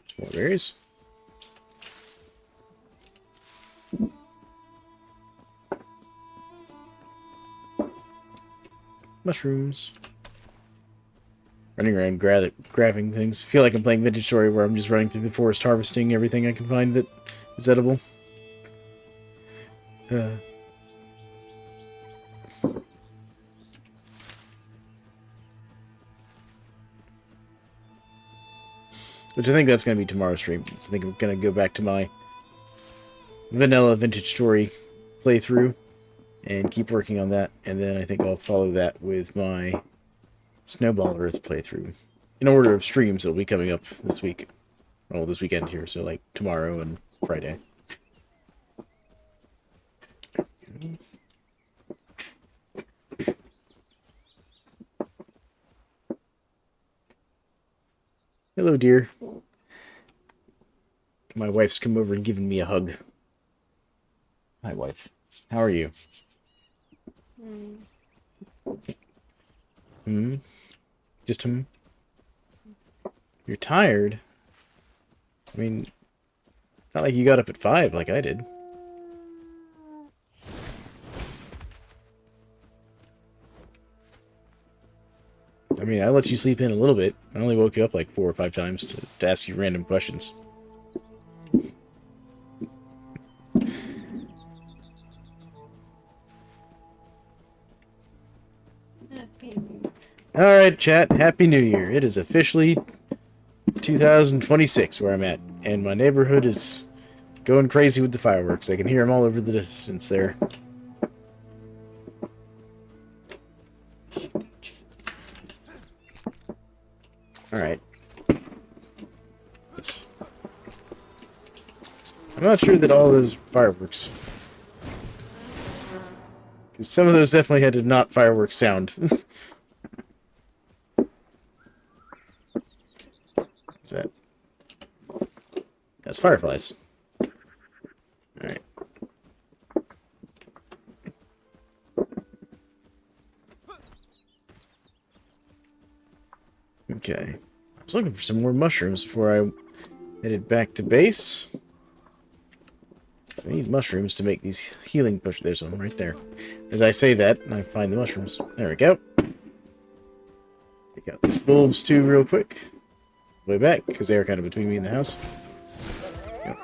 Some more berries. Mushrooms. Running around grabbing things. Feel like I'm playing Vintage Story where I'm just running through the forest harvesting everything I can find that is edible. Which I think that's going to be tomorrow's stream. So I think I'm going to go back to my vanilla Vintage Story playthrough and keep working on that. And then I think I'll follow that with my Snowball Earth playthrough. In order of streams that'll be coming up this week. Well, this weekend here, so like tomorrow and Friday. Hello, dear. My wife's come over and given me a hug. Hi, wife. How are you? Just You're tired? I mean, not like you got up at 5 like I did. I mean, I let you sleep in a little bit. I only woke you up like 4 or 5 times to ask you random questions. Alright, chat. Happy New Year. It is officially 2026 where I'm at. And my neighborhood is going crazy with the fireworks. I can hear them all over the distance there. Alright. I'm not sure that all those fireworks... Because some of those definitely had a not fireworks sound. What's that? That's fireflies. Alright. Okay. I was looking for some more mushrooms before I headed back to base. So I need mushrooms to make these healing potions. There's one right there. As I say that, I find the mushrooms. There we go. Take out these bulbs too real quick. Way back, because they are kind of between me and the house. Go.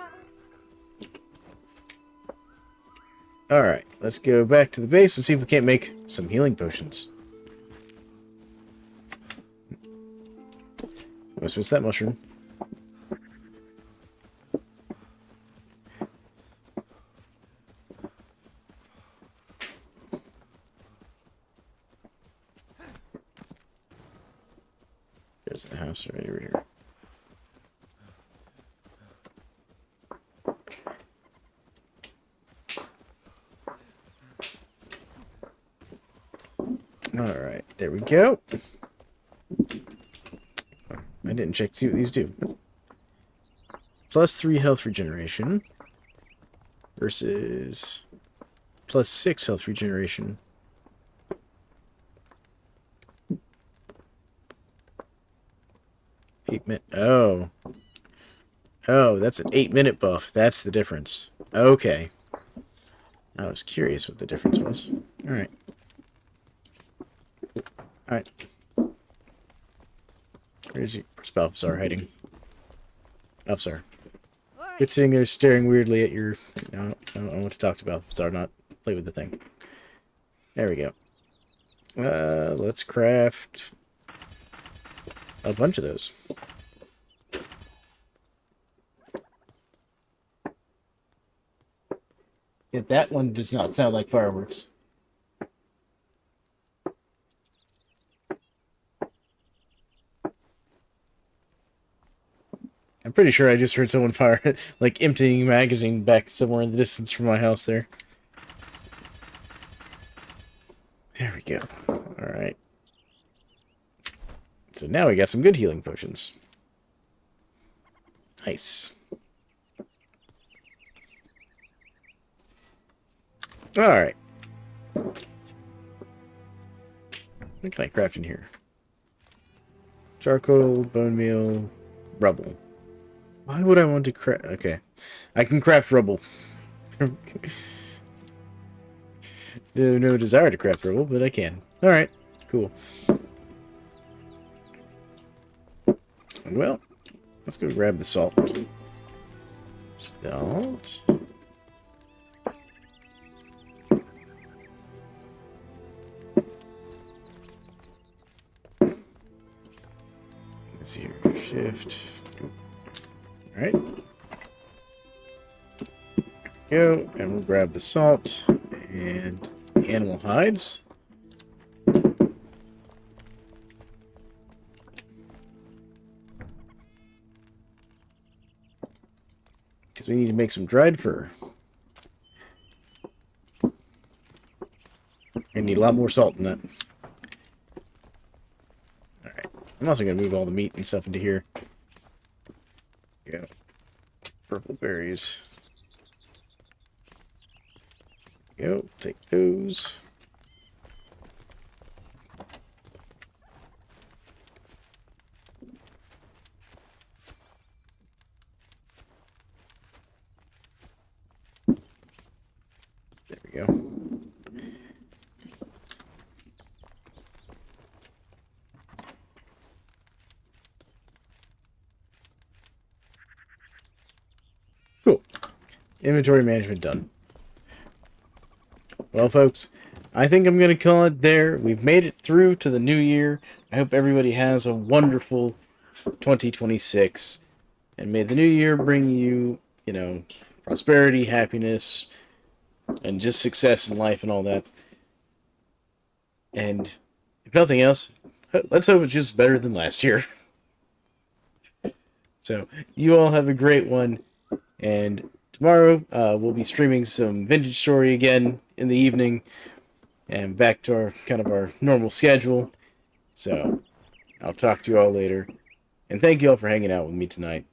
Alright, let's go back to the base and see if we can't make some healing potions. What's that mushroom? There's the house right over here. Alright, there we go. I didn't check to see what these do. Plus 3 health regeneration versus plus 6 health regeneration. 8-minute. Oh. Oh, that's an 8-minute buff. That's the difference. Okay. I was curious what the difference was. Alright. Alright. Where's Balthazar hiding? Balthazar. Quit sitting there staring weirdly at your... No, I want to talk to Balthazar, not play with the thing. There we go. Let's craft a bunch of those. Yeah, that one does not sound like fireworks. I'm pretty sure I just heard someone fire, like, emptying a magazine back somewhere in the distance from my house there. There we go. Alright. So now we got some good healing potions. Nice. Alright. What can I craft in here? Charcoal, bone meal, rubble. Why would I want to craft... Okay. I can craft rubble. No desire to craft rubble, but I can. Alright. Cool. Well, let's go grab the salt. Salt. Let's see here. Shift. Alright. Go, and we'll grab the salt and animal hides. Because we need to make some dried fur. I need a lot more salt than that. Alright. I'm also going to move all the meat and stuff into here. Go. Purple berries. Go. Take those. There we go. Cool. Inventory management done. Well, folks, I think I'm going to call it there. We've made it through to the new year. I hope everybody has a wonderful 2026. And may the new year bring you, you know, prosperity, happiness, and just success in life and all that. And if nothing else, let's hope it's just better than last year. So, you all have a great one. And tomorrow, we'll be streaming some Vintage Story again in the evening. And back to our kind of our normal schedule. So, I'll talk to you all later. And thank you all for hanging out with me tonight.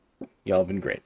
Y'all have been great.